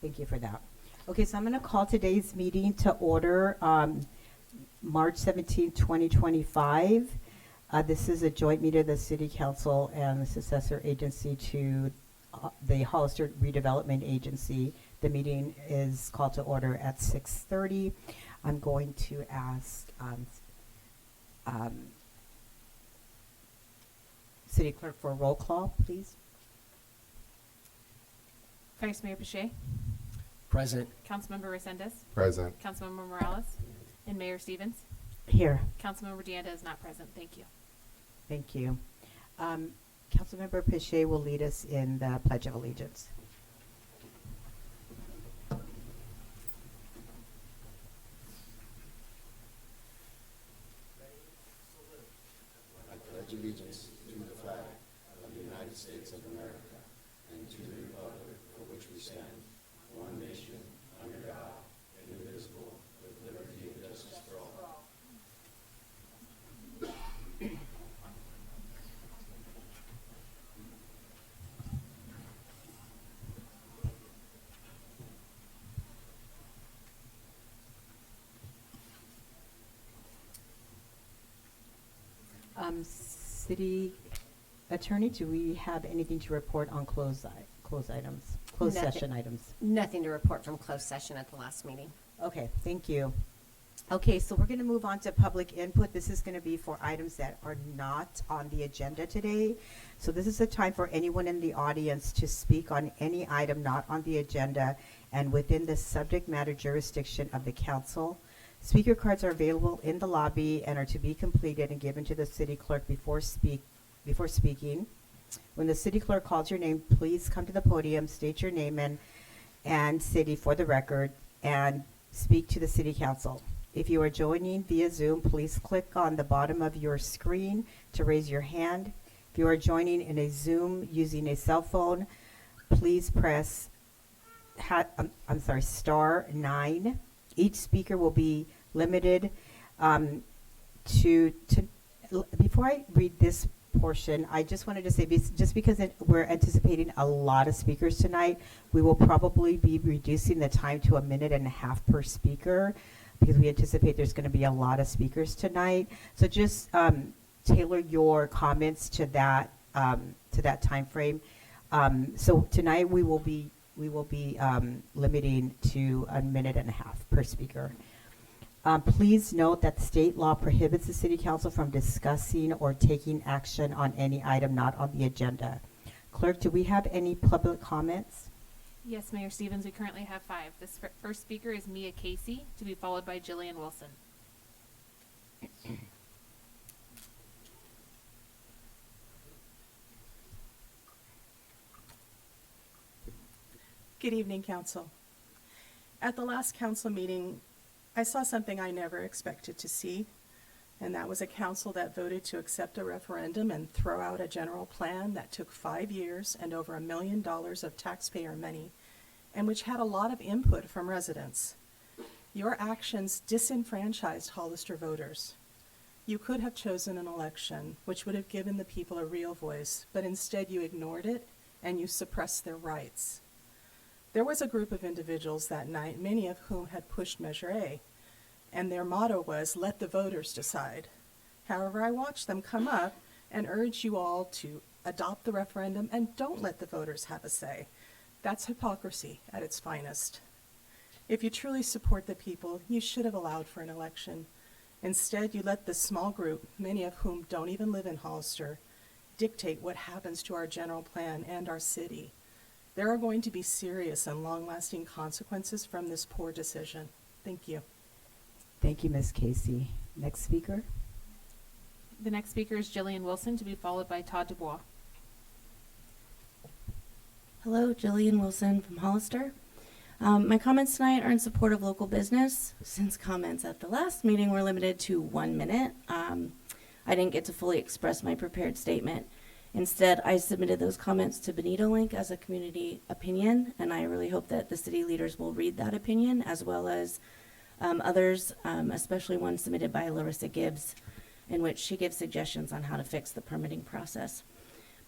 Thank you for that. Okay, so I'm going to call today's meeting to order, March 17, 2025. This is a joint meeting of the City Council and the successor agency to the Hollister Redevelopment Agency. The meeting is called to order at 6:30. I'm going to ask City Clerk for a roll call, please. Vice Mayor Pache, Present. Councilmember Resendez, Present. Councilmember Morales, and Mayor Stevens. Here. Councilmember Deanda is not present. Thank you. Thank you. Councilmember Pache will lead us in the Pledge of Allegiance. I pledge allegiance to the flag of the United States of America and to the republic for which we stand, one nation, under God, indivisible, with liberty and justice for all. City Attorney, do we have anything to report on closed session items? Nothing to report from closed session at the last meeting. Okay, thank you. Okay, so we're going to move on to public input. This is going to be for items that are not on the agenda today. So this is the time for anyone in the audience to speak on any item not on the agenda and within the subject matter jurisdiction of the council. Speaker cards are available in the lobby and are to be completed and given to the city clerk before speaking. When the city clerk calls your name, please come to the podium, state your name and city for the record, and speak to the city council. If you are joining via Zoom, please click on the bottom of your screen to raise your hand. If you are joining in a Zoom using a cell phone, please press *9. Each speaker will be limited before I read this portion, I just wanted to say, just because we're anticipating a lot of speakers tonight, we will probably be reducing the time to 1.5 minutes per speaker because we anticipate there's going to be a lot of speakers tonight. So just tailor your comments to that time frame. So tonight we will be limiting to 1.5 minutes per speaker. Please note that the state law prohibits the City Council from discussing or taking action on any item not on the agenda. Clerk, do we have any public comments? Yes, Mayor Stevens, we currently have 5. This first speaker is Mia Casey, to be followed by Jillian Wilson. Good evening, Council. At the last council meeting, I saw something I never expected to see, and that was a council that voted to accept a referendum and throw out a general plan that took 5 years and over $1 million of taxpayer money, and which had a lot of input from residents. Your actions disenfranchised Hollister voters. You could have chosen an election which would have given the people a real voice, but instead you ignored it and you suppressed their rights. There was a group of individuals that night, many of whom had pushed Measure A, and their motto was, "Let the voters decide." However, I watched them come up and urge you all to adopt the referendum and don't let the voters have a say. That's hypocrisy at its finest. If you truly support the people, you should have allowed for an election. Instead, you let this small group, many of whom don't even live in Hollister, dictate what happens to our general plan and our city. There are going to be serious and long-lasting consequences from this poor decision. Thank you. Thank you, Ms. Casey. Next speaker. The next speaker is Jillian Wilson, to be followed by Todd Dubois. Hello, Jillian Wilson from Hollister. My comments tonight are in support of local business. Since comments at the last meeting were limited to 1 minute, I didn't get to fully express my prepared statement. Instead, I submitted those comments to Benito Link as a community opinion, and I really hope that the city leaders will read that opinion, as well as others, especially one submitted by Larissa Gibbs, in which she gives suggestions on how to fix the permitting process.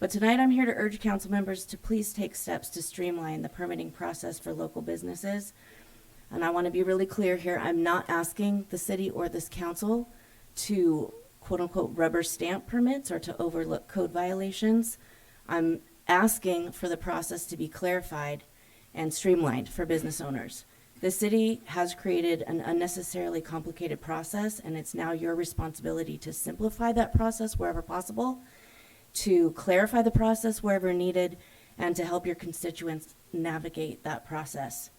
But tonight I'm here to urge council members to please take steps to streamline the permitting process for local businesses. And I want to be really clear here, I'm not asking the city or this council to quote unquote rubber stamp permits or to overlook code violations. I'm asking for the process to be clarified and streamlined for business owners. The city has created an unnecessarily complicated process, and it's now your responsibility to simplify that process wherever possible, to clarify the process wherever needed, and to help your constituents navigate that process.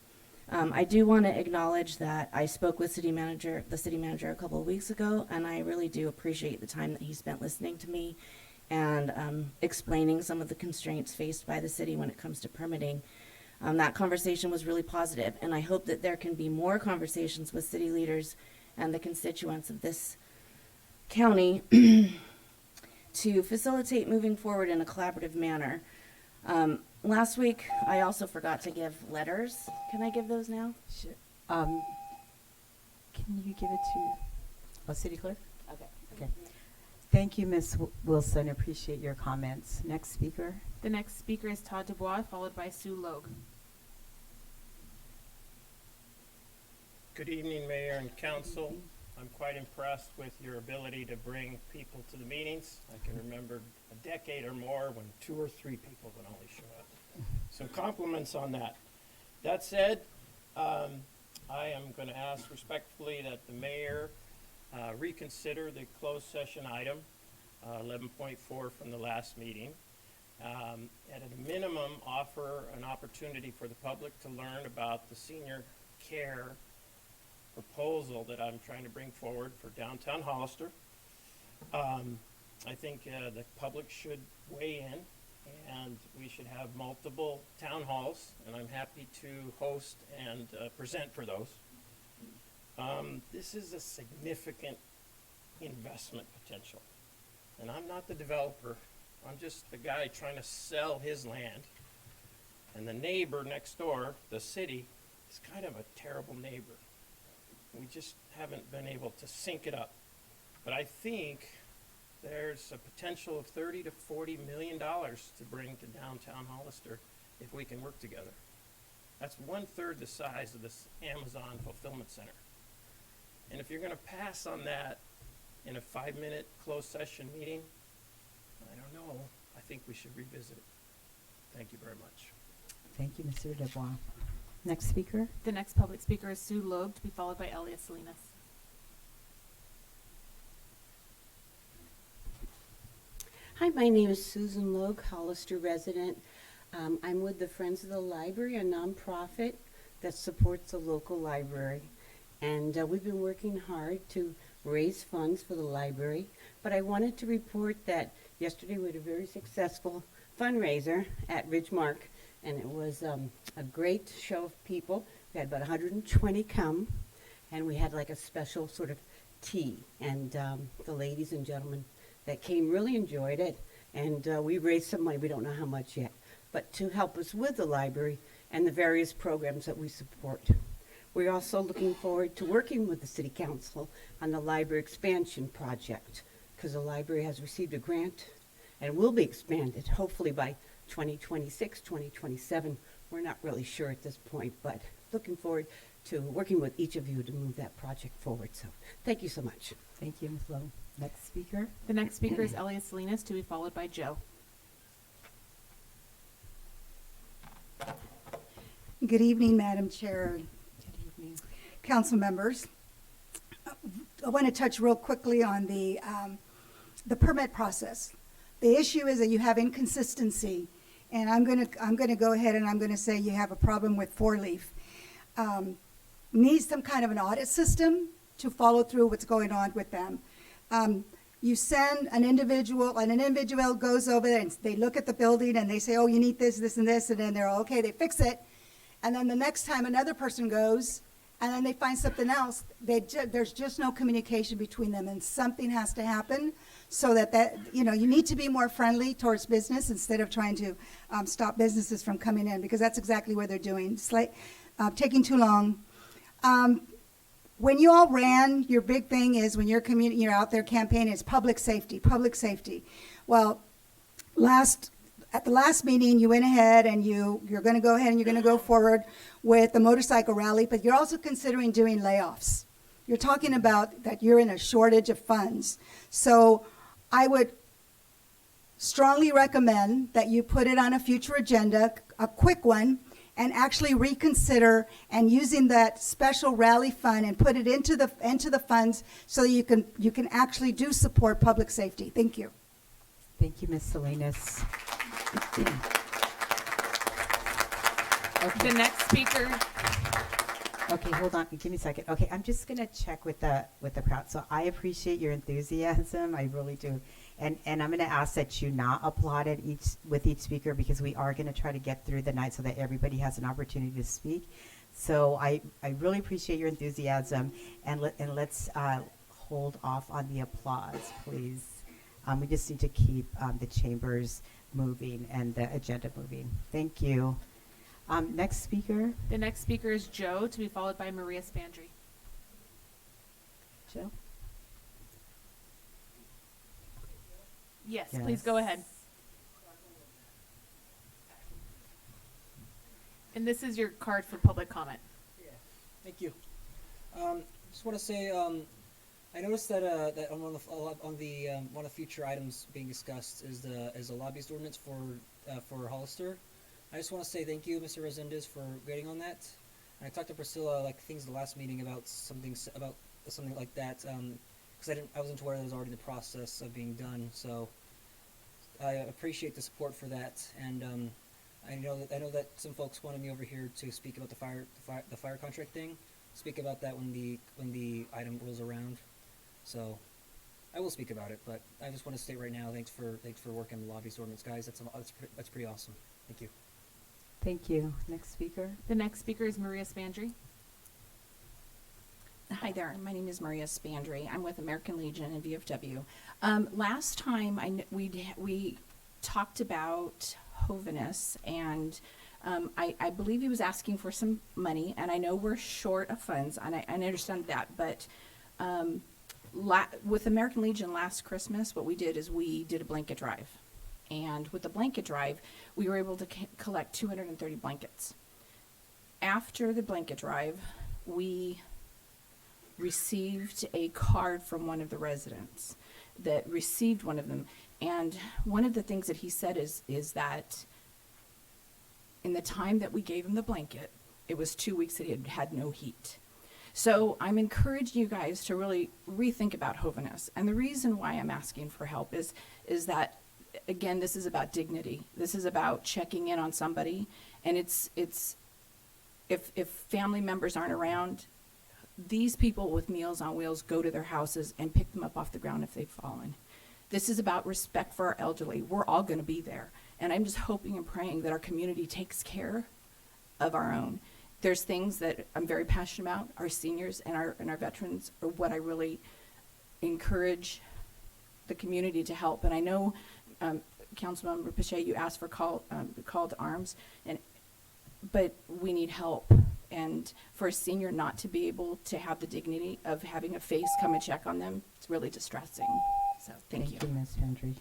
I do want to acknowledge that I spoke with the city manager a couple of weeks ago, and I really do appreciate the time that he spent listening to me and explaining some of the constraints faced by the city when it comes to permitting. That conversation was really positive, and I hope that there can be more conversations with city leaders and the constituents of this county to facilitate moving forward in a collaborative manner. Last week, I also forgot to give letters. Can I give those now? Sure. Can you give it to City Clerk? Okay. Okay. Thank you, Ms. Wilson. Appreciate your comments. Next speaker. The next speaker is Todd Dubois, followed by Sue Logue. Good evening, Mayor and Council. I'm quite impressed with your ability to bring people to the meetings. I can remember a decade or more when 2 or 3 people would only show up. So compliments on that. That said, I am going to ask respectfully that the mayor reconsider the closed session item 11.4 from the last meeting. And at a minimum, offer an opportunity for the public to learn about the senior care proposal that I'm trying to bring forward for downtown Hollister. I think the public should weigh in, and we should have multiple town halls, and I'm happy to host and present for those. This is a significant investment potential, and I'm not the developer. I'm just the guy trying to sell his land, and the neighbor next door, the city, is kind of a terrible neighbor. We just haven't been able to sync it up. But I think there's a potential of $30 to $40 million to bring to downtown Hollister if we can work together. That's 1/3 the size of this Amazon fulfillment center. And if you're going to pass on that in a 5-minute closed session meeting, I don't know. I think we should revisit it. Thank you very much. Thank you, Mr. Dubois. Next speaker. The next public speaker is Sue Logue, to be followed by Elias Salinas. Hi, my name is Susan Logue, Hollister resident. I'm with the Friends of the Library, a nonprofit that supports the local library. And we've been working hard to raise funds for the library. But I wanted to report that yesterday we had a very successful fundraiser at Ridgemark. And it was a great show of people. We had about 120 come, and we had like a special sort of tea. And the ladies and gentlemen that came really enjoyed it. And we raised some money, we don't know how much yet, but to help us with the library and the various programs that we support. We're also looking forward to working with the City Council on the library expansion project, because the library has received a grant and will be expanded, hopefully by 2026, 2027. We're not really sure at this point, but looking forward to working with each of you to move that project forward. So thank you so much. Thank you, Ms. Lowe. Next speaker. The next speaker is Elias Salinas, to be followed by Joe. Good evening, Madam Chair, Good evening. council members. I want to touch real quickly on the permit process. The issue is that you have inconsistency, and I'm going to go ahead and I'm going to say you have a problem with 4-leaf. Needs some kind of an audit system to follow through what's going on with them. You send an individual, and an individual goes over there and they look at the building and they say, oh, you need this, this, and this, and then they're okay, they fix it. And then the next time another person goes, and then they find something else, there's just no communication between them, and something has to happen so that you need to be more friendly towards business instead of trying to stop businesses from coming in, because that's exactly what they're doing. It's like taking too long. When you all ran, your big thing is when you're out there campaigning, it's public safety, public safety. Well, at the last meeting, you went ahead and you're going to go ahead and you're going to go forward with the motorcycle rally, but you're also considering doing layoffs. You're talking about that you're in a shortage of funds. So I would strongly recommend that you put it on a future agenda, a quick one, and actually reconsider and using that special rally fund and put it into the funds so that you can actually do support public safety. Thank you. Thank you, Ms. Salinas. The next speaker, Okay, hold on. Give me a second. Okay, I'm just gonna check with the crowd. So I appreciate your enthusiasm. I really do. And I'm gonna ask that you not applaud at each speaker because we are gonna try to get through the night so that everybody has an opportunity to speak. So I really appreciate your enthusiasm and let's hold off on the applause, please. We just need to keep the chambers moving and the agenda moving. Thank you. Next speaker, the next speaker is Joe, to be followed by Maria Spandry. Joe. Yes, please go ahead. And this is your card for public comment. Thank you. Just want to say, I noticed that that on one of the future items being discussed is the lobbyist ordinance for Hollister. I just want to say thank you, Mr. Resendez, for waiting on that. And I talked to Priscilla things the last meeting about something like that because I wasn't aware that it was already in the process of being done. So I appreciate the support for that, and I know that some folks wanted me over here to speak about the fire contract thing. Speak about that when the item rolls around. So I will speak about it, but I just want to state right now, thanks for working on the lobbyist ordinance, guys. That's pretty awesome. Thank you. Thank you. Next speaker. The next speaker is Maria Spandry. Hi there, my name is Maria Spandry. I'm with American Legion and VFW. Last time we talked about Hovinus, and I believe he was asking for some money, and I know we're short of funds, and I understand that, but with American Legion last Christmas, what we did is we did a blanket drive. And with the blanket drive, we were able to collect 230 blankets. After the blanket drive, we received a card from one of the residents that received one of them. And one of the things that he said is that in the time that we gave him the blanket, it was 2 weeks that he had had no heat. So I'm encouraging you guys to really rethink about Hovinus. And the reason why I'm asking for help is that, again, this is about dignity. This is about checking in on somebody. And it's if family members aren't around, these people with Meals on Wheels go to their houses and pick them up off the ground if they've fallen. This is about respect for our elderly. We're all going to be there. And I'm just hoping and praying that our community takes care of our own. There's things that I'm very passionate about. Our seniors and our veterans are what I really encourage the community to help. And I know, Councilmember Pache, you asked for call to arms, but we need help. And for a senior not to be able to have the dignity of having a face come and check on them, it's really distressing. So thank you. Thank you, Ms. Spandry.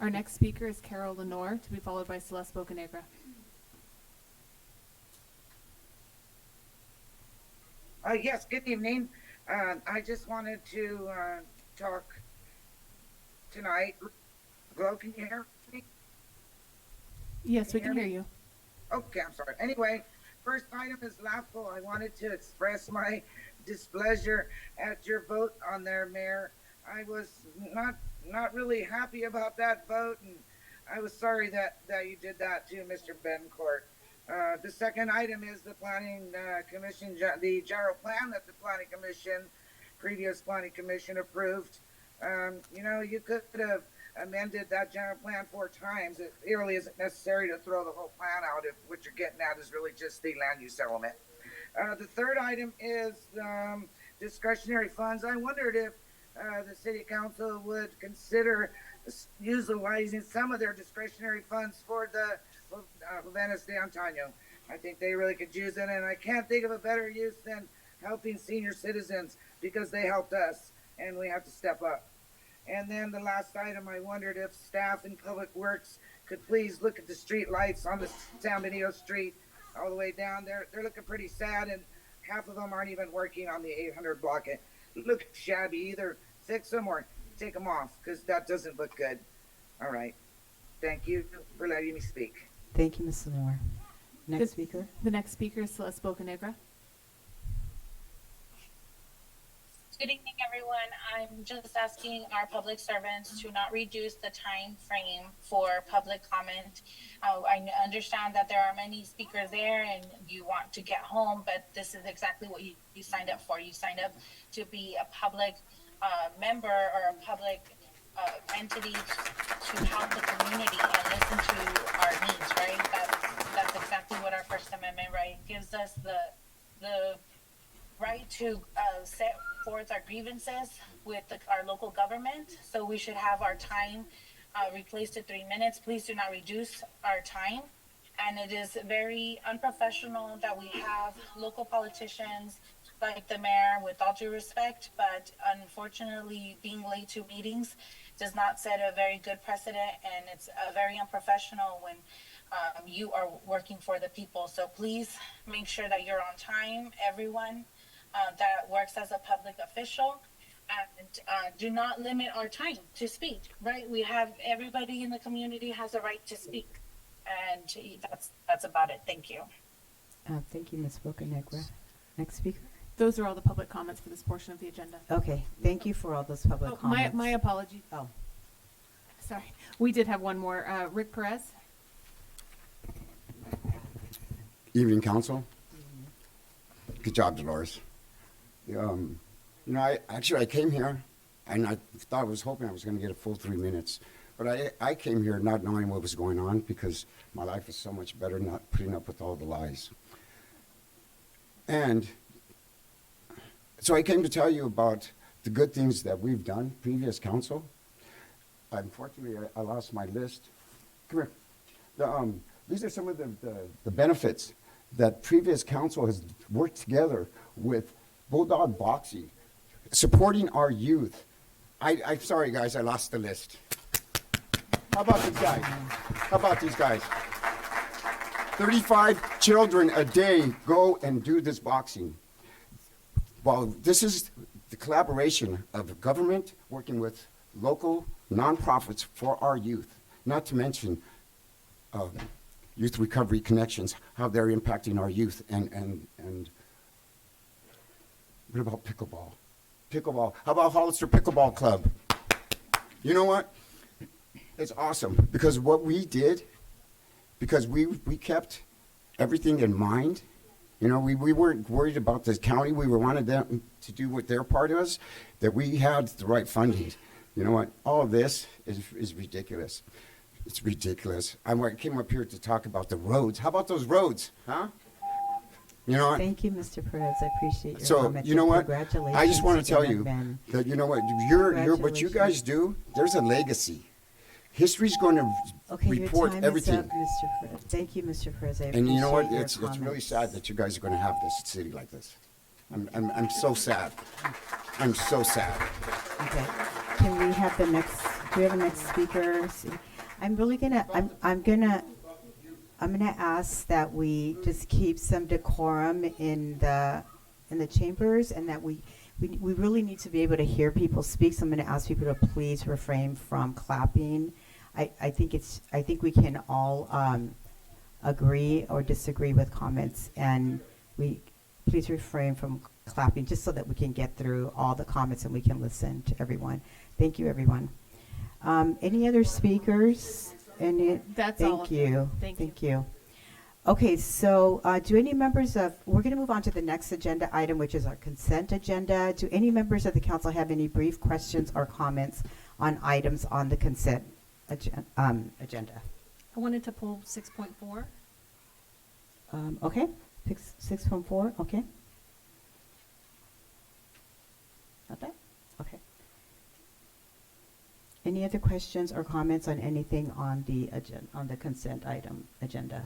Our next speaker is Carol Lenore, to be followed by Celeste Bocanegra. Yes, good evening. I just wanted to talk tonight. Hello, can you hear me? Yes, we can hear you. Okay, I'm sorry. Anyway, first item is laughable. I wanted to express my displeasure at your vote on there, Mayor. I was not really happy about that vote, and I was sorry that you did that to Mr. Bencourt. The second item is the Planning Commission, the general plan that the Planning Commission, previous Planning Commission approved. You could have amended that general plan 4 times. It really isn't necessary to throw the whole plan out if what you're getting at is really just the land use element. The third item is discretionary funds. I wondered if the City Council would consider utilizing some of their discretionary funds for the Venice de Antonio. I think they really could use it, and I can't think of a better use than helping senior citizens because they helped us, and we have to step up. And then the last item, I wondered if staff in Public Works could please look at the street lights on the San Benito Street all the way down there. They're looking pretty sad, and half of them aren't even working on the 800 block. It look shabby. Either fix them or take them off, because that doesn't look good. All right. Thank you for letting me speak. Thank you, Ms. Moore. Next speaker. The next speaker is Celeste Bocanegra. Good evening, everyone. I'm just asking our public servants to not reduce the time frame for public comment. I understand that there are many speakers there and you want to get home, but this is exactly what you signed up for. You signed up to be a public member or a public entity to help the community and listen to our needs, right? That's exactly what our First Amendment right gives us, the right to set forth our grievances with our local government. So we should have our time replaced to 3 minutes. Please do not reduce our time. And it is very unprofessional that we have local politicians like the mayor, with all due respect, but unfortunately being late to meetings does not set a very good precedent, and it's very unprofessional when you are working for the people. So please make sure that you're on time, everyone that works as a public official, and do not limit our time to speak, right? We have, everybody in the community has a right to speak, and that's about it. Thank you. Thank you, Ms. Bocanegra. Next speaker. Those are all the public comments for this portion of the agenda. Okay, thank you for all those public comments. My apology. Oh. Sorry. We did have one more. Rick Perez. Evening, Council. Good job, Dolores. You know, I came here, and I was hoping I was going to get a full 3 minutes. But I came here not knowing what was going on, because my life is so much better not putting up with all the lies. And so I came to tell you about the good things that we've done, previous council. Unfortunately, I lost my list. Come here. These are some of the benefits that previous council has worked together with Bulldog Boxing, supporting our youth. I'm sorry, guys, I lost the list. How about these guys? How about these guys? 35 children a day go and do this boxing. Well, this is the collaboration of the government working with local nonprofits for our youth, not to mention Youth Recovery Connections, how they're impacting our youth. And what about pickleball? Pickleball. How about Hollister Pickleball Club? You know what? It's awesome, because what we did, because we kept everything in mind. You know, we weren't worried about the county. We wanted them to do what their part was, that we had the right funding. You know what? All of this is ridiculous. It's ridiculous. I came up here to talk about the roads. How about those roads, huh? You know what? Thank you, Mr. Perez. I appreciate your So, comment. you know what? Congratulations. I just want to tell young you man. that, you know what? What you guys do, there's a legacy. History's going to Okay, report your time everything. is up, Mr. Perez. Thank you, Mr. Perez. I And you know what? appreciate your It's really comments. sad that you guys are going to have this city like this. I'm so sad. I'm so sad. Okay. Can we have the next, do we have a next speaker? I'm really gonna, I'm gonna ask that we just keep some decorum in the chambers, and that we really need to be able to hear people speak. So I'm gonna ask people to please refrain from clapping. I think we can all agree or disagree with comments, and please refrain from clapping, just so that we can get through all the comments and we can listen to everyone. Thank you, everyone. Any other speakers? That's all of Thank you. them. Thank you. Okay, so do any members we're going to move on to the next agenda item, which is our consent agenda. Do any members of the council have any brief questions or comments on items on the consent agenda? I wanted to pull 6.4. Okay, 6.4, okay. Not that? Okay. Any other questions or comments on anything on the on the consent item agenda?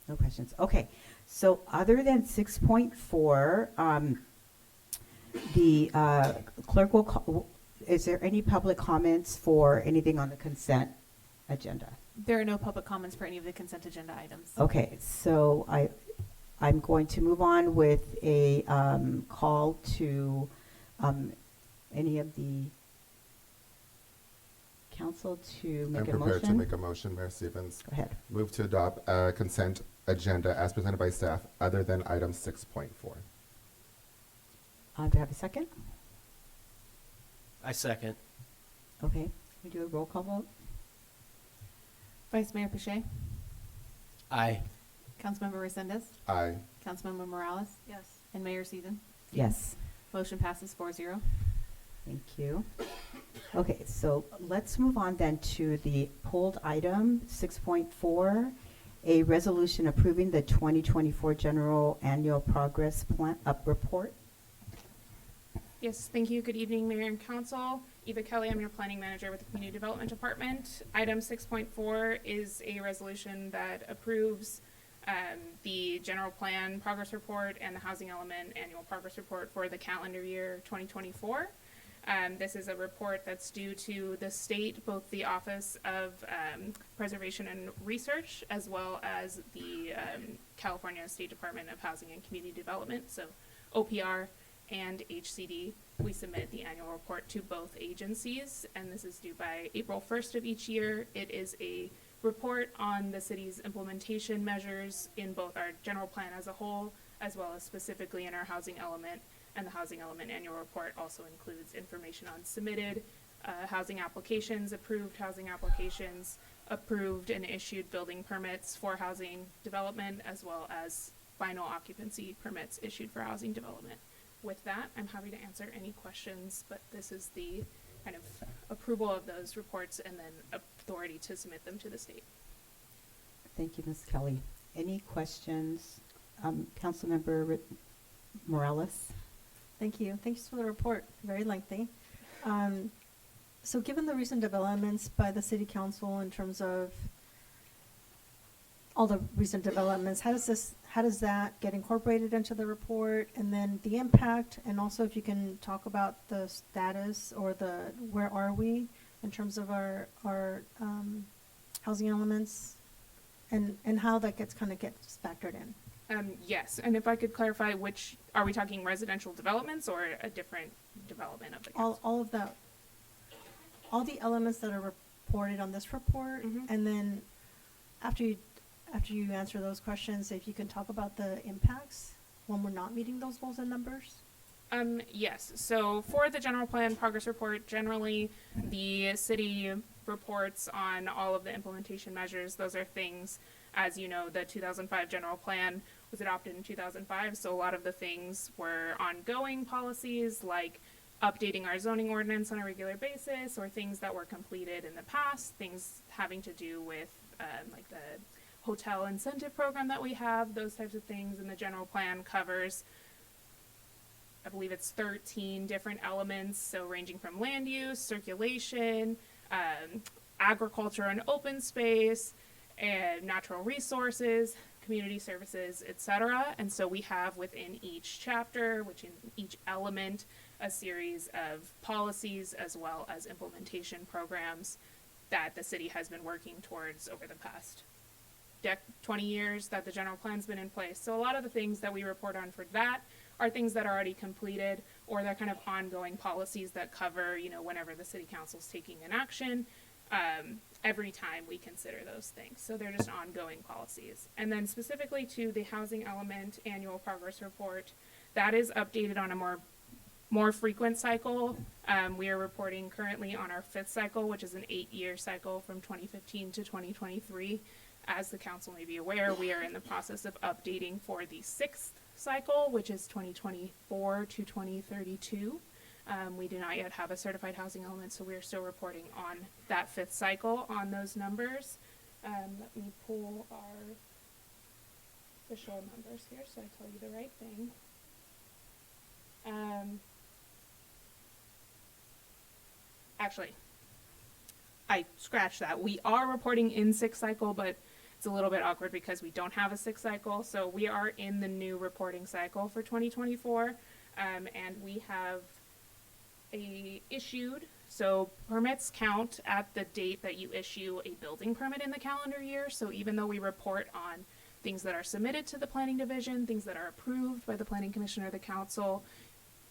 No questions. Okay. So other than 6.4, the clerk will call, is there any public comments for anything on the consent agenda? There are no public comments for any of the consent agenda items. Okay, so I'm going to move on with a call to any of the council to make I'm a prepared to motion. make a motion, Mayor Stevens. Go ahead. Move to adopt a consent agenda as presented by staff other than item 6.4. Do I have a second? I second. Okay, can we do a roll call vote? Vice Mayor Pache, Aye. Councilmember Resendez, Aye. Councilmember Morales, Yes. and Mayor Stevens. Yes. Motion passes 4-0. Thank you. Okay, so let's move on then to the pulled item 6.4, a resolution approving the 2024 General Annual Progress Plan Report. Yes, thank you. Good evening, Mayor and Council. Eva Kelly, I'm your Planning Manager with the Community Development Department. Item 6.4 is a resolution that approves the General Plan Progress Report and the Housing Element Annual Progress Report for the calendar year 2024. This is a report that's due to the state, both the Office of Preservation and Research, as well as the California State Department of Housing and Community Development, so OPR and HCD. We submit the annual report to both agencies, and this is due by April 1st of each year. It is a report on the city's implementation measures in both our general plan as a whole, as well as specifically in our housing element. And the housing element annual report also includes information on submitted housing applications, approved housing applications, approved and issued building permits for housing development, as well as final occupancy permits issued for housing development. With that, I'm happy to answer any questions, but this is the kind of approval of those reports and then authority to submit them to the state. Thank you, Ms. Kelly. Any questions? Councilmember Morales? Thank you. Thanks for the report. Very lengthy. So given the recent developments by the city council in terms of all the recent developments, how does that get incorporated into the report, and then the impact, and also if you can talk about the status or where are we in terms of our housing elements, and how that gets factored in. Yes, and if I could clarify, which are we talking residential developments or a different development of the council? All of that, all the elements that are reported on this report, and then after you answer those questions, if you can talk about the impacts when we're not meeting those goals and numbers. Yes, so for the general plan progress report, generally the city reports on all of the implementation measures. Those are things, as you know, the 2005 general plan was adopted in 2005, so a lot of the things were ongoing policies like updating our zoning ordinance on a regular basis, or things that were completed in the past, things having to do with like the hotel incentive program that we have, those types of things. And the general plan covers, I believe it's 13 different elements, so ranging from land use, circulation, agriculture and open space, and natural resources, community services, etc. And so we have within each chapter, which in each element, a series of policies as well as implementation programs that the city has been working towards over the past 20 years that the general plan's been in place. So a lot of the things that we report on for that are things that are already completed, or they're kind of ongoing policies that cover, whenever the city council's taking an action, every time we consider those things. So they're just ongoing policies. And then specifically to the housing element annual progress report, that is updated on a more frequent cycle. We are reporting currently on our 5th cycle, which is an 8-year cycle from 2015 to 2023. As the council may be aware, we are in the process of updating for the 6th cycle, which is 2024 to 2032. We do not yet have a certified housing element, so we are still reporting on that 5th cycle on those numbers. Let me pull our official numbers here so I tell you the right thing. Actually, I scratched that. We are reporting in 6th cycle, but it's a little bit awkward because we don't have a 6th cycle. So we are in the new reporting cycle for 2024, and we have issued So permits count at the date that you issue a building permit in the calendar year. So even though we report on things that are submitted to the planning division, things that are approved by the planning commission or the council,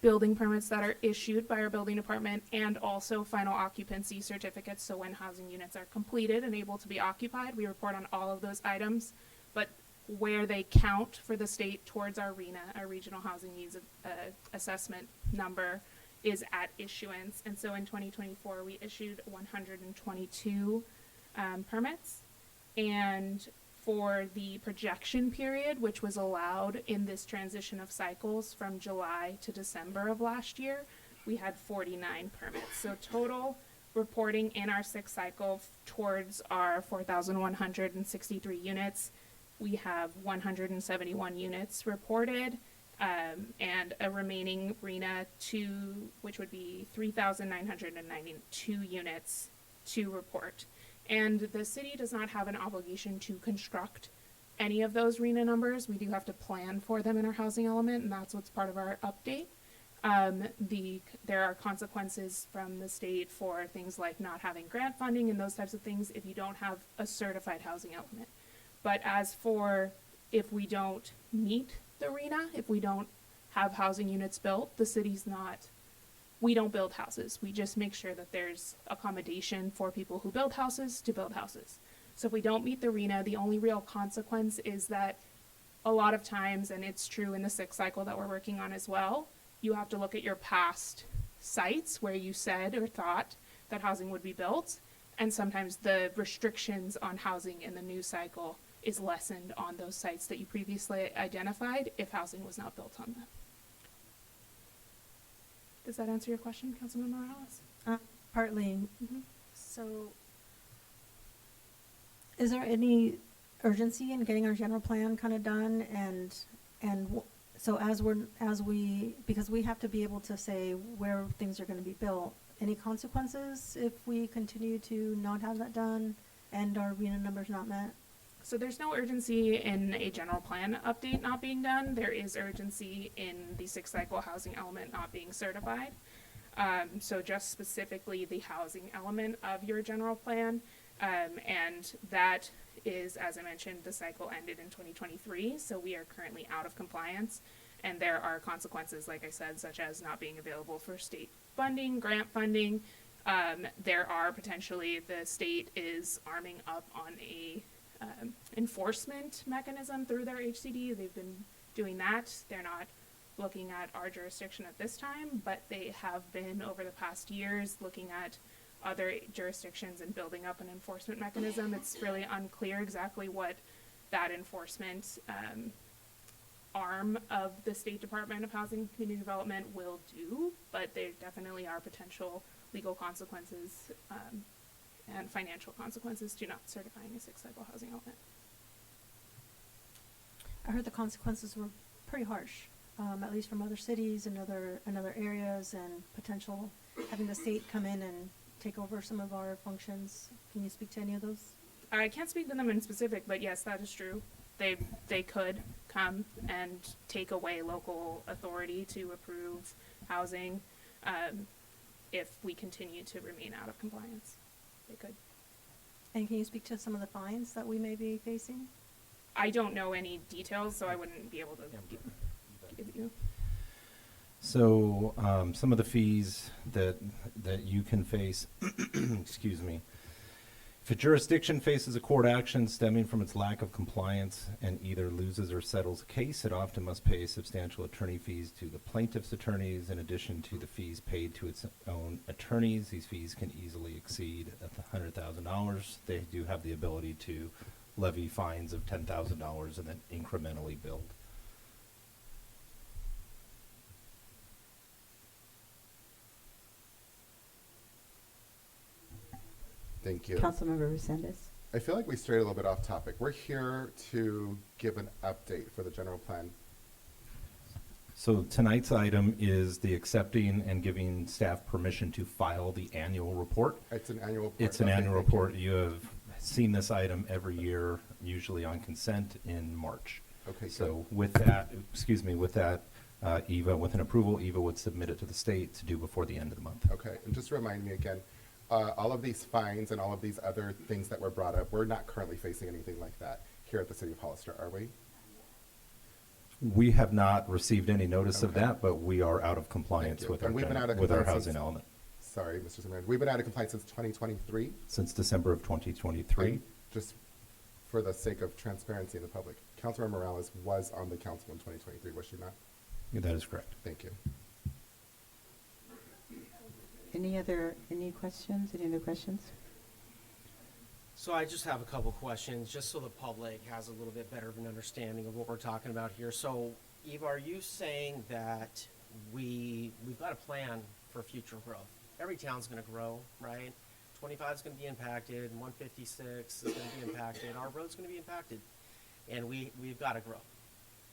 building permits that are issued by our building department, and also final occupancy certificates. So when housing units are completed and able to be occupied, we report on all of those items. But where they count for the state towards our RHNA, our Regional Housing Needs Assessment number, is at issuance. And so in 2024, we issued 122 permits. And for the projection period, which was allowed in this transition of cycles from July to December of last year, we had 49 permits. So total reporting in our sixth cycle towards our 4,163 units, we have 171 units reported, and a remaining RHNA 2, which would be 3,992 units to report. And the city does not have an obligation to construct any of those RHNA numbers. We do have to plan for them in our housing element, and that's what's part of our update. There are consequences from the state for things like not having grant funding and those types of things if you don't have a certified housing element. But as for if we don't meet the RHNA, if we don't have housing units built, the city's not, we don't build houses. We just make sure that there's accommodation for people who build houses to build houses. So if we don't meet the RHNA, the only real consequence is that a lot of times, and it's true in the sixth cycle that we're working on as well, you have to look at your past sites where you said or thought that housing would be built, and sometimes the restrictions on housing in the new cycle is lessened on those sites that you previously identified if housing was not built on them. Does that answer your question, Councilmember Morales? Partly. Mhm. So, is there any urgency in getting our general plan kind of done? So because we have to be able to say where things are going to be built, any consequences if we continue to not have that done and our RHNA numbers not met? So there's no urgency in a general plan update not being done. There is urgency in the sixth cycle housing element not being certified. So just specifically the housing element of your general plan. And that is, as I mentioned, the cycle ended in 2023. So we are currently out of compliance. And there are consequences, like I said, such as not being available for state funding, grant funding. There are potentially, the state is arming up on a enforcement mechanism through their HCD. They've been doing that. They're not looking at our jurisdiction at this time, but they have been over the past years looking at other jurisdictions and building up an enforcement mechanism. It's really unclear exactly what that enforcement arm of the State Department of Housing and Community Development will do, but there definitely are potential legal consequences and financial consequences to not certifying a sixth cycle housing element. I heard the consequences were pretty harsh, at least from other cities and other areas, and potential having the state come in and take over some of our functions. Can you speak to any of those? I can't speak to them in specific, but yes, that is true. They could come and take away local authority to approve housing if we continue to remain out of compliance. They could. And can you speak to some of the fines that we may be facing? I don't know any details, so I wouldn't be able to give you. So some of the fees that you can face, excuse me, if a jurisdiction faces a court action stemming from its lack of compliance and either loses or settles a case, it often must pay substantial attorney fees to the plaintiff's attorneys in addition to the fees paid to its own attorneys. These fees can easily exceed $100,000. They do have the ability to levy fines of $10,000 and then incrementally build. Thank you. Councilmember Resendez. I feel like we strayed a little bit off topic. We're here to give an update for the general plan. So tonight's item is the accepting and giving staff permission to file the annual report. It's an annual report. It's an Okay, annual thank report. You have seen this item every year, usually on consent in March. Okay, So good. with that, Eva, with an approval, Eva would submit it to the state to do before the end of the month. Okay, and just remind me again, all of these fines and all of these other things that were brought up, we're not currently facing anything like that here at the city of Hollister, are we? We have not received any notice of Okay. that, but we are out of compliance Thank you. with our, And we've been out of with our compliance housing since- element Sorry, Mr. Zimmerman, we've been out of compliance since 2023. since December of 2023. And just for the sake of transparency in the public, Councilmember Morales was on the council in 2023, was she not? That is correct. Thank you. Any other questions? So I just have a couple questions, just so the public has a little bit better of an understanding of what we're talking about here. So, Eva, are you saying that we've got a plan for future growth? Every town's gonna grow, right? 25 is gonna be impacted, 156 is gonna be impacted, our road's gonna be impacted, and we've gotta grow,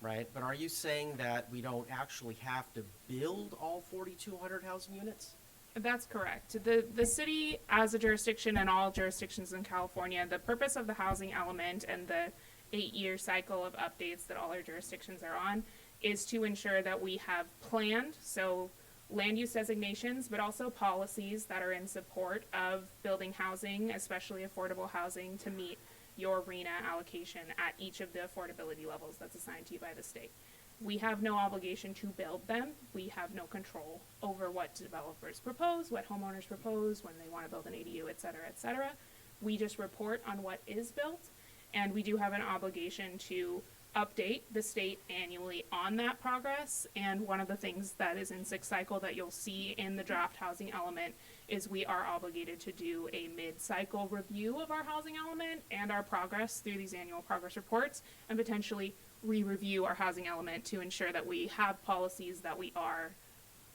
right? But are you saying that we don't actually have to build all 4,200 housing units? That's correct. The city, as a jurisdiction and all jurisdictions in California, the purpose of the housing element and the 8-year cycle of updates that all our jurisdictions are on is to ensure that we have planned, so land use designations, but also policies that are in support of building housing, especially affordable housing, to meet your RENA allocation at each of the affordability levels that's assigned to you by the state. We have no obligation to build them. We have no control over what developers propose, what homeowners propose, when they want to build an ADU, et cetera, et cetera. We just report on what is built, and we do have an obligation to update the state annually on that progress. And one of the things that is in sixth cycle that you'll see in the draft housing element is we are obligated to do a mid-cycle review of our housing element and our progress through these annual progress reports, and potentially re-review our housing element to ensure that we have policies that we are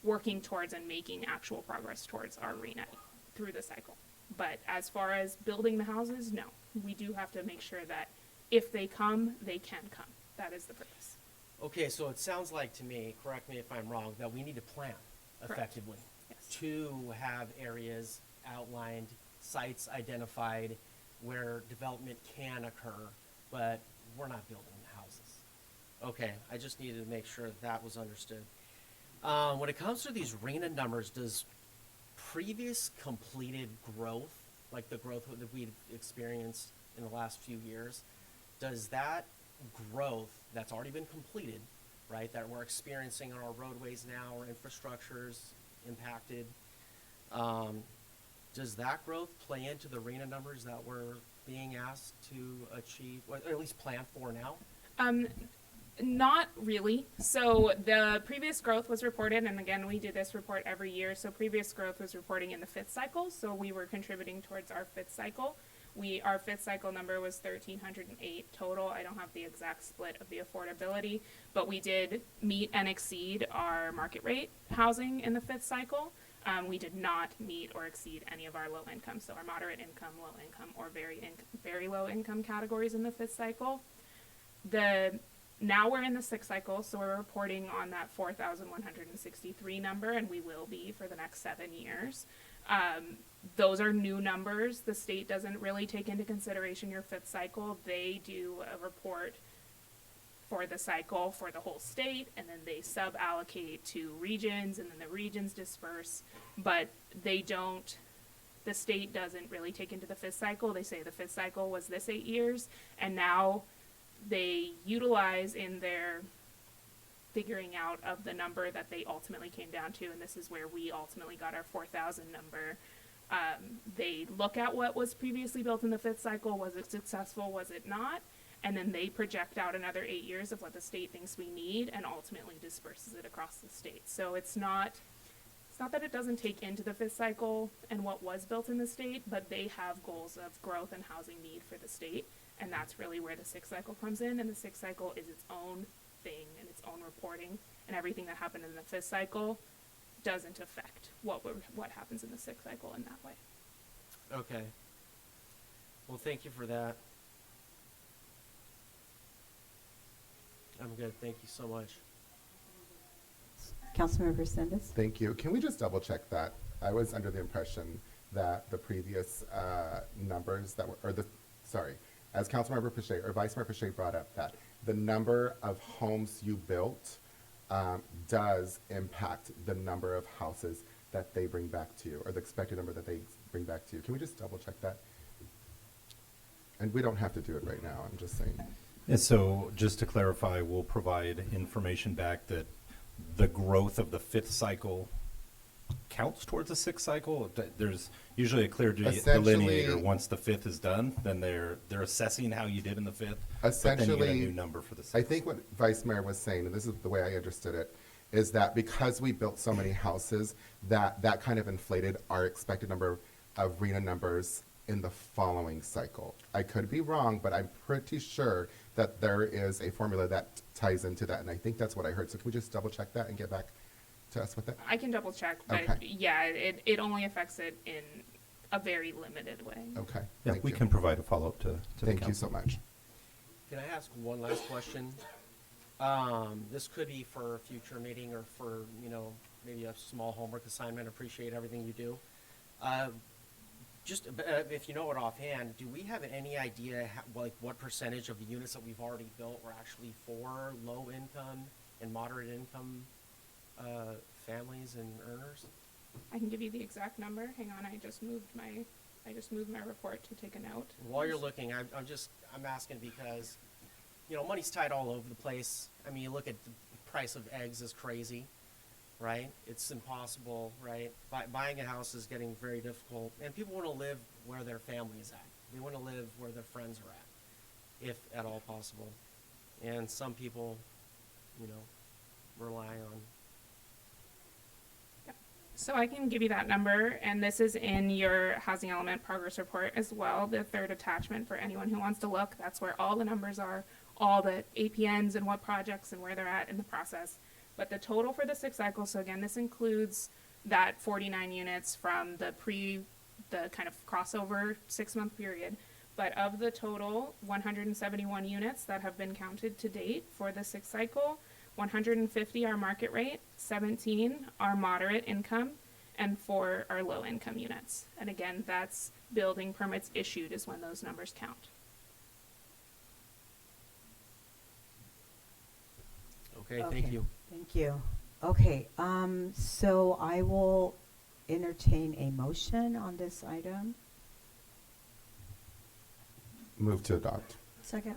working towards and making actual progress towards our RENA through the cycle. But as far as building the houses, no. We do have to make sure that if they come, they can come. That is the purpose. Okay, so it sounds like to me, correct me if I'm wrong, that we need to plan effectively to have areas outlined, sites identified where development can occur, but we're not building the houses. Okay, I just needed to make sure that was understood. When it comes to these RENA numbers, does previous completed growth, like the growth that we've experienced in the last few years, does that growth that's already been completed, right, that we're experiencing on our roadways now, our infrastructure's impacted, does that growth play into the RENA numbers that we're being asked to achieve, or at least plan for now? Not really. So the previous growth was reported, and again, we do this report every year. So previous growth was reporting in the fifth cycle, so we were contributing towards our fifth cycle. Our fifth cycle number was 1,308 total. I don't have the exact split of the affordability, but we did meet and exceed our market rate housing in the fifth cycle. We did not meet or exceed any of our low income, so our moderate income, low income, or very low income categories in the fifth cycle. Now we're in the sixth cycle, so we're reporting on that 4,163 number, and we will be for the next 7 years. Those are new numbers. The state doesn't really take into consideration your fifth cycle. They do a report for the cycle for the whole state, and then they sub-allocate to regions, and then the regions disperse, but they don't, the state doesn't really take into the fifth cycle. They say the fifth cycle was this 8 years, and now they utilize in their figuring out of the number that they ultimately came down to, and this is where we ultimately got our 4,000 number. They look at what was previously built in the fifth cycle. Was it successful? Was it not? And then they project out another 8 years of what the state thinks we need, and ultimately disperses it across the state. So it's not that it doesn't take into the fifth cycle and what was built in the state, but they have goals of growth and housing need for the state, and that's really where the sixth cycle comes in. And the sixth cycle is its own thing and its own reporting, and everything that happened in the fifth cycle doesn't affect what happens in the sixth cycle in that way. Okay. Well, thank you for that. I'm good. Thank you so much. Councilmember Sendes? Thank you. Can we just double check that? I was under the impression that the previous numbers that were, as Councilmember Pache or Vice Mayor Pache brought up, that the number of homes you built does impact the number of houses that they bring back to you, or the expected number that they bring back to you. Can we just double check that? And we don't have to do it right now, I'm just saying. And so, just to clarify, we'll provide information back that the growth of the fifth cycle counts towards the sixth cycle. There's usually a clear delineator. Once the fifth is done, then they're assessing how you did in the fifth. Essentially, but then you get a new number for the sixth. I think what Vice Mayor was saying, and this is the way I understood it, is that because we built so many houses, that kind of inflated our expected number of RENA numbers in the following cycle. I could be wrong, but I'm pretty sure that there is a formula that ties into that, and I think that's what I heard. So can we just double check that and get back to us with that? I can double check, but Okay. yeah, it only affects it in a very limited way. Okay. Yeah, Thank we you. can provide a follow-up to the Thank you council. so much. Can I ask one last question? This could be for a future meeting or for, maybe a small homework assignment. Appreciate everything you do. Just if you know it offhand, do we have any idea what percentage of the units that we've already built were actually for low income and moderate income families and earners? I can give you the exact number. Hang on, I just moved my report to take a note. While you're looking, I'm asking because, money's tight all over the place. I mean, you look at the price of eggs is crazy, right? It's impossible, right? Buying a house is getting very difficult, and people want to live where their family is at. They want to live where their friends are at, if at all possible. And some people, rely on. So I can give you that number, and this is in your housing element progress report as well, the third attachment for anyone who wants to look. That's where all the numbers are, all the APNs and what projects and where they're at in the process. But the total for the sixth cycle, so again, this includes that 49 units from the kind of crossover 6-month period. But of the total 171 units that have been counted to date for the sixth cycle, 150 are market rate, 17 are moderate income, and 4 are low income units. And again, that's building permits issued is when those numbers count. Okay, thank you. Thank you. Okay, so I will entertain a motion on this item. Move to adopt. Second.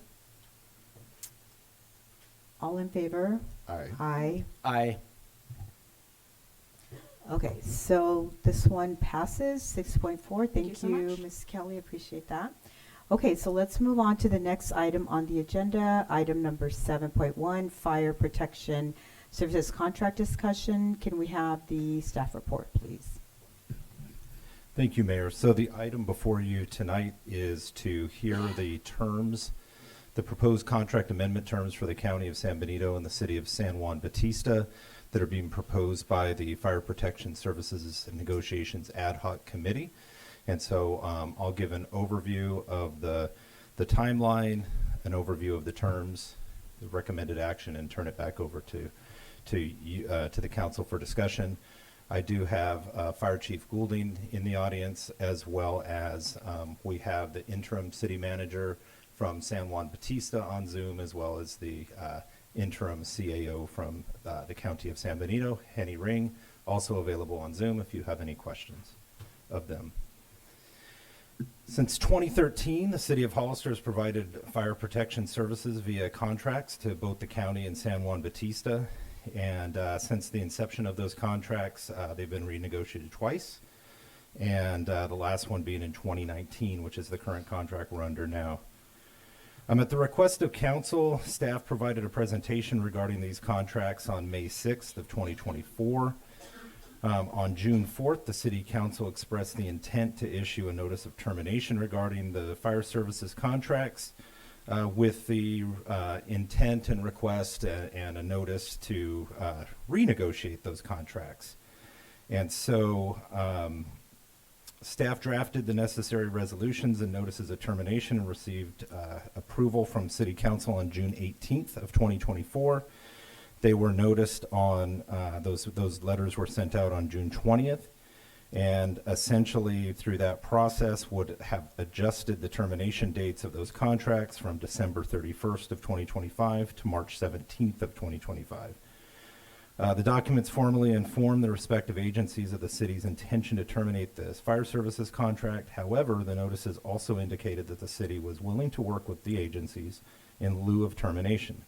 All in favor? Aye. Aye. Aye. Okay, so this one passes, 6.4. Thank you Thank so you, much. Ms. Kelly, appreciate that. Okay, so let's move on to the next item on the agenda, item number 7.1, fire protection services contract discussion. Can we have the staff report, please? Thank you, Mayor. So the item before you tonight is to hear the terms, the proposed contract amendment terms for the County of San Benito and the City of San Juan Bautista that are being proposed by the Fire Protection Services and Negotiations Ad Hoc Committee. And so I'll give an overview of the timeline, an overview of the terms, the recommended action, and turn it back over to the council for discussion. I do have Fire Chief Goulding in the audience, as well as we have the interim city manager from San Juan Bautista on Zoom, as well as the interim CAO from the County of San Benito, Henny Ring, also available on Zoom if you have any questions of them. Since 2013, the City of Hollister has provided fire protection services via contracts to both the county and San Juan Bautista. And since the inception of those contracts, they've been renegotiated twice. And the last one being in 2019, which is the current contract we're under now. At the request of council, staff provided a presentation regarding these contracts on May 6th of 2024. On June 4th, the City Council expressed the intent to issue a notice of termination regarding the fire services contracts with the intent and request and a notice to renegotiate those contracts. And so staff drafted the necessary resolutions and notices of termination and received approval from City Council on June 18th of 2024. They were noticed on, those letters were sent out on June 20th, and essentially through that process would have adjusted the termination dates of those contracts from December 31st of 2025 to March 17th of 2025. The documents formally inform the respective agencies of the city's intention to terminate this fire services contract. However, the notices also indicated that the city was willing to work with the agencies in lieu of termination.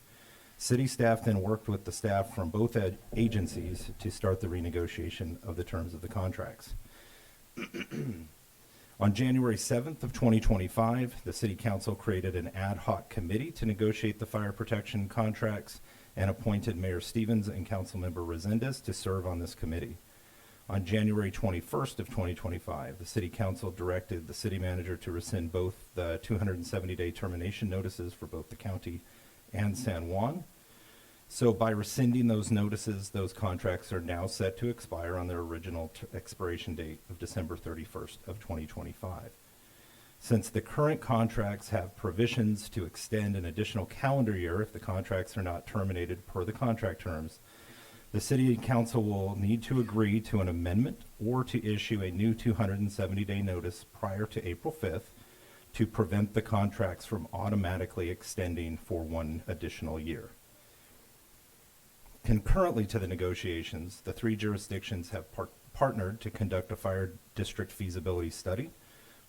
City staff then worked with the staff from both agencies to start the renegotiation of the terms of the contracts. On January 7th of 2025, the City Council created an ad hoc committee to negotiate the fire protection contracts and appointed Mayor Stevens and Councilmember Resendez to serve on this committee. On January 21st of 2025, the City Council directed the City Manager to rescind both the 270-day termination notices for both the county and San Juan. So by rescinding those notices, those contracts are now set to expire on their original expiration date of December 31st of 2025. Since the current contracts have provisions to extend an additional calendar year if the contracts are not terminated per the contract terms, the City Council will need to agree to an amendment or to issue a new 270-day notice prior to April 5th to prevent the contracts from automatically extending for one additional year. Concurrently to the negotiations, the three jurisdictions have partnered to conduct a fire district feasibility study,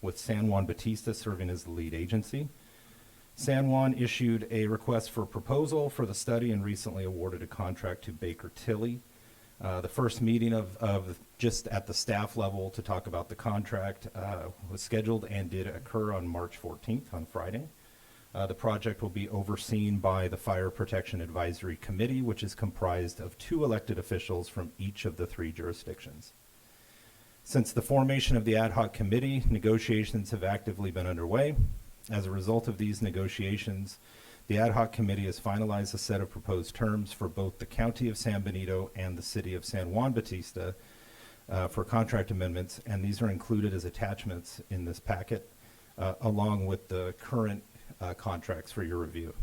with San Juan Bautista serving as the lead agency. San Juan issued a request for proposal for the study and recently awarded a contract to Baker Tilly. The first meeting of just at the staff level to talk about the contract was scheduled and did occur on March 14th, on Friday. The project will be overseen by the Fire Protection Advisory Committee, which is comprised of 2 elected officials from each of the 3 jurisdictions. Since the formation of the ad hoc committee, negotiations have actively been underway. As a result of these negotiations, the ad hoc committee has finalized a set of proposed terms for both the County of San Benito and the City of San Juan Bautista for contract amendments, and these are included as attachments in this packet, along with the current contracts for your review.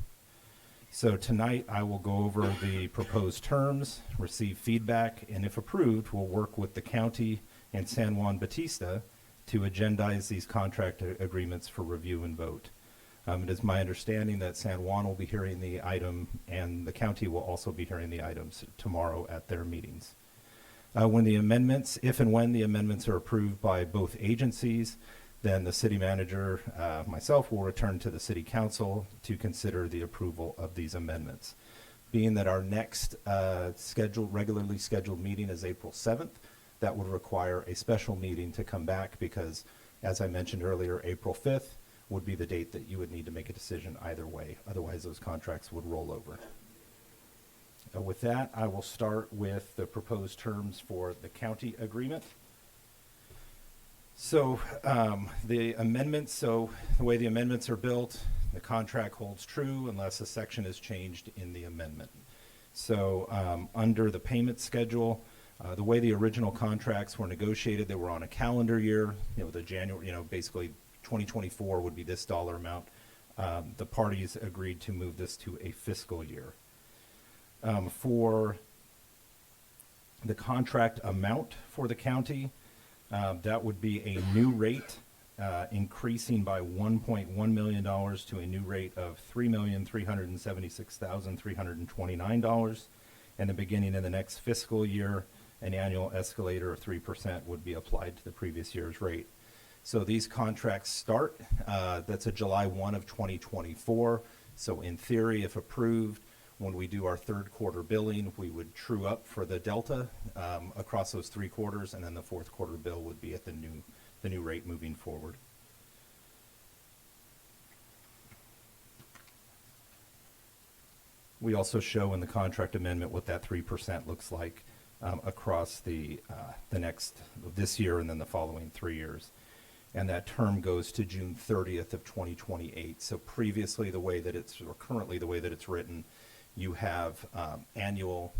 So tonight I will go over the proposed terms, receive feedback, and if approved, we'll work with the county and San Juan Bautista to agendize these contract agreements for review and vote. It is my understanding that San Juan will be hearing the item and the county will also be hearing the items tomorrow at their meetings. When the amendments, if and when the amendments are approved by both agencies, then the city manager, myself, will return to the city council to consider the approval of these amendments. Being that our next regularly scheduled meeting is April 7th, that would require a special meeting to come back because, as I mentioned earlier, April 5th would be the date that you would need to make a decision either way. Otherwise, those contracts would roll over. With that, I will start with the proposed terms for the county agreement. So the amendments, the way the amendments are built, the contract holds true unless a section is changed in the amendment. So under the payment schedule, the way the original contracts were negotiated, they were on a calendar year. The January, basically 2024 would be this dollar amount. The parties agreed to move this to a fiscal year. For the contract amount for the county, that would be a new rate increasing by $1.1 million to a new rate of $3,376,329. And then beginning in the next fiscal year, an annual escalator of 3% would be applied to the previous year's rate. So these contracts start, that's a July 1 of 2024. So in theory, if approved, when we do our third quarter billing, we would true up for the delta across those 3 quarters, and then the fourth quarter bill would be at the new rate moving forward. We also show in the contract amendment what that 3% looks like across the this year and then the following 3 years. And that term goes to June 30th of 2028. So previously, currently the way that it's written, you have annual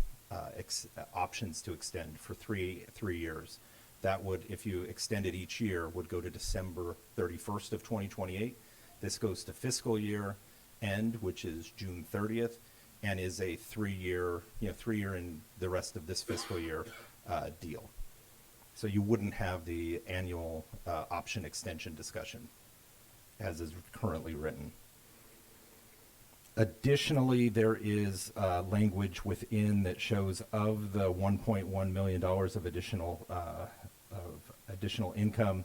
options to extend for three years. That would, if you extend it each year, would go to December 31st of 2028. This goes to fiscal year end, which is June 30th, and is a 3-year, 3-year in the rest of this fiscal year deal. So you wouldn't have the annual option extension discussion as is currently written. Additionally, there is language within that shows of the $1.1 million of additional income,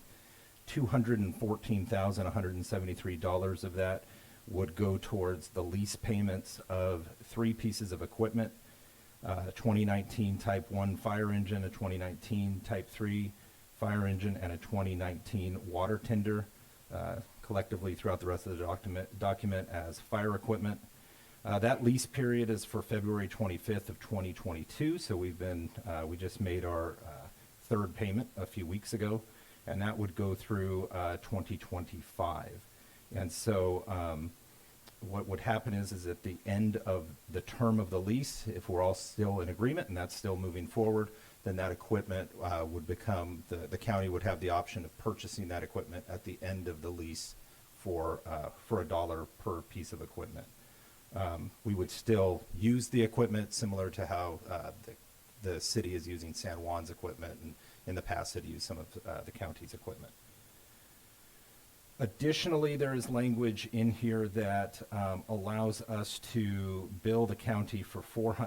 $214,173 of that would go towards the lease payments of 3 pieces of equipment, a 2019 Type 1 fire engine, a 2019 Type 3 fire engine, and a 2019 water tender, collectively throughout the rest of the document as fire equipment. That lease period is for February 25th of 2022, so we just made our third payment a few weeks ago, and that would go through 2025. And so what would happen is at the end of the term of the lease, if we're all still in agreement and that's still moving forward, then that equipment would become, the county would have the option of purchasing that equipment at the end of the lease for $1 per piece of equipment. We would still use the equipment similar to how the city is using San Juan's equipment, and in the past had used some of the county's equipment. Additionally, there is language in here that allows us to bill the county for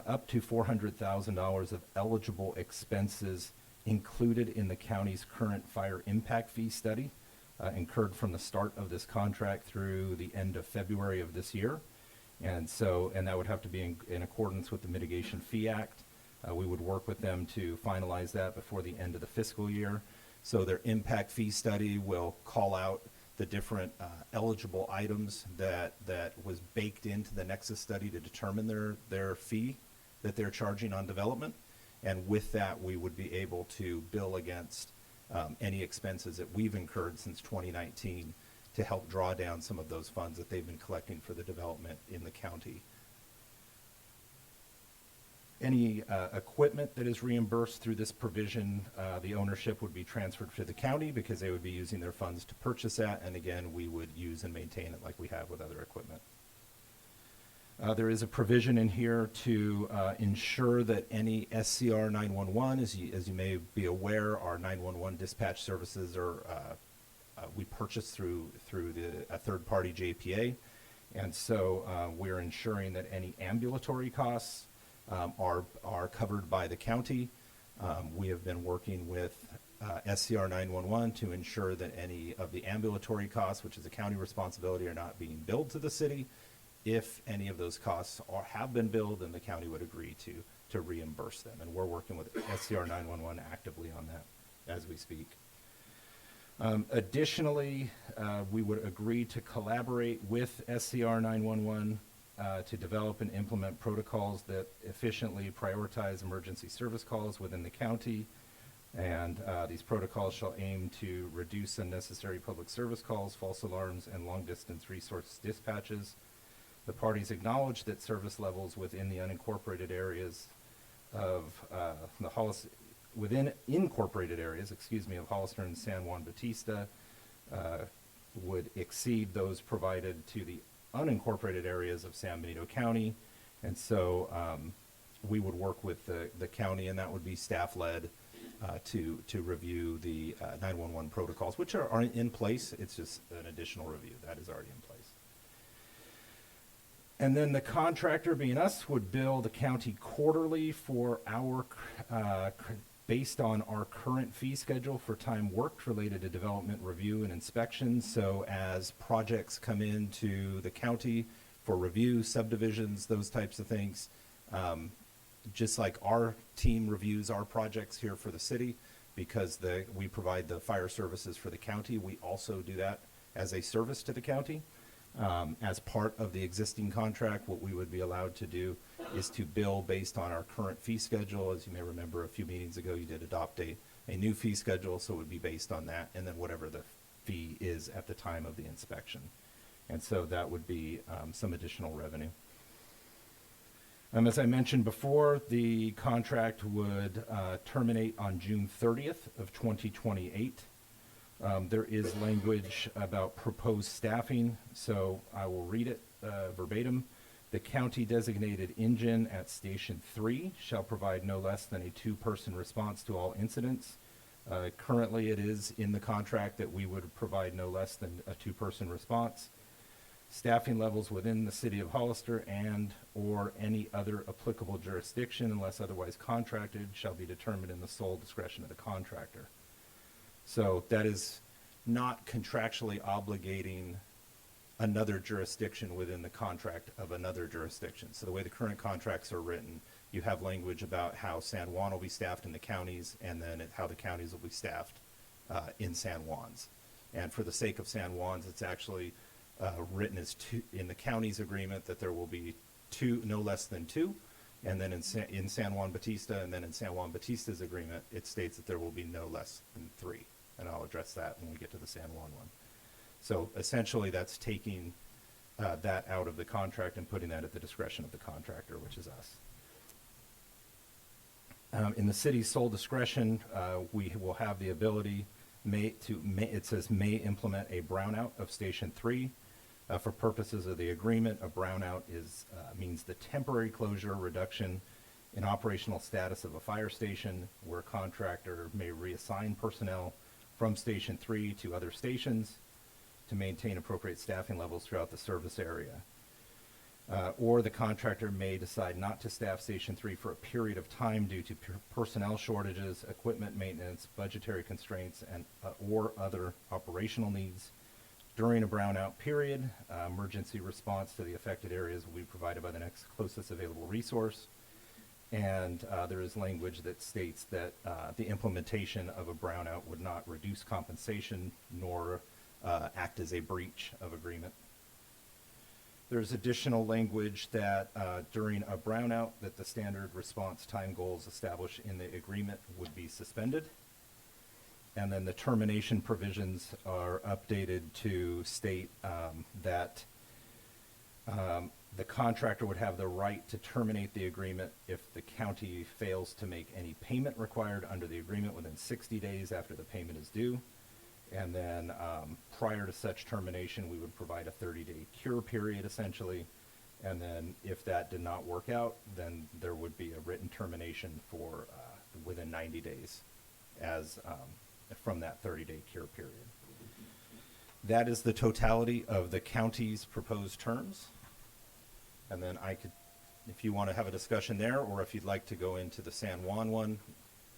up to $400,000 of eligible expenses included in the county's current fire impact fee study, incurred from the start of this contract through the end of February of this year. And that would have to be in accordance with the Mitigation Fee Act. We would work with them to finalize that before the end of the fiscal year. So their impact fee study will call out the different eligible items that was baked into the Nexus study to determine their fee that they're charging on development. And with that, we would be able to bill against any expenses that we've incurred since 2019 to help draw down some of those funds that they've been collecting for the development in the county. Any equipment that is reimbursed through this provision, the ownership would be transferred to the county because they would be using their funds to purchase that, and again, we would use and maintain it like we have with other equipment. There is a provision in here to ensure that any SCR 911, as you may be aware, our 911 dispatch services are we purchase through a third-party JPA, and so we're ensuring that any ambulatory costs are covered by the county. We have been working with SCR 911 to ensure that any of the ambulatory costs, which is a county responsibility, are not being billed to the city. If any of those costs have been billed, then the county would agree to reimburse them, and we're working with SCR 911 actively on that as we speak. Additionally, we would agree to collaborate with SCR 911 to develop and implement protocols that efficiently prioritize emergency service calls within the county. And these protocols shall aim to reduce unnecessary public service calls, false alarms, and long-distance resource dispatches. The parties acknowledge that service levels within the unincorporated areas of within incorporated areas, of Hollister and San Juan Bautista would exceed those provided to the unincorporated areas of San Benito County. And so we would work with the county, and that would be staff-led to review the 911 protocols, which are in place. It's just an additional review. That is already in place. And then the contractor, being us, would bill the county quarterly for our based on our current fee schedule for time worked related to development review and inspection. So as projects come into the county for review, subdivisions, those types of things, just like our team reviews our projects here for the city, because we provide the fire services for the county, we also do that as a service to the county. As part of the existing contract, what we would be allowed to do is to bill based on our current fee schedule. As you may remember, a few meetings ago, you did adopt a new fee schedule, so it would be based on that, and then whatever the fee is at the time of the inspection. And so that would be some additional revenue. As I mentioned before, the contract would terminate on June 30th of 2028. There is language about proposed staffing, so I will read it verbatim. The county designated engine at Station 3 shall provide no less than a 2-person response to all incidents. Currently, it is in the contract that we would provide no less than a 2-person response. Staffing levels within the city of Hollister and/or any other applicable jurisdiction, unless otherwise contracted, shall be determined in the sole discretion of the contractor. So that is not contractually obligating another jurisdiction within the contract of another jurisdiction. So the way the current contracts are written, you have language about how San Juan will be staffed in the counties, and then how the counties will be staffed in San Juan's. And for the sake of San Juan's, it's actually written as two in the county's agreement that there will be two, no less than two, and then in San Juan Bautista, and then in San Juan Bautista's agreement, it states that there will be no less than three, and I'll address that when we get to the San Juan one. So essentially, that's taking that out of the contract and putting that at the discretion of the contractor, which is us. In the city's sole discretion, we will have the ability it says may implement a brownout of Station 3. For purposes of the agreement, a brownout means the temporary closure, reduction in operational status of a fire station, where a contractor may reassign personnel from Station 3 to other stations to maintain appropriate staffing levels throughout the service area. Or the contractor may decide not to staff Station 3 for a period of time due to personnel shortages, equipment maintenance, budgetary constraints, and or other operational needs. During a brownout period, emergency response to the affected areas will be provided by the next closest available resource. And there is language that states that the implementation of a brownout would not reduce compensation nor act as a breach of agreement. There's additional language that during a brownout, that the standard response time goals established in the agreement would be suspended. And then the termination provisions are updated to state that the contractor would have the right to terminate the agreement if the county fails to make any payment required under the agreement within 60 days after the payment is due. And then prior to such termination, we would provide a 30-day cure period, essentially. And then if that did not work out, then there would be a written termination for within 90 days as from that 30-day cure period. That is the totality of the county's proposed terms. And then I could, if you want to have a discussion there, or if you'd like to go into the San Juan one,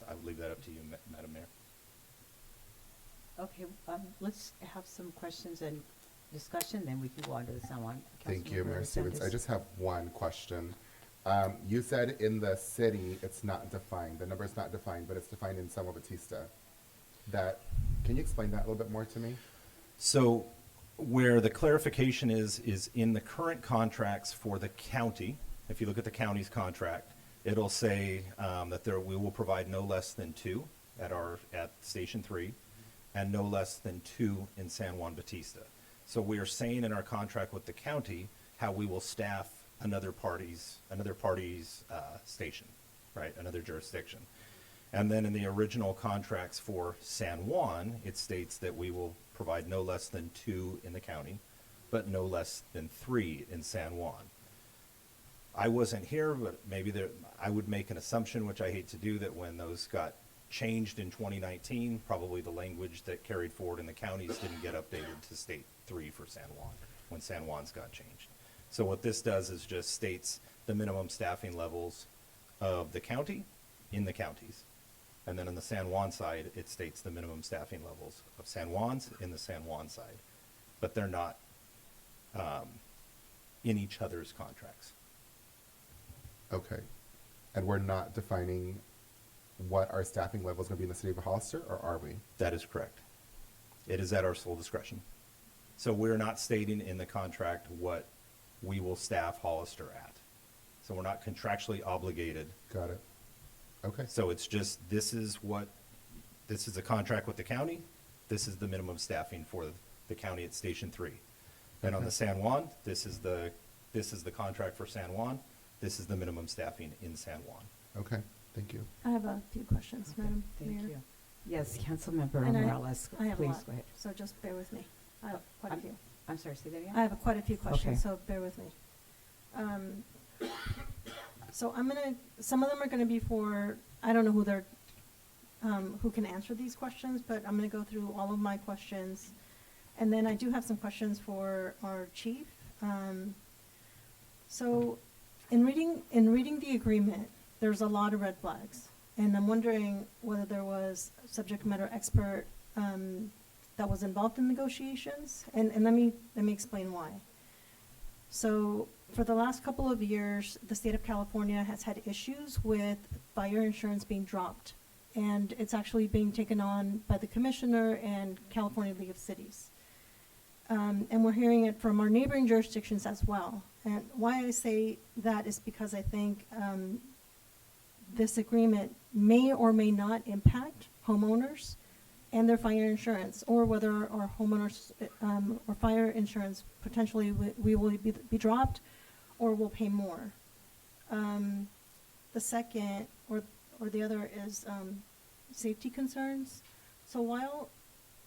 I would leave that up to you, Madam Mayor. Okay, let's have some questions and discussion, then we can go on to the San Juan. Thank you, Councilmember Mayor Stevens. I Sanders. just have one question. You said in the city, it's not defined, the number is not defined, but it's defined in San Juan Bautista. Can you explain that a little bit more to me? So where the clarification is in the current contracts for the county. If you look at the county's contract, it'll say that we will provide no less than two at Station 3 and no less than two in San Juan Bautista. So we are saying in our contract with the county how we will staff another party's station, right? Another jurisdiction. And then in the original contracts for San Juan, it states that we will provide no less than two in the county, but no less than three in San Juan. I wasn't here, but maybe I would make an assumption, which I hate to do, that when those got changed in 2019, probably the language that carried forward in the counties didn't get updated to state 3 for San Juan when San Juan's got changed. So what this does is just states the minimum staffing levels of the county in the counties. And then on the San Juan side, it states the minimum staffing levels of San Juan's in the San Juan side. But they're not in each other's contracts. Okay. And we're not defining what our staffing level is going to be in the city of Hollister, or are we? That is correct. It is at our sole discretion. So we're not stating in the contract what we will staff Hollister at. So we're not contractually obligated. Got it. Okay. So it's just, this is a contract with the county. This is the minimum staffing for the county at Station 3. Then on the San Juan, this is the contract for San Juan. This is the minimum staffing in San Juan. Okay. Thank you. I have a few questions, Madam Mayor. Thank you. Yes, Councilmember And Morales, I have a please lot, go ahead. so just bear with me. I have quite a few. I'm sorry, say that again? I have quite a few questions, Okay. so bear with me. So some of them are gonna be for, I don't know who can answer these questions, but I'm gonna go through all of my questions. And then I do have some questions for our chief, So, in reading the agreement, there's a lot of red flags, and I'm wondering whether there was a subject matter expert that was involved in negotiations, and let me explain why. So, for the last couple of years, the state of California has had issues with fire insurance being dropped, and it's actually being taken on by the commissioner and California League of Cities. And we're hearing it from our neighboring jurisdictions as well. And why I say that is because I think this agreement may or may not impact homeowners and their fire insurance, or whether our homeowners or fire insurance potentially we will be dropped or will pay more. The second or the other is safety concerns. So while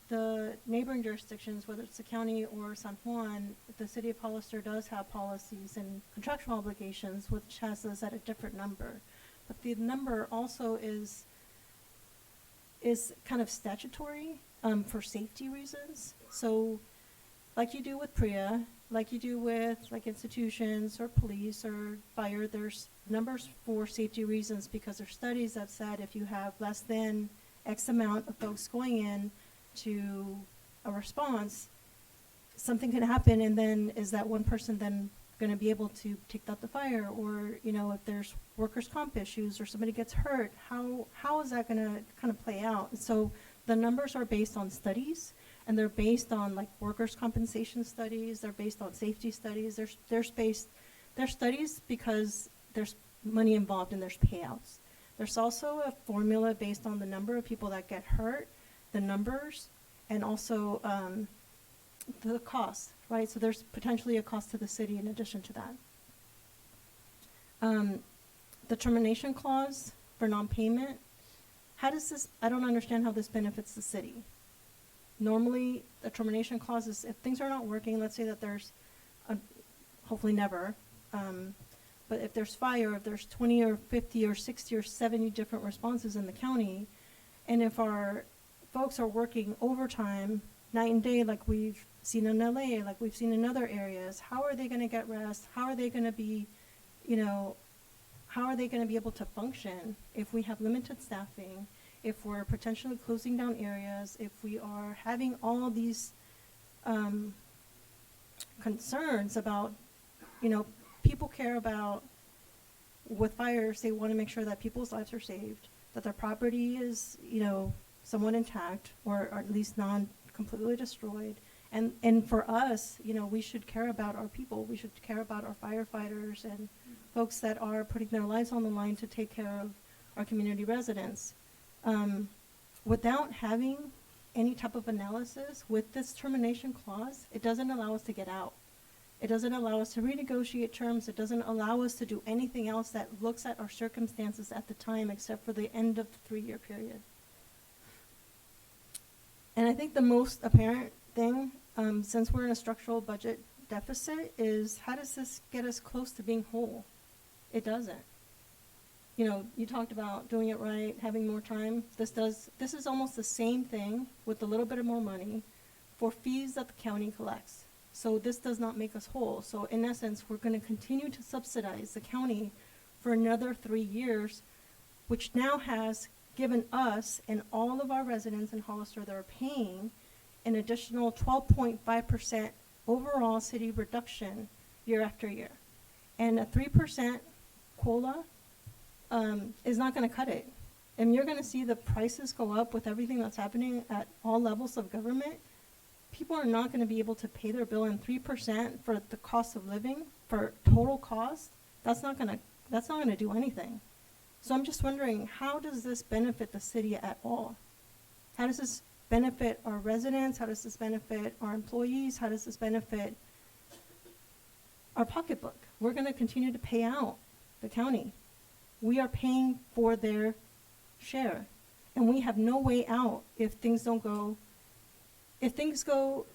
the neighboring jurisdictions, whether it's the county or San Juan, the city of Hollister does have policies and contractual obligations, which has us at a different number. But the number also is kind of statutory for safety reasons. So like you do with PREA, like you do with like institutions or police or fire, there's numbers for safety reasons because there's studies that said if you have less than X amount of folks going in to a response, something can happen, and then is that one person then going to be able to take out the fire? Or, you know, if there's workers' comp issues or somebody gets hurt, how is that going to kind of play out? So the numbers are based on studies, and they're based on like workers' compensation studies, they're based on safety studies, they're studies because there's money involved and there's payouts. There's also a formula based on the number of people that get hurt, the numbers, and also the cost, right? So there's potentially a cost to the city in addition to that. The termination clause for non-payment, how does this, I don't understand how this benefits the city. Normally, the termination clause is if things are not working, let's say that there's, hopefully never, but if there's fire, if there's 20 or 50 or 60 or 70 different responses in the county, and if our folks are working overtime night and day like we've seen in LA, like we've seen in other areas, how are they going to get rest? How are they going to be, you know, how are they going to be able to function if we have limited staffing, if we're potentially closing down areas, if we are having all these concerns about, you know, people care about, with fires, they want to make sure that people's lives are saved, that their property is, you know, somewhat intact or at least non-completely destroyed. And for us, you know, we should care about our people. We should care about our firefighters and folks that are putting their lives on the line to take care of our community residents. Without having any type of analysis with this termination clause, it doesn't allow us to get out. It doesn't allow us to renegotiate terms. It doesn't allow us to do anything else that looks at our circumstances at the time except for the end of the 3-year period. And I think the most apparent thing, since we're in a structural budget deficit, is how does this get us close to being whole? It doesn't. You know, you talked about doing it right, having more time. This is almost the same thing with a little bit of more money for fees that the county collects. So this does not make us whole. So in essence, we're going to continue to subsidize the county for another 3 years, which now has given us and all of our residents in Hollister that are paying an additional 12.5% overall city reduction year after year. And a 3% COLA is not going to cut it. And you're going to see the prices go up with everything that's happening at all levels of government. People are not going to be able to pay their bill, and 3% for the cost of living, for total cost, that's not going to do anything. So I'm just wondering, how does this benefit the city at all? How does this benefit our residents? How does this benefit our employees? How does this benefit our pocketbook? We're going to continue to pay out the county. We are paying for their share, and we have no way out if things don't go. If things go,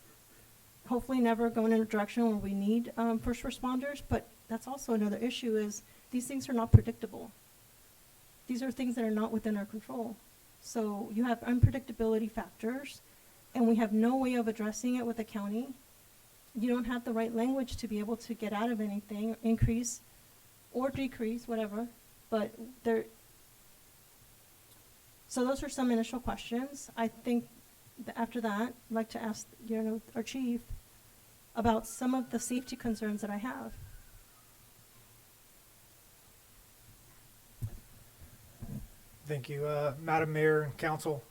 hopefully never go in a direction where we need first responders, but that's also another issue is these things are not predictable. These are things that are not within our control. So you have unpredictability factors, and we have no way of addressing it with the county. you don't have the right language to be able to get out of anything, increase or decrease, whatever. But there, so those are some initial questions. I think after that, I'd like to ask, our chief about some of the safety concerns that I have. Thank you, Madam Mayor and Council.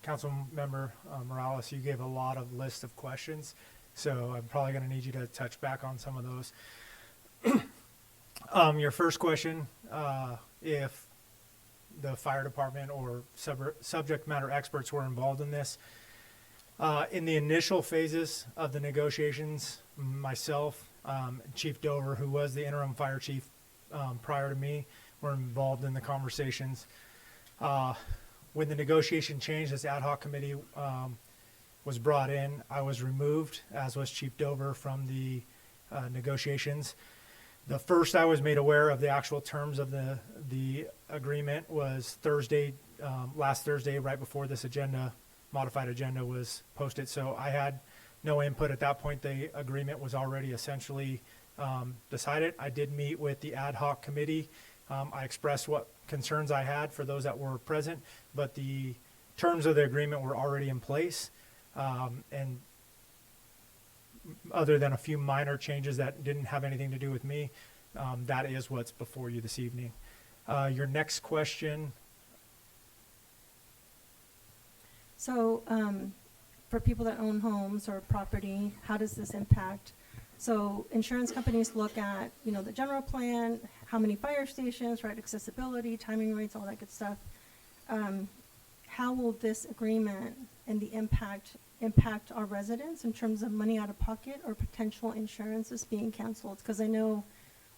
Council Member Morales, you gave a lot of list of questions, so I'm probably going to need you to touch back on some of those. Your first question, if the fire department or subject matter experts were involved in this. In the initial phases of the negotiations, myself, Chief Dover, who was the interim fire chief prior to me, were involved in the conversations. When the negotiation changed, this ad hoc committee was brought in. I was removed, as was Chief Dover, from the negotiations. The first I was made aware of the actual terms of the agreement was Thursday, last Thursday, right before this modified agenda was posted. So I had no input at that point. The agreement was already essentially decided. I did meet with the ad hoc committee. I expressed what concerns I had for those that were present, but the terms of the agreement were already in place. And other than a few minor changes that didn't have anything to do with me, that is what's before you this evening. Your next question. So for people that own homes or property, how does this impact? So insurance companies look at, the general plan, how many fire stations, right, accessibility, timing rates, all that good stuff. How will this agreement and the impact our residents in terms of money out of pocket or potential insurances being canceled? Because I know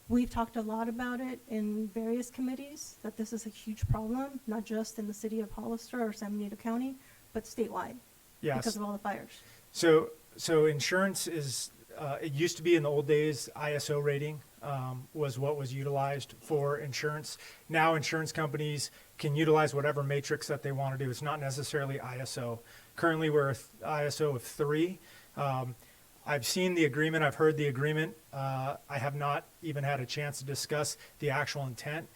we've talked a lot about it in various committees, that this is a huge problem, not just in the city of Hollister or San Benito County, but statewide. Yes. Because of all the fires. So insurance is, it used to be in the old days, ISO rating was what was utilized for insurance. Now insurance companies can utilize whatever matrix that they want to do. It's not necessarily ISO. Currently we're ISO of 3. I've seen the agreement. I've heard the agreement. I have not even had a chance to discuss the actual intent.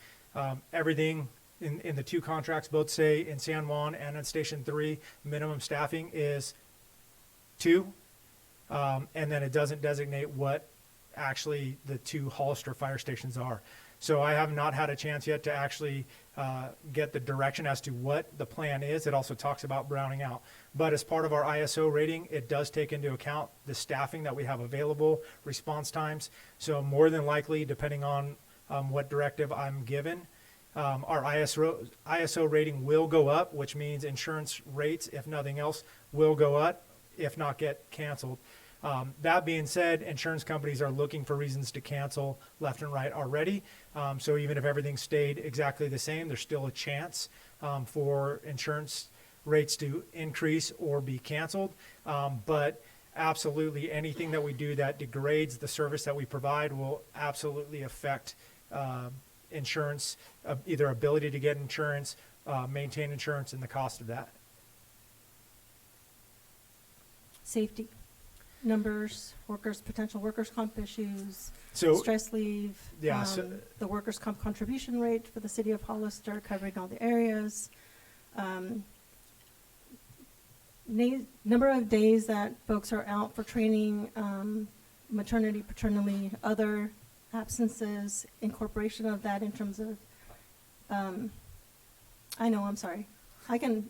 Everything in the two contracts both say in San Juan and in Station 3, minimum staffing is 2. And then it doesn't designate what actually the 2 Hollister fire stations are. So I have not had a chance yet to actually get the direction as to what the plan is. It also talks about browning out. But as part of our ISO rating, it does take into account the staffing that we have available, response times. So more than likely, depending on what directive I'm given, our ISO rating will go up, which means insurance rates, if nothing else, will go up, if not get canceled. That being said, insurance companies are looking for reasons to cancel left and right already. So even if everything stayed exactly the same, there's still a chance for insurance rates to increase or be canceled. But absolutely anything that we do that degrades the service that we provide will absolutely affect insurance, either ability to get insurance, maintain insurance, and the cost of that. Safety. Numbers, potential workers' comp issues, So, stress leave, yeah, the workers' comp contribution rate for the city of Hollister covering all the areas, number of days that folks are out for training, maternity, paternity, other absences, incorporation of that in terms of, I'm sorry. I can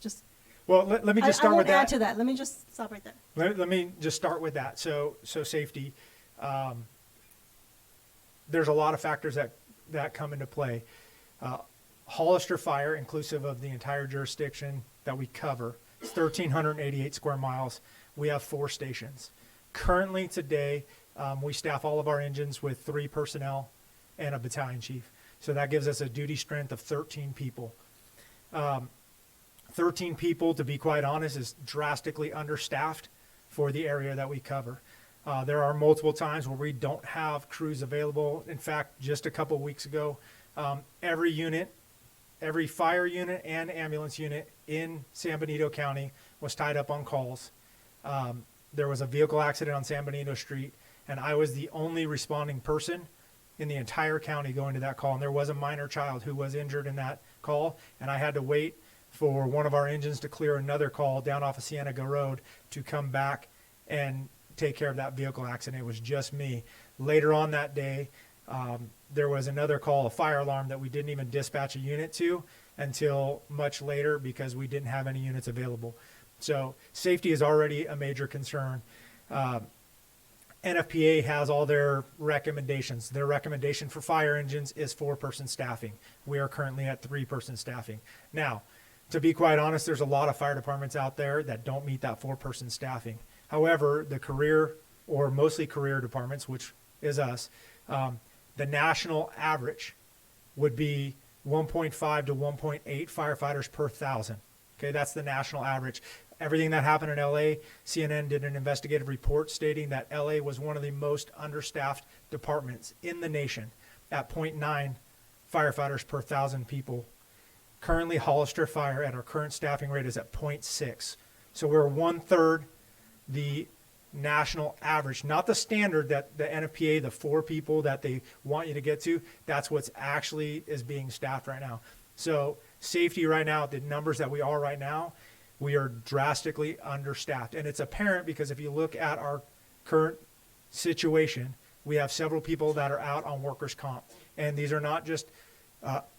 just. Well, let me just start with that. I won't add to that. Let me just stop right there. Let me just start with that. So safety. There's a lot of factors that come into play. Hollister Fire, inclusive of the entire jurisdiction that we cover, is 1,388 square miles. We have 4 stations. Currently today, we staff all of our engines with 3 personnel and a battalion chief. So that gives us a duty strength of 13 people. 13 people, to be quite honest, is drastically understaffed for the area that we cover. There are multiple times where we don't have crews available. In fact, just a couple weeks ago, every fire unit and ambulance unit in San Benito County was tied up on calls. there was a vehicle accident on San Benito Street, and I was the only responding person in the entire county going to that call. And there was a minor child who was injured in that call, and I had to wait for one of our engines to clear another call down off of Cienega Road to come back and take care of that vehicle accident. It was just me. Later on that day, there was another call, a fire alarm, that we didn't even dispatch a unit to until much later because we didn't have any units available. So safety is already a major concern. NFPA has all their recommendations. Their recommendation for fire engines is 4-person staffing. We are currently at 3-person staffing. Now, to be quite honest, there's a lot of fire departments out there that don't meet that 4-person staffing. However, the career, or mostly career departments, which is us, the national average would be 1.5 to 1.8 firefighters per 1,000. Okay, that's the national average. Everything that happened in LA, CNN did an investigative report stating that LA was one of the most understaffed departments in the nation at 0.9 firefighters per 1,000 people. Currently, Hollister Fire at our current staffing rate is at 0.6. So we're 1/3 the national average, not the standard that the NFPA, the 4 people that they want you to get to. That's what's actually is being staffed right now. So safety right now, the numbers that we are right now, we are drastically understaffed. And it's apparent because if you look at our current situation, we have several people that are out on workers' comp. And these are not just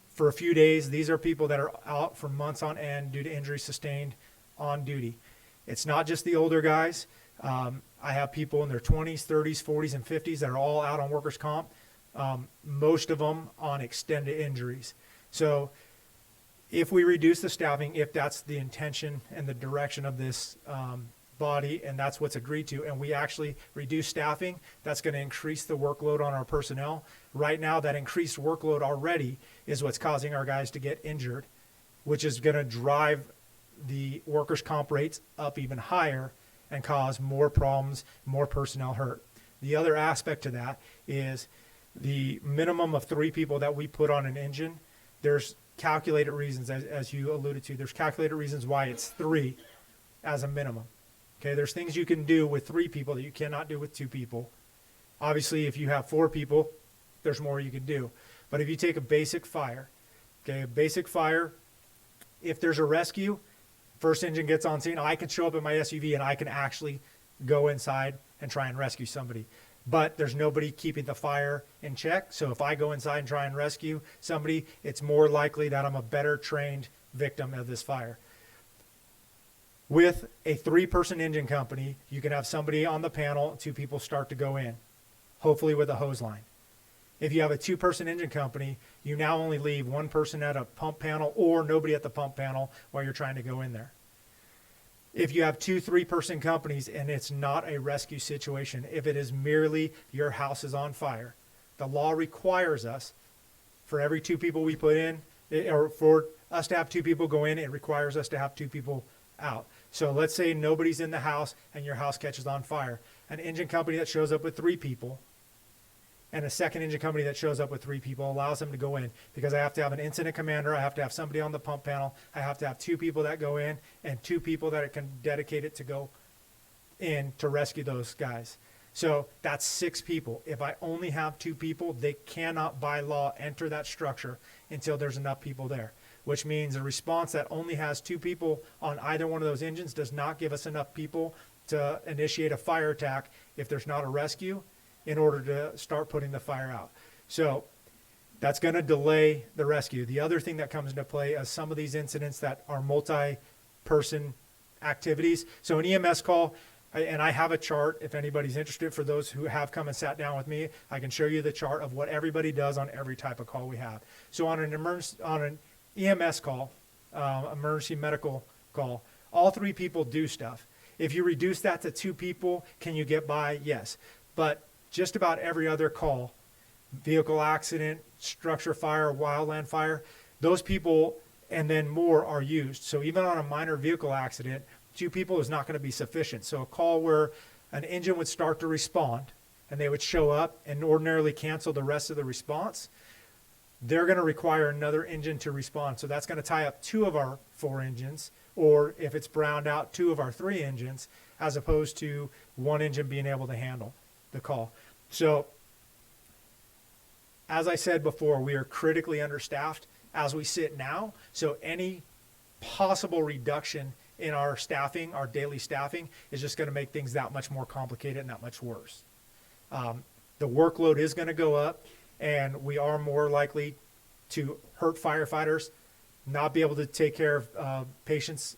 for a few days. These are people that are out for months on end due to injuries sustained on duty. It's not just the older guys. I have people in their 20s, 30s, 40s, and 50s that are all out on workers' comp, most of them on extended injuries. So if we reduce the staffing, if that's the intention and the direction of this body, and that's what's agreed to, and we actually reduce staffing, that's going to increase the workload on our personnel. Right now, that increased workload already is what's causing our guys to get injured, which is going to drive the workers' comp rates up even higher and cause more problems, more personnel hurt. The other aspect to that is the minimum of 3 people that we put on an engine. There's calculated reasons, as you alluded to, there's calculated reasons why it's 3 as a minimum. Okay, there's things you can do with 3 people that you cannot do with 2 people. Obviously, if you have 4 people, there's more you can do. But if you take a basic fire, okay, a basic fire, if there's a rescue, first engine gets on scene, I can show up in my SUV and I can actually go inside and try and rescue somebody. But there's nobody keeping the fire in check. So if I go inside and try and rescue somebody, it's more likely that I'm a better trained victim of this fire. With a 3-person engine company, you can have somebody on the panel, 2 people start to go in, hopefully with a hose line. If you have a 2-person engine company, you now only leave 1 person at a pump panel or nobody at the pump panel while you're trying to go in there. If you have 2 3-person companies and it's not a rescue situation, if it is merely your house is on fire, the law requires us, for every 2 people we put in, or for us to have 2 people go in, it requires us to have 2 people out. So let's say nobody's in the house and your house catches on fire. An engine company that shows up with 3 people and a second engine company that shows up with 3 people allows them to go in, because I have to have an incident commander, I have to have somebody on the pump panel, I have to have 2 people that go in and 2 people that can dedicate it to go in to rescue those guys. So that's 6 people. If I only have 2 people, they cannot by law enter that structure until there's enough people there, which means a response that only has 2 people on either one of those engines does not give us enough people to initiate a fire attack if there's not a rescue, in order to start putting the fire out. So that's going to delay the rescue. The other thing that comes into play is some of these incidents that are multi-person activities. So an EMS call, and I have a chart if anybody's interested. For those who have come and sat down with me, I can show you the chart of what everybody does on every type of call we have. So on an EMS call, emergency medical call, all 3 people do stuff. If you reduce that to 2 people, can you get by? Yes. But just about every other call, vehicle accident, structure fire, wildland fire, those people and then more are used. So even on a minor vehicle accident, 2 people is not going to be sufficient. So a call where an engine would start to respond and they would show up and ordinarily cancel the rest of the response, they're going to require another engine to respond. So that's going to tie up 2 of our 4 engines, or if it's browned out, 2 of our 3 engines, as opposed to one engine being able to handle the call. So, as I said before, we are critically understaffed as we sit now. So any possible reduction in our staffing, our daily staffing, is just going to make things that much more complicated and that much worse. The workload is going to go up, and we are more likely to hurt firefighters, not be able to take care of patients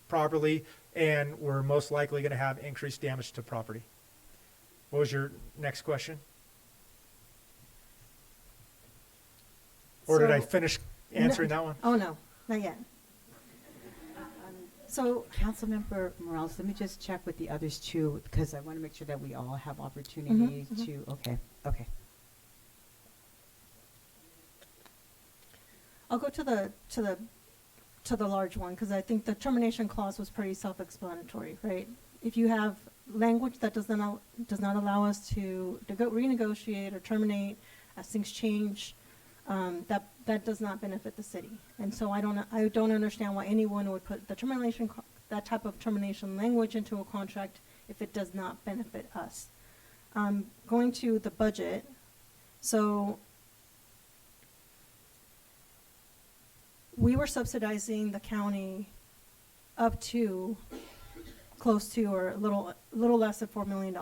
properly, and we're most likely going to have increased damage to property. What was your next question? Or did I finish answering that one? Oh, no, not yet. So, Councilmember Morales, let me just check with the others too, because I want to make sure that we all have opportunity to, okay. I'll go to the large one, because I think the termination clause was pretty self-explanatory, right? If you have language that does not allow us to renegotiate or terminate as things change, that does not benefit the city. And so I don't understand why anyone would put that type of termination language into a contract if it does not benefit us. Going to the budget, so we were subsidizing the county up to close to or a little less than $4 million.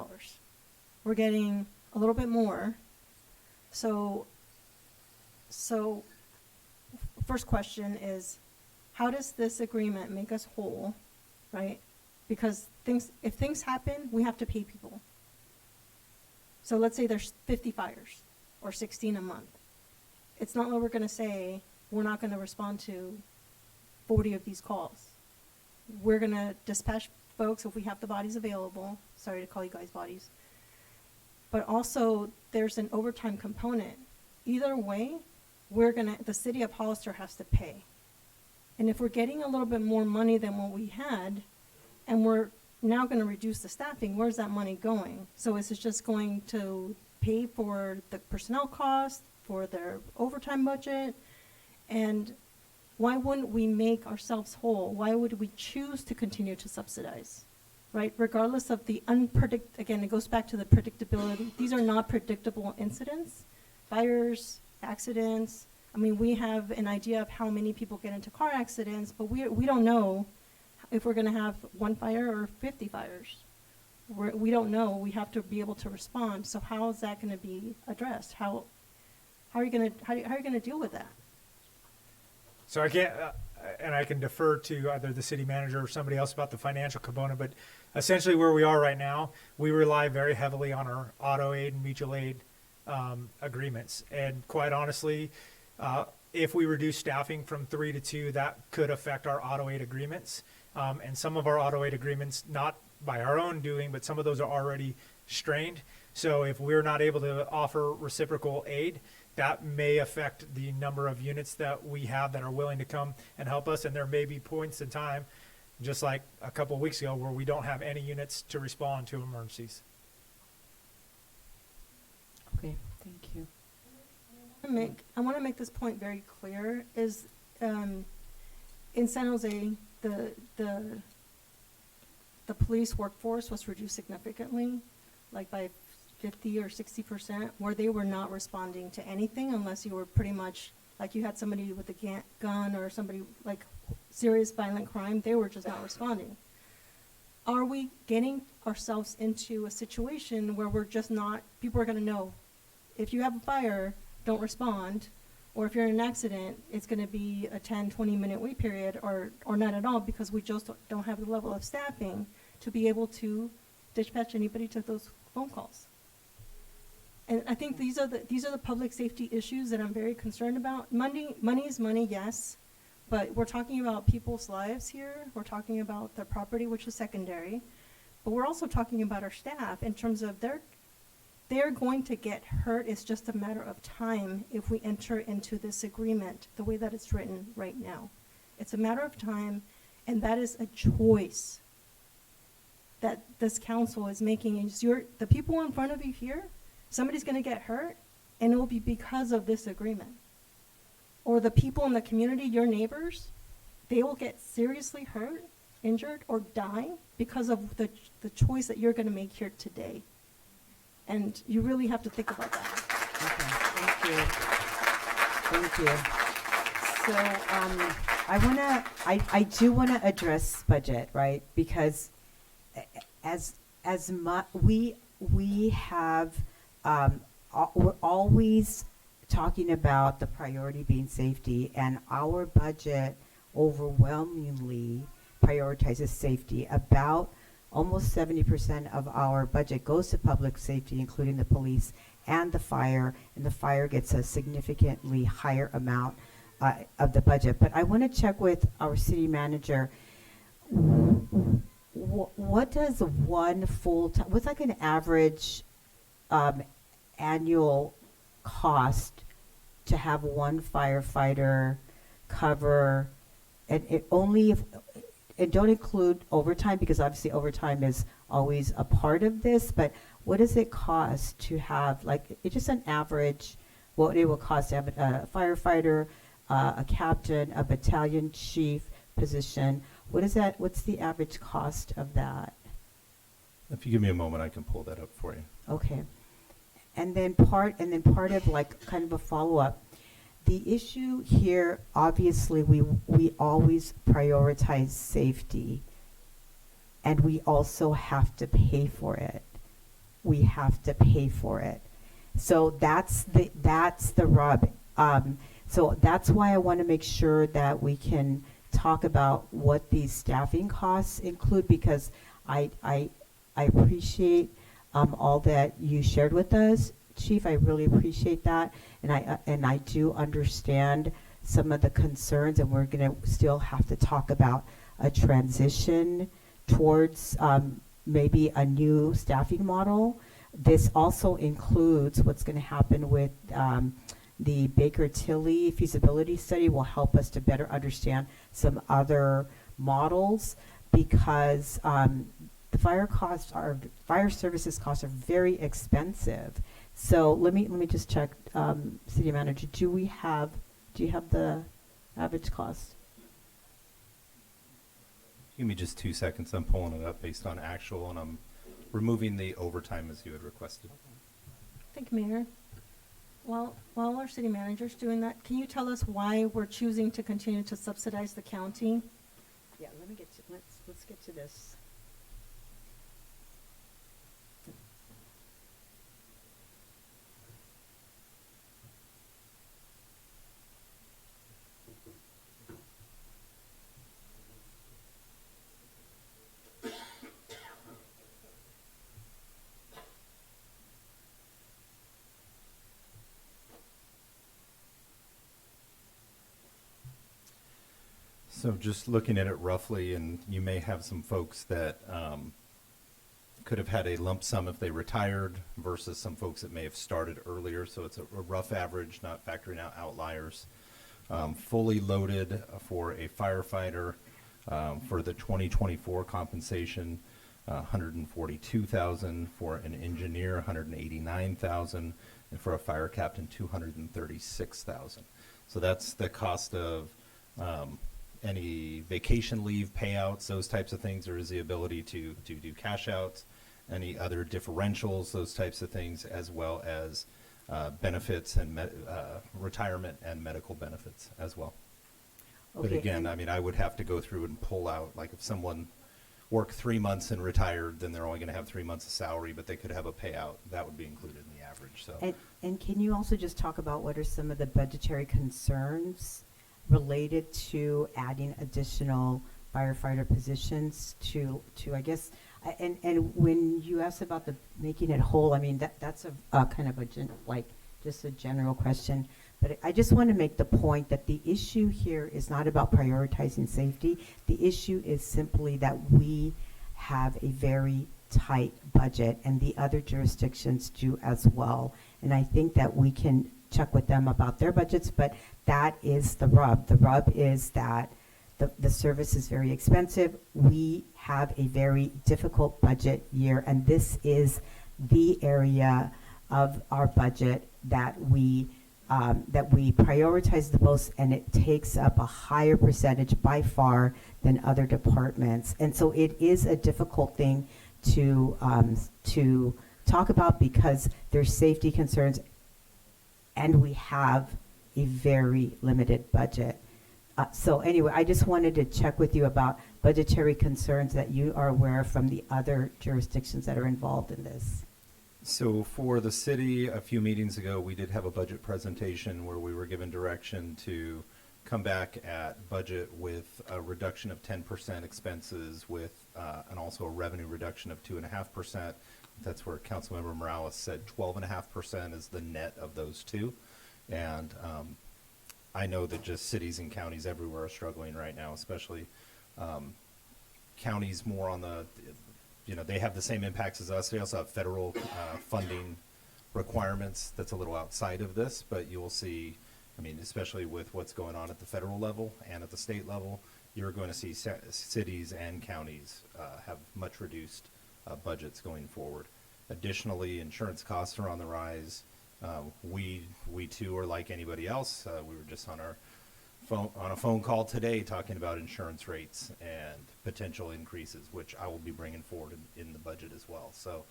We're getting a little bit more. So first question is, how does this agreement make us whole, right? Because if things happen, we have to pay people. So let's say there's 50 fires or 16 a month. It's not like we're going to say we're not going to respond to 40 of these calls. We're going to dispatch folks if we have the bodies available. Sorry to call you guys bodies. But also there's an overtime component. Either way, the city of Hollister has to pay. And if we're getting a little bit more money than what we had, and we're now going to reduce the staffing, where's that money going? So is it just going to pay for the personnel costs, for their overtime budget? And why wouldn't we make ourselves whole? Why would we choose to continue to subsidize, right? Regardless of the again, it goes back to the predictability. These are not predictable incidents. Fires, accidents. I mean, we have an idea of how many people get into car accidents, but we don't know if we're going to have one fire or 50 fires. We don't know. We have to be able to respond. So how is that going to be addressed? How are you going to deal with that? So I can't, and I can defer to either the city manager or somebody else about the financial component, but essentially where we are right now, we rely very heavily on our auto aid and mutual aid agreements. And quite honestly, if we reduce staffing from 3 to 2, that could affect our auto aid agreements. And some of our auto aid agreements, not by our own doing, but some of those are already strained. So if we're not able to offer reciprocal aid, that may affect the number of units that we have that are willing to come and help us. And there may be points in time, just like a couple of weeks ago, where we don't have any units to respond to emergencies. Okay, thank you. I want to make this point very clear, is in San Jose, the police workforce was reduced significantly, like by 50 or 60%, where they were not responding to anything unless you were pretty much, like you had somebody with a gun or somebody like serious violent crime, they were just not responding. Are we getting ourselves into a situation where we're just not, people are going to know, if you have a fire, don't respond, or if you're in an accident, it's going to be a 10, 20-minute wait period, or not at all, because we just don't have the level of staffing to be able to dispatch anybody to those phone calls. And I think these are the public safety issues that I'm very concerned about. Money is money, yes, but we're talking about people's lives here. We're talking about their property, which is secondary, but we're also talking about our staff in terms of they're going to get hurt. It's just a matter of time if we enter into this agreement the way that it's written right now. It's a matter of time, and that is a choice that this council is making. Is the people in front of you here, somebody's going to get hurt, and it will be because of this agreement. Or the people in the community, your neighbors, they will get seriously hurt injured or die because of the choice that you're going to make here today. And you really have to think about that. Okay, thank you. Thank you. So, I do wanna address budget, right? Because as much, we have, we're always talking about the priority being safety, and our budget overwhelmingly prioritizes safety. About almost 70% of our budget goes to public safety, including the police and the fire gets a significantly higher amount of the budget. But I want to check with our city manager. What does one full-time, what's like an average annual cost to have one firefighter cover, and it only if, and don't include overtime, because obviously overtime is always a part of this, but what does it cost to have, like, it's just an average, what it will cost to have a firefighter, a captain, a battalion chief position? What is that, what's the average cost of that? If you give me a moment, I can pull that up for you. Okay. And then part of like kind of a follow-up. The issue here, obviously, we always prioritize safety, and we also have to pay for it. We have to pay for it. So that's the rub. So that's why I want to make sure that we can talk about what these staffing costs include, because I appreciate all that you shared with us, Chief. I really appreciate that, and I do understand some of the concerns, and we're going to still have to talk about a transition towards maybe a new staffing model. This also includes what's going to happen with the Baker-Tilly feasibility study will help us to better understand some other models, because the fire services costs are very expensive. So let me just check, City Manager, do you have the average cost? Give me just 2 seconds. I'm pulling it up based on actual, and I'm removing the overtime as you had requested. Thank you, Mayor. While our city manager's doing that, can you tell us why we're choosing to continue to subsidize the county? Yeah, let's get to this. So just looking at it roughly, and you may have some folks that could have had a lump sum if they retired versus some folks that may have started earlier. So it's a rough average, not factoring out outliers. Fully loaded for a firefighter for the 2024 compensation, $142,000, for an engineer, $189,000, and for a fire captain, $236,000. So that's the cost of any vacation leave payouts, those types of things. There is the ability to do cash outs, any other differentials, those types of things, as well as benefits and retirement and medical benefits as well. Okay, But again, I mean, I would have to go through and pull out, like if someone worked 3 months and retired, then they're only going to have 3 months of salary, but they could have a payout. That would be included in the average. So. And can you also just talk about what are some of the budgetary concerns related to adding additional firefighter positions to I guess, and when you asked about the making it whole, I mean, that's a kind of just a general question. But I just want to make the point that the issue here is not about prioritizing safety. The issue is simply that we have a very tight budget, and the other jurisdictions do as well. And I think that we can check with them about their budgets, but that is the rub. The rub is that the service is very expensive. We have a very difficult budget year, and this is the area of our budget that we that we prioritize the most, and it takes up a higher percentage by far than other departments. And so it is a difficult thing to talk about because there's safety concerns, and we have a very limited budget. So anyway, I just wanted to check with you about budgetary concerns that you are aware of from the other jurisdictions that are involved in this. So for the city, a few meetings ago, we did have a budget presentation where we were given direction to come back at budget with a reduction of 10% expenses with, and also a revenue reduction of 2.5%. That's where Councilmember Morales said 12.5% is the net of those two. And I know that just cities and counties everywhere are struggling right now, especially counties more on the, they have the same impacts as us. They also have federal funding requirements that's a little outside of this, but you will see, especially with what's going on at the federal level and at the state level, you're going to see cities and counties have much reduced budgets going forward. Additionally, insurance costs are on the rise. We too are like anybody else. We were just on a phone call today talking about insurance rates and potential increases, which I will be bringing forward in the budget as well. So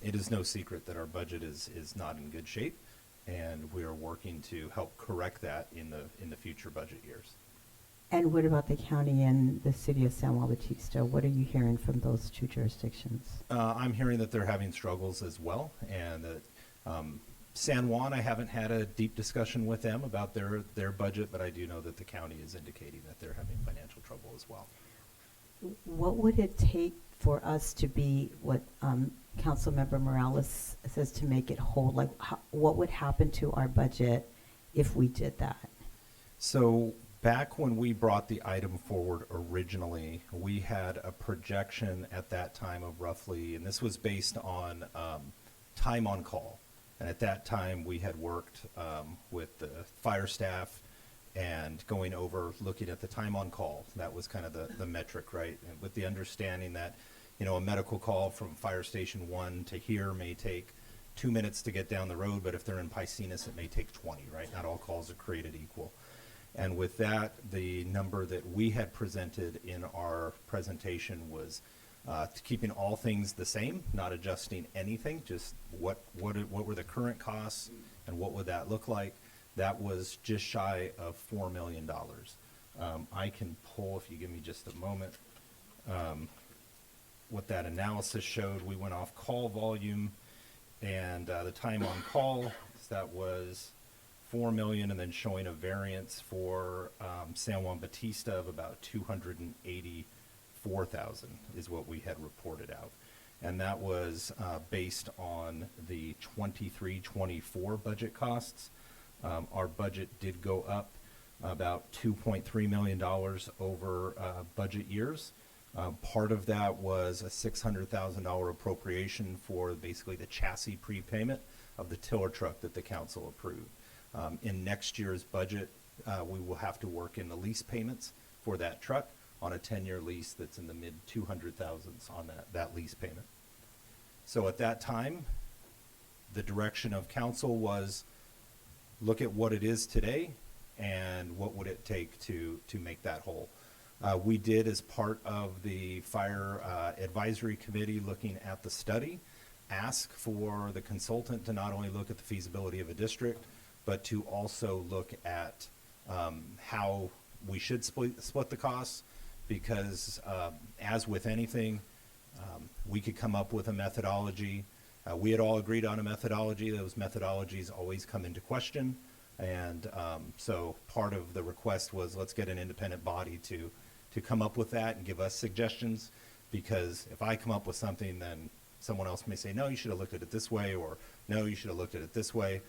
it is no secret that our budget is not in good shape, and we are working to help correct that in the future budget years. And what about the county and the city of San Juan Bautista? What are you hearing from those two jurisdictions? I'm hearing that they're having struggles as well, and that San Juan, I haven't had a deep discussion with them about their budget, but I do know that the county is indicating that they're having financial trouble as well. What would it take for us to be what Councilmember Morales says to make it whole? Like, what would happen to our budget if we did that? So back when we brought the item forward originally, we had a projection at that time of roughly, and this was based on time on call. And at that time, we had worked with the fire staff and going over looking at the time on call. That was kind of the metric, right? And with the understanding that, a medical call from Fire Station 1 to here may take 2 minutes to get down the road, but if they're in Piscinas, it may take 20, right? Not all calls are created equal. And with that, the number that we had presented in our presentation was keeping all things the same, not adjusting anything, just what were the current costs and what would that look like. That was just shy of $4 million. I can pull, if you give me just a moment, what that analysis showed. We went off call volume and the time on call, that was 4 million, and then showing a variance for San Juan Bautista of about 284,000 is what we had reported out. And that was based on the 23-24 budget costs. Our budget did go up about $2.3 million over budget years. Part of that was a $600,000 appropriation for basically the chassis prepayment of the tiller truck that the council approved. In next year's budget, we will have to work in the lease payments for that truck on a 10-year lease that's in the mid 200,000s on that lease payment. So at that time, the direction of council was look at what it is today and what would it take to make that whole. We did, as part of the fire advisory committee looking at the study, ask for the consultant to not only look at the feasibility of a district, but to also look at how we should split the costs, because as with anything, we could come up with a methodology. We had all agreed on a methodology. Those methodologies always come into question. And so part of the request was let's get an independent body to come up with that and give us suggestions, because if I come up with something, then someone else may say, no, you should have looked at it this way, or no, you should have looked at it this way.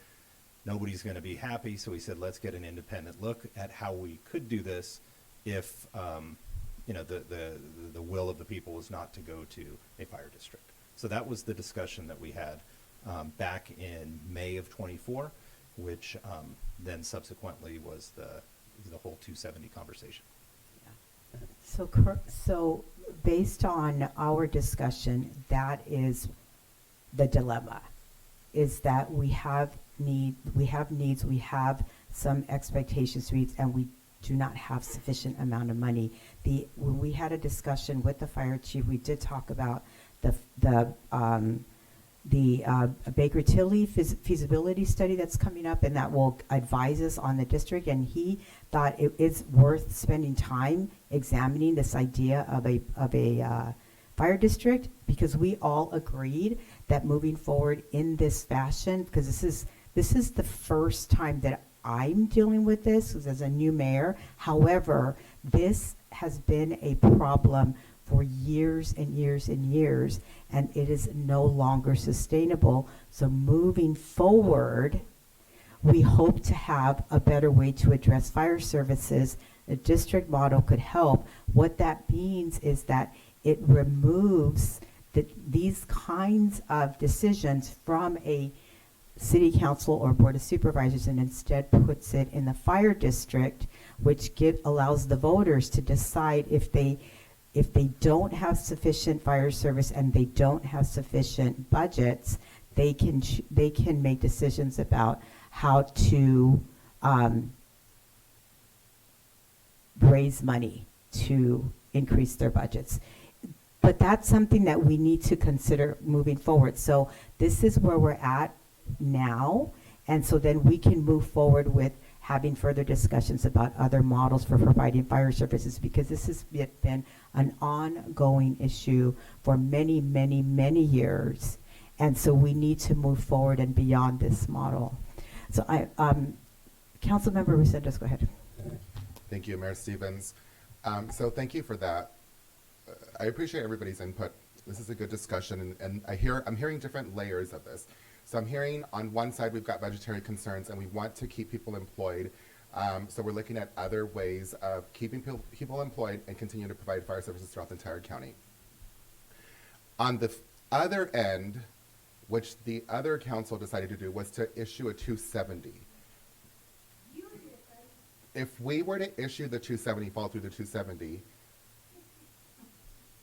Nobody's going to be happy. So we said, let's get an independent look at how we could do this if, the will of the people was not to go to a fire district. So that was the discussion that we had back in May of 24, which then subsequently was the whole 270 conversation. So based on our discussion, that is the dilemma, is that we have we have needs, we have some expectations to meet, and we do not have sufficient amount of money. When we had a discussion with the fire chief, we did talk about the Baker Tilly feasibility study that's coming up, and that will advise us on the district. And he thought it is worth spending time examining this idea of a fire district, because we all agreed that moving forward in this fashion, because this is the first time that I'm dealing with this as a new mayor. However, this has been a problem for years and years and years, and it is no longer sustainable. So moving forward, we hope to have a better way to address fire services. The district model could help. What that means is that it removes these kinds of decisions from a city council or board of supervisors, and instead puts it in the fire district, which allows the voters to decide if they don't have sufficient fire service and they don't have sufficient budgets, they can make decisions about how to raise money to increase their budgets. But that's something that we need to consider moving forward. So this is where we're at now, and so then we can move forward with having further discussions about other models for providing fire services, because this has been an ongoing issue for many, many, many years, and so we need to move forward and beyond this model. So Councilmember Resendez, go ahead. Thank you, Mayor Stevens. So thank you for that. I appreciate everybody's input. This is a good discussion, and I'm hearing different layers of this. So I'm hearing on one side we've got budgetary concerns and we want to keep people employed. So we're looking at other ways of keeping people employed and continue to provide fire services throughout the entire county. On the other end, which the other council decided to do, was to issue a 270. If we were to issue the 270, follow through the 270,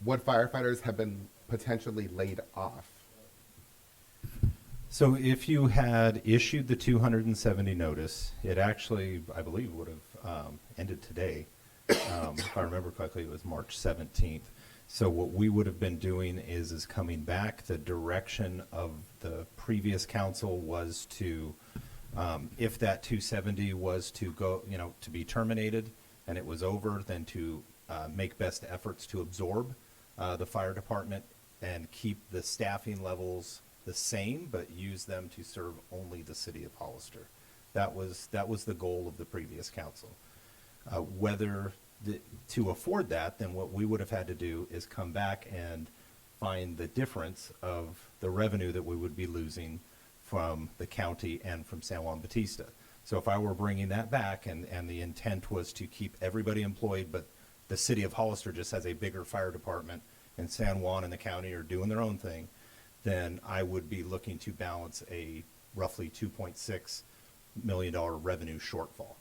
would firefighters have been potentially laid off? So if you had issued the 270 notice, it actually, I believe, would have ended today. If I remember correctly, it was March 17th. So what we would have been doing is coming back. The direction of the previous council was to, if that 270 was to go, to be terminated and it was over, then to make best efforts to absorb the fire department and keep the staffing levels the same, but use them to serve only the city of Hollister. That was the goal of the previous council. To afford that, then what we would have had to do is come back and find the difference of the revenue that we would be losing from the county and from San Juan Bautista. So if I were bringing that back and the intent was to keep everybody employed, but the city of Hollister just has a bigger fire department and San Juan and the county are doing their own thing, then I would be looking to balance a roughly $2.6 million revenue shortfall.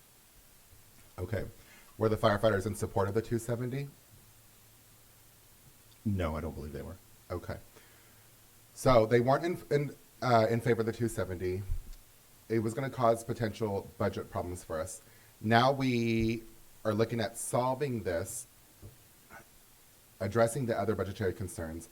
Okay. Were the firefighters in support of the 270? No, I don't believe they were. Okay. So they weren't in favor of the 270. It was going to cause potential budget problems for us. Now we are looking at solving this, addressing the other budgetary concerns,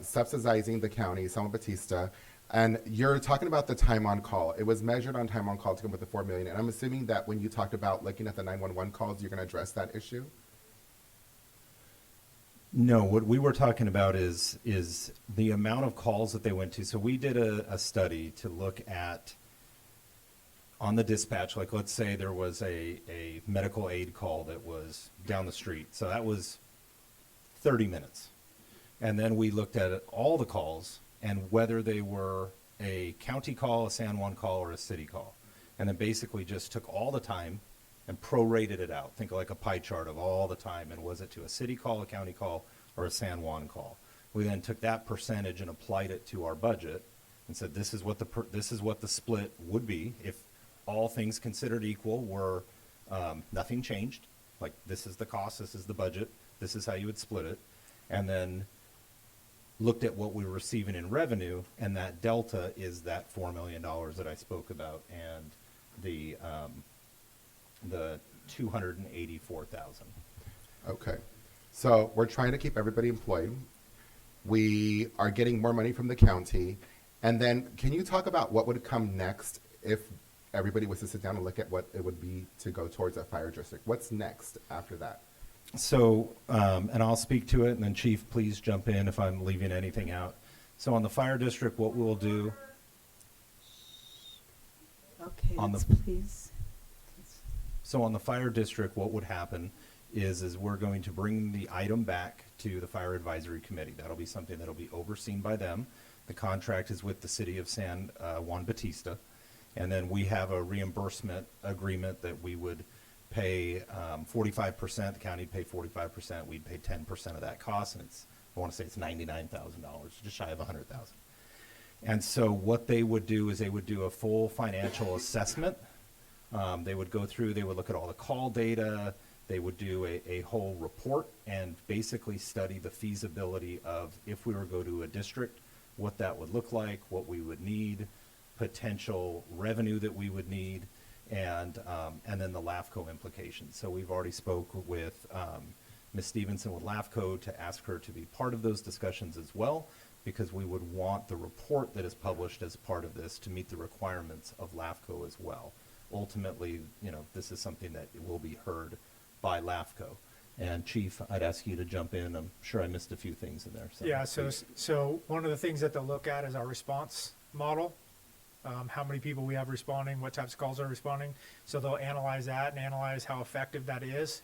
subsidizing the county, San Juan Bautista, and you're talking about the time on call. It was measured on time on call to come up with the $4 million, and I'm assuming that when you talked about looking at the 911 calls, you're going to address that issue? No, what we were talking about is the amount of calls that they went to. So we did a study to look at on the dispatch, like let's say there was a medical aid call that was down the street. So that was 30 minutes. And then we looked at all the calls and whether they were a county call, a San Juan call, or a city call. And then basically just took all the time and prorated it out. Think like a pie chart of all the time. And was it to a city call, a county call, or a San Juan call? We then took that percentage and applied it to our budget and said this is what the split would be if all things considered equal were nothing changed. Like this is the cost, this is the budget, this is how you would split it. And then looked at what we were receiving in revenue, and that delta is that $4 million that I spoke about, and the 284,000. Okay. So we're trying to keep everybody employed. We are getting more money from the county. And then can you talk about what would come next if everybody was to sit down and look at what it would be to go towards that fire district? What's next after that? So, and I'll speak to it, and then Chief, please jump in if I'm leaving anything out. So on the fire district, what we'll do, Okay, On the- please. so on the fire district, what would happen is we're going to bring the item back to the Fire Advisory Committee. That'll be something that'll be overseen by them. The contract is with the city of San Juan Bautista. And then we have a reimbursement agreement that we would pay 45%, the county'd pay 45%, we'd pay 10% of that cost, and I want to say it's $99,000, just shy of $100,000. And so what they would do is they would do a full financial assessment. They would go through, they would look at all the call data, they would do a whole report and basically study the feasibility of if we were to go to a district, what that would look like, what we would need, potential revenue that we would need, and then the LAFCO implications. So we've already spoke with Ms. Stevenson with LAFCO to ask her to be part of those discussions as well, because we would want the report that is published as part of this to meet the requirements of LAFCO as well. Ultimately, this is something that will be heard by LAFCO. And Chief, I'd ask you to jump in. I'm sure I missed a few things in there. Yeah, so one of the things that they'll look at is our response model. How many people we have responding, what types of calls are responding. So they'll analyze that and analyze how effective that is,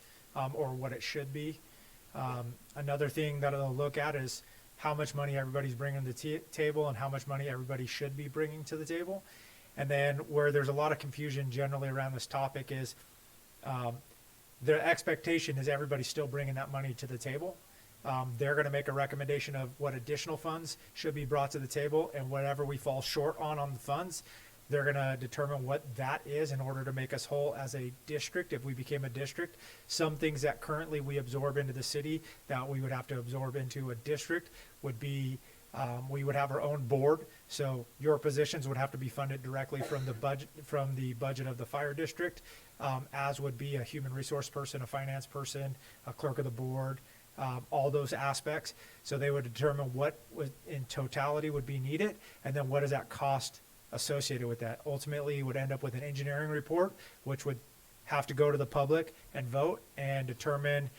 or what it should be. Another thing that they'll look at is how much money everybody's bringing to the table and how much money everybody should be bringing to the table. And then where there's a lot of confusion generally around this topic is the expectation is everybody's still bringing that money to the table. They're going to make a recommendation of what additional funds should be brought to the table, and whatever we fall short on the funds, they're going to determine what that is in order to make us whole as a district if we became a district. Some things that currently we absorb into the city that we would have to absorb into a district would be we would have our own board, so your positions would have to be funded directly from the budget of the fire district, as would be a human resource person, a finance person, a clerk of the board, all those aspects. So they would determine what in totality would be needed, and then what is that cost associated with that. Ultimately, you would end up with an engineering report, which would have to go to the public and vote and determine,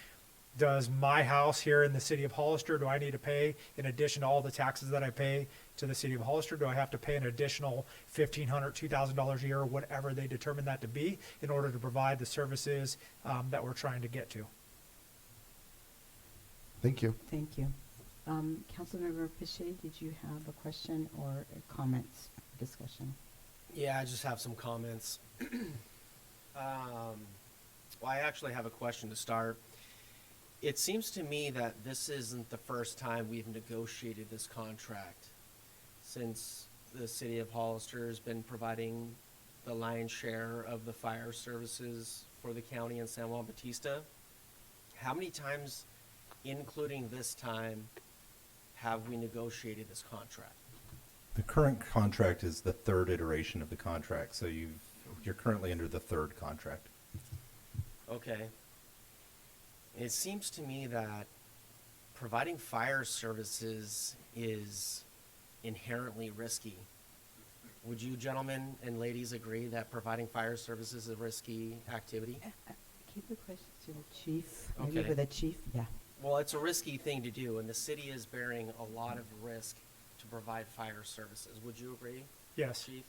does my house here in the city of Hollister, do I need to pay, in addition to all the taxes that I pay to the city of Hollister, do I have to pay an additional $1,500, $2,000 a year, or whatever they determine that to be, in order to provide the services that we're trying to get to. Thank you. Thank you. Councilmember Pichet, did you have a question or a comments, discussion? Yeah, I just have some comments. Well, I actually have a question to start. It seems to me that this isn't the first time we've negotiated this contract, since the city of Hollister has been providing the lion's share of the fire services for the county in San Juan Bautista. How many times, including this time, have we negotiated this contract? The current contract is the third iteration of the contract, so you're currently under the third contract. Okay. It seems to me that providing fire services is inherently risky. Would you gentlemen and ladies agree that providing fire services is a risky activity? Keep the question to the chief. Okay. Maybe with the chief, yeah. Well, it's a risky thing to do, and the city is bearing a lot of risk to provide fire services. Would you agree? Yes. Chief?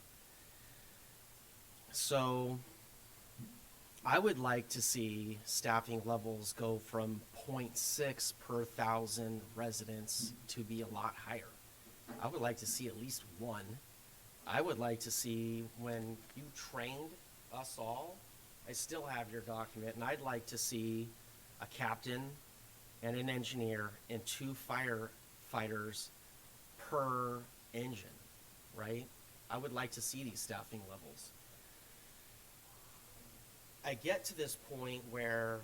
So, I would like to see staffing levels go from 0.6 per 1,000 residents to be a lot higher. I would like to see at least 1. I would like to see, when you trained us all, I still have your document, and I'd like to see a captain and an engineer and 2 firefighters per engine, right? I would like to see these staffing levels. I get to this point where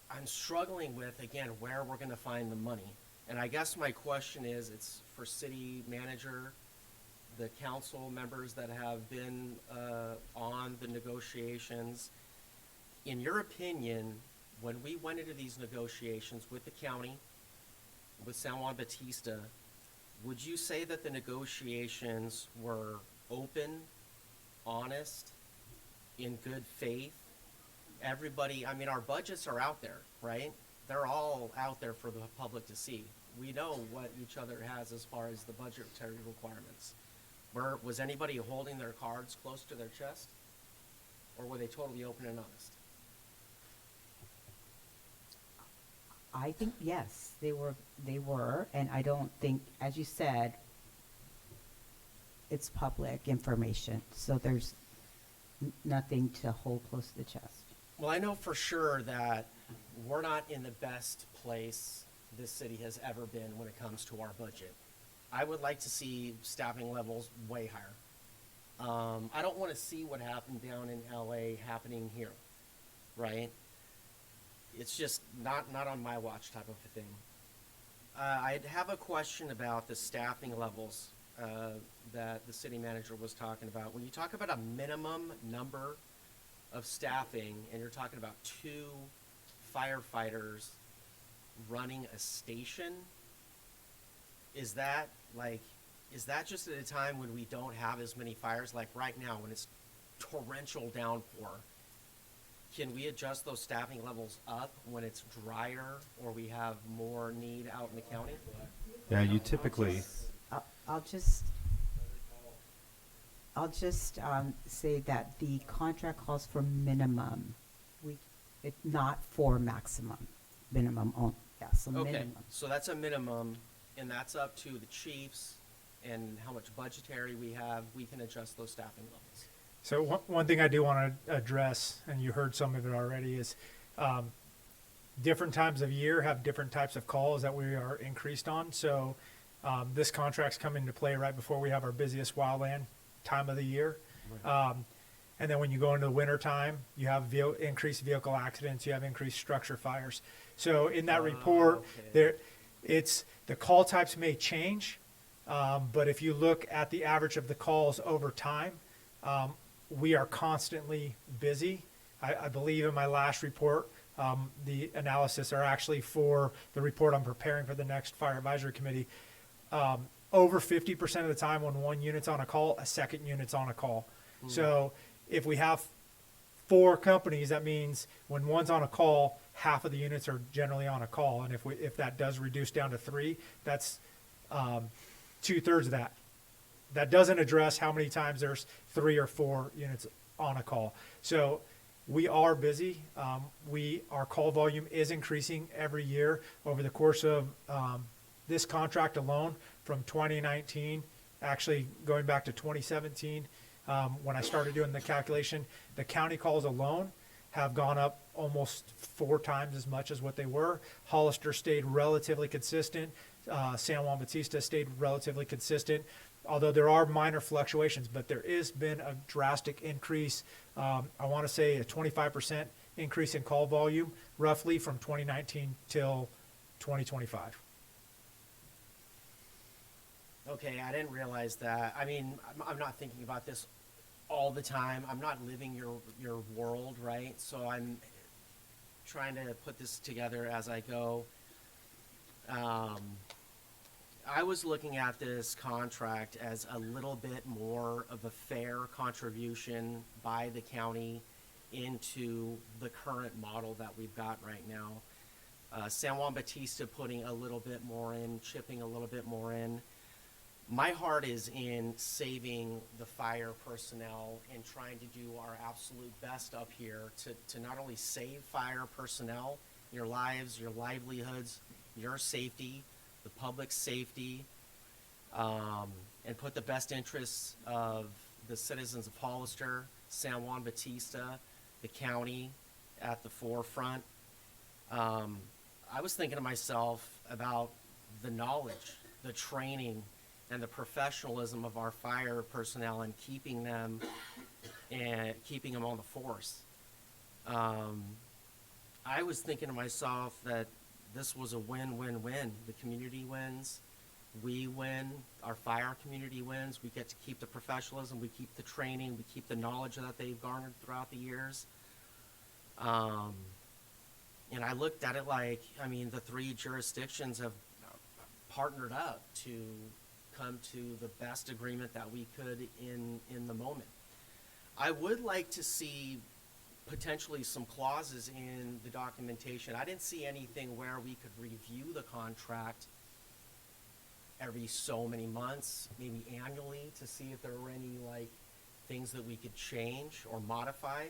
I'm struggling with, again, where we're going to find the money. And I guess my question is, it's for city manager, the council members that have been on the negotiations. In your opinion, when we went into these negotiations with the county, with San Juan Bautista, would you say that the negotiations were open, honest, in good faith? Everybody, I mean, our budgets are out there, right? They're all out there for the public to see. We know what each other has as far as the budgetary requirements. Was anybody holding their cards close to their chest? Or were they totally open and honest? I think, yes, they were, and I don't think, as you said, it's public information, so there's nothing to hold close to the chest. Well, I know for sure that we're not in the best place this city has ever been when it comes to our budget. I would like to see staffing levels way higher. I don't want to see what happened down in LA happening here, right? It's just not on my watch type of a thing. I'd have a question about the staffing levels that the city manager was talking about. When you talk about a minimum number of staffing and you're talking about 2 firefighters running a station, is that just at a time when we don't have as many fires? Like right now when it's torrential downpour, can we adjust those staffing levels up when it's drier or we have more need out in the county? Yeah, you typically. I'll just say that the contract calls for minimum. Not for maximum. Minimum only. Yeah, so Okay, minimum. so that's a minimum, and that's up to the chiefs and how much budgetary we have. We can adjust those staffing levels. So one thing I do want to address, and you heard some of it already, is different times of year have different types of calls that we are increased on. So this contract's come into play right before we have our busiest wildland time of the year. And then when you go into the winter time, you have increased vehicle accidents, you have increased structure fires. So in that report, okay. the call types may change, but if you look at the average of the calls over time, we are constantly busy. I believe in my last report, the analysis are actually for the report I'm preparing for the next Fire Advisory Committee. Over 50% of the time when one unit's on a call, a second unit's on a call. So if we have 4 companies, that means when one's on a call, half of the units are generally on a call. And if that does reduce down to 3, that's 2/3 of that. That doesn't address how many times there's 3 or 4 units on a call. So we are busy. Our call volume is increasing every year over the course of this contract alone from 2019, actually going back to 2017. When I started doing the calculation, the county calls alone have gone up almost 4 times as much as what they were. Hollister stayed relatively consistent. San Juan Bautista stayed relatively consistent, although there are minor fluctuations, but there has been a drastic increase. I want to say a 25% increase in call volume, roughly from 2019 till 2025. Okay, I didn't realize that. I mean, I'm not thinking about this all the time. I'm not living your world, right? So I'm trying to put this together as I go. I was looking at this contract as a little bit more of a fair contribution by the county into the current model that we've got right now. San Juan Bautista putting a little bit more in, chipping a little bit more in. My heart is in saving the fire personnel and trying to do our absolute best up here to not only save fire personnel, your lives, your livelihoods, your safety, the public's safety, and put the best interests of the citizens of Hollister, San Juan Bautista, the county at the forefront. I was thinking to myself about the knowledge, the training, and the professionalism of our fire personnel and keeping them on the force. I was thinking to myself that this was a win-win-win. The community wins, we win, our fire community wins, we get to keep the professionalism, we keep the training, we keep the knowledge that they've garnered throughout the years. And I looked at it like, I mean, the three jurisdictions have partnered up to come to the best agreement that we could in the moment. I would like to see potentially some clauses in the documentation. I didn't see anything where we could review the contract every so many months, maybe annually, to see if there were any like things that we could change or modify.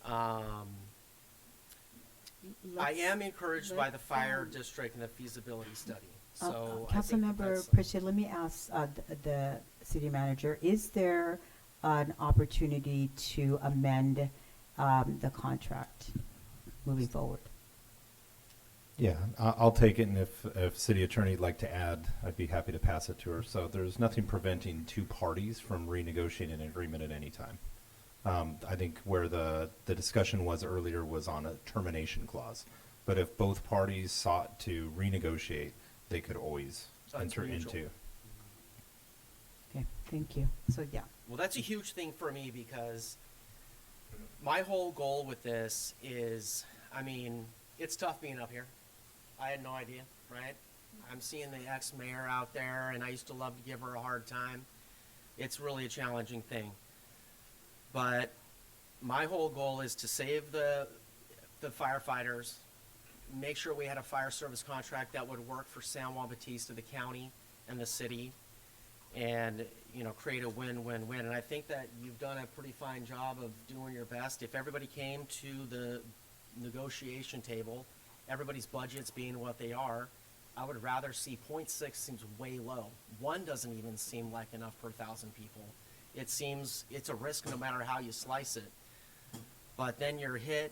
I am encouraged by the fire district and the feasibility study. So I think Councilmember that's- Pritchett, let me ask the city manager, is there an opportunity to amend the contract moving forward? Yeah, I'll take it, and if city attorney'd like to add, I'd be happy to pass it to her. So there's nothing preventing two parties from renegotiating an agreement at any time. I think where the discussion was earlier was on a termination clause. But if both parties sought to renegotiate, they could always So it's enter mutual. into. Okay, thank you. So, yeah. Well, that's a huge thing for me because my whole goal with this is, I mean, it's tough being up here. I had no idea, right? I'm seeing the ex-mayor out there, and I used to love to give her a hard time. It's really a challenging thing. But my whole goal is to save the firefighters, make sure we had a fire service contract that would work for San Juan Bautista, the county, and the city, and, you know, create a win-win-win. And I think that you've done a pretty fine job of doing your best. If everybody came to the negotiation table, everybody's budgets being what they are, I would rather see 0.6 seems way low. 1 doesn't even seem like enough per 1,000 people. It seems it's a risk no matter how you slice it. But then you're hit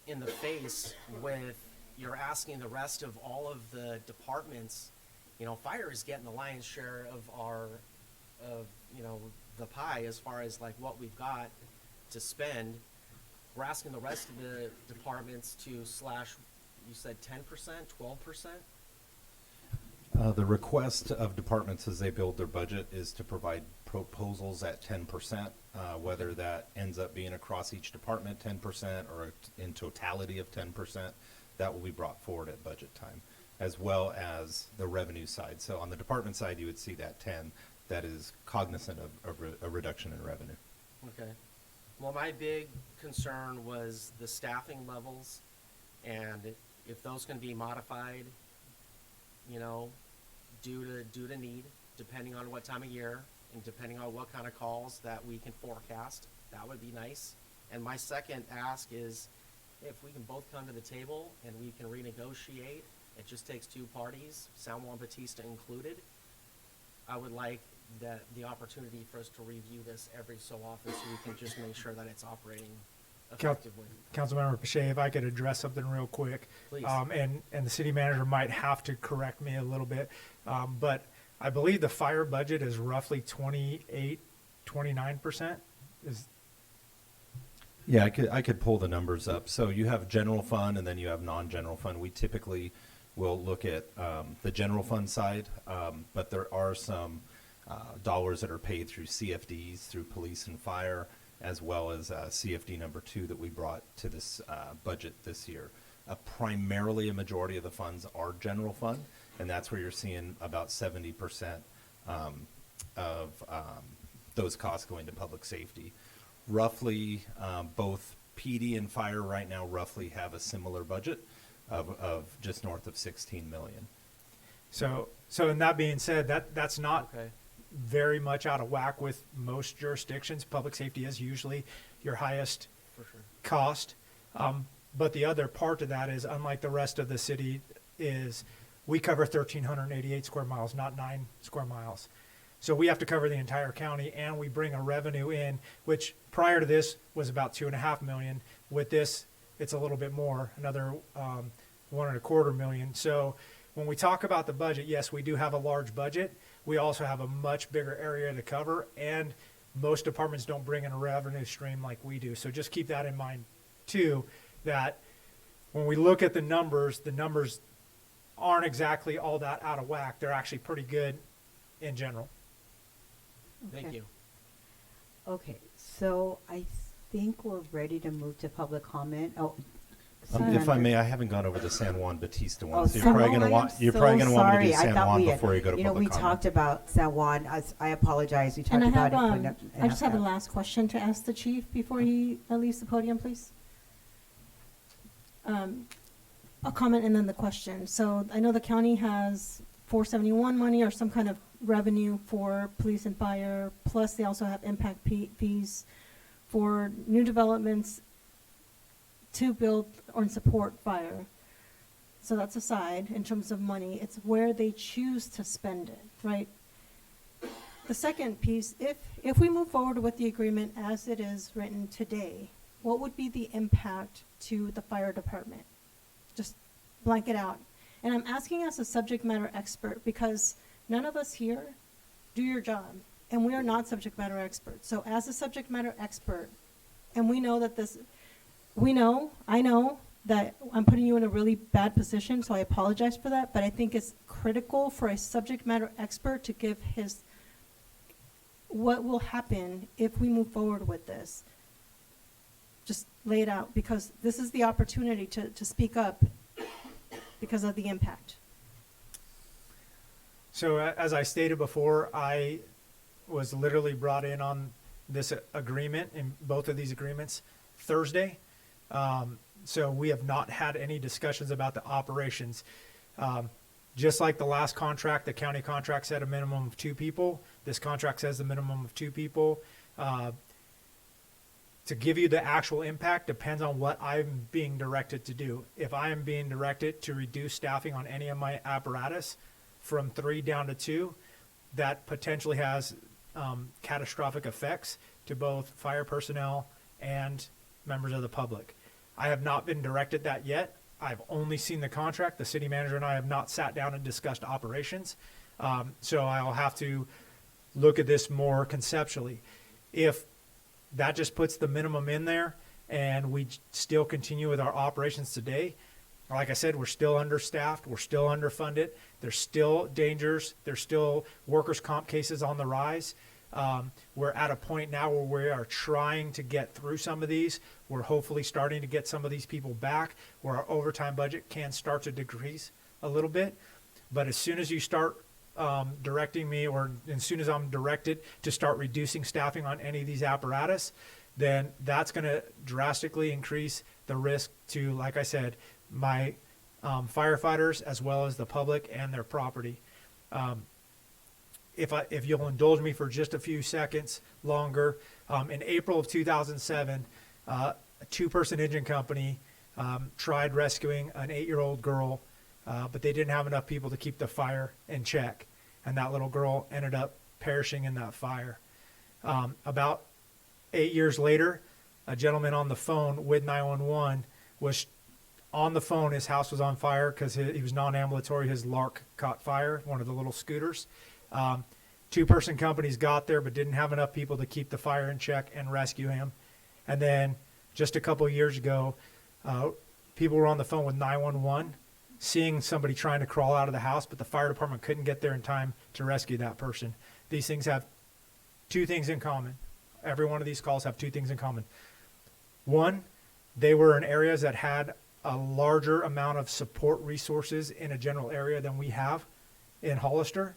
in the face with, you're asking the rest of all of the departments, you know, fire is getting the lion's share of you know, the pie as far as like what we've got to spend. We're asking the rest of the departments to slash, you said 10%, 12%? The request of departments as they build their budget is to provide proposals at 10%, whether that ends up being across each department 10% or in totality of 10%, that will be brought forward at budget time, as well as the revenue side. So on the department side, you would see that 10 that is cognizant of a reduction in revenue. Okay. Well, my big concern was the staffing levels, and if those can be modified, you know, due to need, depending on what time of year and depending on what kind of calls that we can forecast, that would be nice. And my second ask is if we can both come to the table and we can renegotiate, it just takes two parties, San Juan Bautista included. I would like that the opportunity for us to review this every so often so we can just make sure that it's operating effectively. Councilmember Pache, if I could address something real quick. Please. And the city manager might have to correct me a little bit, but I believe the fire budget is roughly 29%. Yeah, I could pull the numbers up. So you have general fund and then you have non-general fund. We typically will look at the general fund side, but there are some dollars that are paid through CFDs, through police and fire, as well as CFD number 2 that we brought to this budget this year. Primarily a majority of the funds are general fund, and that's where you're seeing about 70% of those costs going to public safety. Roughly, both PD and fire right now roughly have a similar budget of just north of 16 million. So in that being said, that's not Okay. very much out of whack with most jurisdictions. Public safety is usually your highest For sure. cost. But the other part of that is, unlike the rest of the city, is we cover 1,388 square miles, not 9 square miles. So we have to cover the entire county, and we bring a revenue in, which prior to this was about 2.5 million. With this, it's a little bit more, another 1.25 million. So when we talk about the budget, yes, we do have a large budget. We also have a much bigger area to cover, and most departments don't bring in a revenue stream like we do. So just keep that in mind too, that when we look at the numbers aren't exactly all that out of whack. They're actually pretty good in general. Thank Okay. you. Okay, so I think we're ready to move to public comment. Oh, If I may, I haven't gone over the San Juan Batista one, Oh, so you're probably San gonna Juan, want I am you're probably so gonna want me to do sorry. I San thought Juan we had- before you go to public we comment. talked about San Juan. I apologize. We talked And I about have, it. I just have a last question to ask the chief before he leaves the podium, please. A comment and then the question. So I know the county has 471 money or some kind of revenue for police and fire, plus they also have impact fees for new developments to build or support fire. So that's aside in terms of money. It's where they choose to spend it, right? The second piece, if we move forward with the agreement as it is written today, what would be the impact to the fire department? Just blank it out. And I'm asking as a subject matter expert because none of us here do your job, and we are not subject matter experts. So as a subject matter expert, and we know that I know that I'm putting you in a really bad position, so I apologize for that, but I think it's critical for a subject matter expert to give his, what will happen if we move forward with this. Just lay it out, because this is the opportunity to speak up because of the impact. So as I stated before, I was literally brought in on this agreement, in both of these agreements, Thursday. So we have not had any discussions about the operations. Just like the last contract, the county contract said a minimum of 2 people. This contract says a minimum of 2 people. To give you the actual impact depends on what I'm being directed to do. If I am being directed to reduce staffing on any of my apparatus from 3 down to 2, that potentially has catastrophic effects to both fire personnel and members of the public. I have not been directed that yet. I've only seen the contract. The city manager and I have not sat down and discussed operations. So I'll have to look at this more conceptually. If that just puts the minimum in there and we still continue with our operations today, like I said, we're still understaffed, we're still underfunded, there's still dangers, there's still workers' comp cases on the rise. We're at a point now where we are trying to get through some of these. We're hopefully starting to get some of these people back where our overtime budget can start to decrease a little bit. But as soon as you start directing me, or as soon as I'm directed to start reducing staffing on any of these apparatus, then that's going to drastically increase the risk to, like I said, my firefighters as well as the public and their property. If you'll indulge me for just a few seconds longer, in April of 2007, a 2-person engine company tried rescuing an 8-year-old girl, but they didn't have enough people to keep the fire in check, and that little girl ended up perishing in that fire. About 8 years later, a gentleman on the phone with 911 was on the phone. His house was on fire because he was non-ambulatory. His Lark caught fire, one of the little scooters. 2-person companies got there but didn't have enough people to keep the fire in check and rescue him. And then just a couple of years ago, people were on the phone with 911 seeing somebody trying to crawl out of the house, but the fire department couldn't get there in time to rescue that person. These things have 2 things in common. Every one of these calls have 2 things in common. One, they were in areas that had a larger amount of support resources in a general area than we have in Hollister.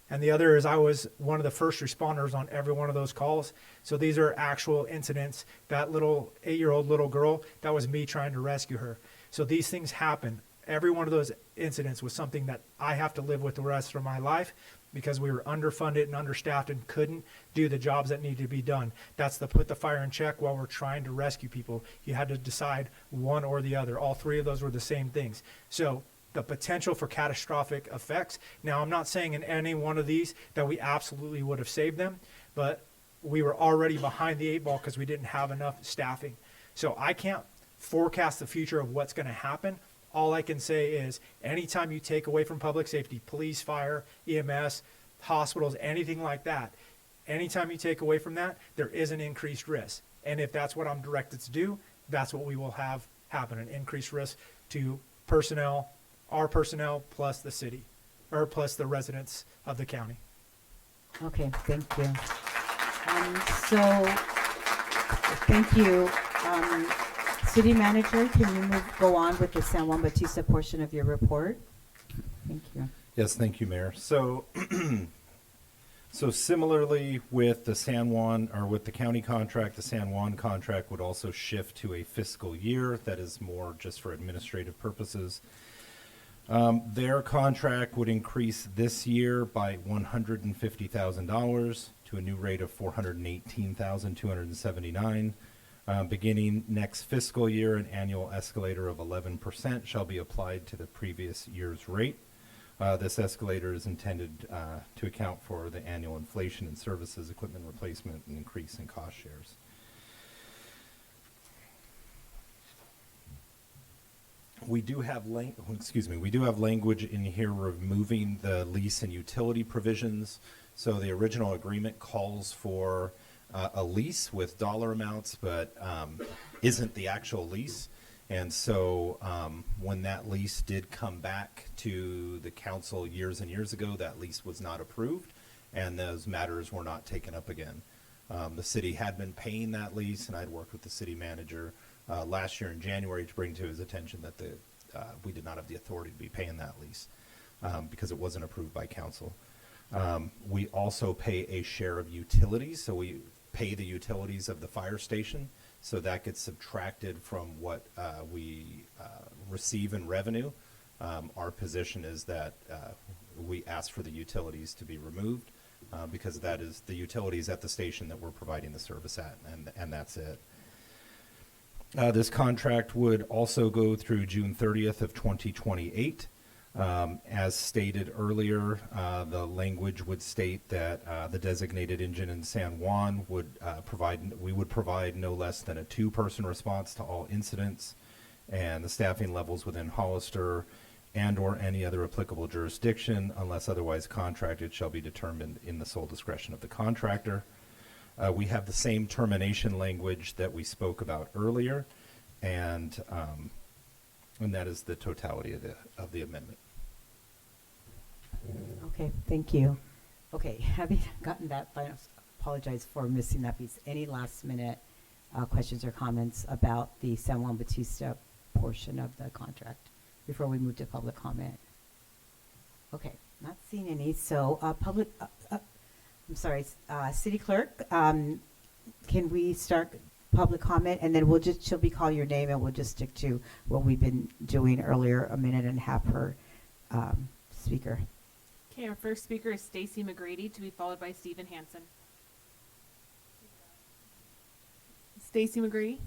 And the other is I was one of the first responders on every one of those calls. So these are actual incidents. That little 8-year-old little girl, that was me trying to rescue her. So these things happen. Every one of those incidents was something that I have to live with the rest of my life because we were underfunded and understaffed and couldn't do the jobs that needed to be done. That's the put the fire in check while we're trying to rescue people. You had to decide one or the other. All 3 of those were the same things. So the potential for catastrophic effects. Now, I'm not saying in any one of these that we absolutely would have saved them, but we were already behind the 8 ball because we didn't have enough staffing. So I can't forecast the future of what's going to happen. All I can say is anytime you take away from public safety, police, fire, EMS, hospitals, anything like that, anytime you take away from that, there is an increased risk. And if that's what I'm directed to do, that's what we will have happen, an increased risk to personnel, our personnel plus the city, or plus the residents of the county. Okay, thank you. So, thank you. City Manager, can you go on with the San Juan Bautista portion of your report? Thank you. Yes, thank you, Mayor. So, so similarly with the San Juan, or with the county contract, the San Juan contract would also shift to a fiscal year. That is more just for administrative purposes. Their contract would increase this year by $150,000 to a new rate of $418,279. Beginning next fiscal year, an annual escalator of 11% shall be applied to the previous year's rate. This escalator is intended to account for the annual inflation in services, equipment replacement, and increase in cost shares. We do have language in here removing the lease and utility provisions. So the original agreement calls for a lease with dollar amounts, but isn't the actual lease. And so when that lease did come back to the council years and years ago, that lease was not approved, and those matters were not taken up again. The city had been paying that lease, and I'd worked with the city manager last year in January to bring to his attention that we did not have the authority to be paying that lease because it wasn't approved by council. We also pay a share of utilities, so we pay the utilities of the fire station, so that gets subtracted from what we receive in revenue. Our position is that we ask for the utilities to be removed because that is the utilities at the station that we're providing the service at, and that's it. This contract would also go through June 30th of 2028. As stated earlier, the language would state that the designated engine in San Juan would provide no less than a 2-person response to all incidents, and the staffing levels within Hollister and or any other applicable jurisdiction, unless otherwise contracted, shall be determined in the sole discretion of the contractor. We have the same termination language that we spoke about earlier, and that is the totality of the amendment. Okay, thank you. Okay, having gotten that, I apologize for missing that piece. Any last minute questions or comments about the San Juan Bautista portion of the contract before we move to public comment? Okay, not seeing any. So City Clerk, can we start public comment, and then she'll be call your name, and we'll just stick to what we've been doing earlier, a minute and a half per speaker. Okay, our first speaker is Stacy McGrady, to be followed by Stephen Hansen. Stacy McGrady.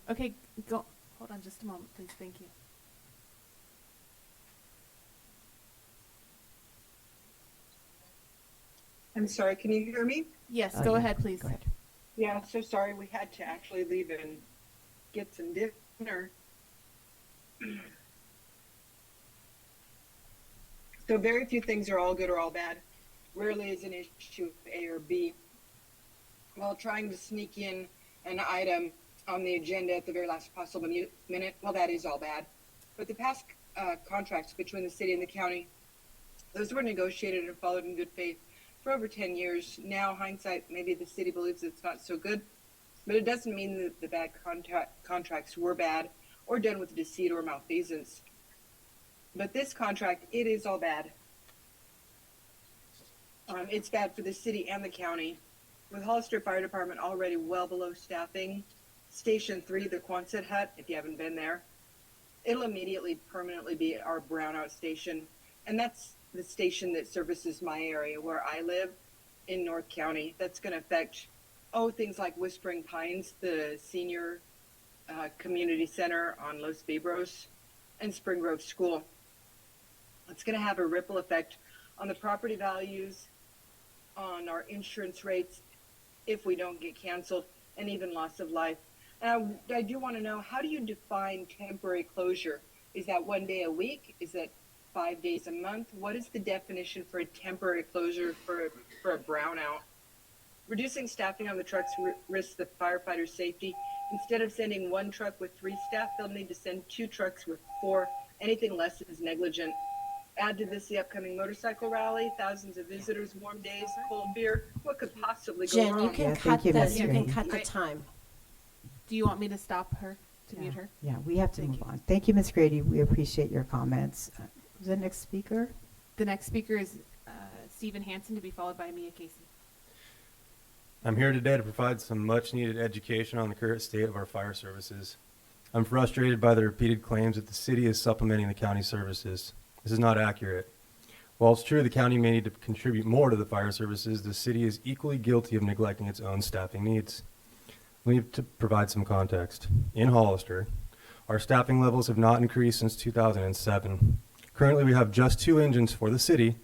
Okay, go. Hold on just a moment, please. Thank you. I'm sorry, can you hear me? Yes, go ahead, please. Go ahead. Yeah, so sorry, we had to actually leave and get some dinner. So very few things are all good or all bad. Rarely is an issue A or B. While trying to sneak in an item on the agenda at the very last possible minute, well, that is all bad. But the past contracts between the city and the county, those were negotiated and followed in good faith for over 10 years. Now, hindsight, maybe the city believes it's not so good, but it doesn't mean that the bad contracts were bad or done with deceit or malfeasance. But this contract, it is all bad. It's bad for the city and the county. With Hollister Fire Department already well below staffing, Station 3, the Quonset Hut, if you haven't been there, it'll immediately permanently be our brownout station. And that's the station that services my area where I live in North County. That's going to affect, things like Whispering Pines, the senior community center on Los Vibros, and Spring Grove School. It's going to have a ripple effect on the property values, on our insurance rates if we don't get canceled, and even loss of life. And I do want to know, how do you define temporary closure? Is that 1 day a week? Is that 5 days a month? What is the definition for a temporary closure for a brownout? Reducing staffing on the trucks risks the firefighters' safety. Instead of sending one truck with 3 staff, they'll need to send 2 trucks with 4. Anything less is negligent. Add to this the upcoming motorcycle rally, thousands of visitors, warm days, cold beer. What could possibly go Jen, wrong? you can cut the time. Do you want me to stop her, to mute her? Yeah, we have to move on. Thank you, Ms. Grady. We appreciate your comments. Who's the next speaker? The next speaker is Stephen Hansen, to be followed by Mia Casey. I'm here today to provide some much-needed education on the current state of our fire services. I'm frustrated by the repeated claims that the city is supplementing the county services. This is not accurate. While it's true the county may need to contribute more to the fire services, the city is equally guilty of neglecting its own staffing needs. We need to provide some context. In Hollister, our staffing levels have not increased since 2007. Currently, we have just 2 engines for the city,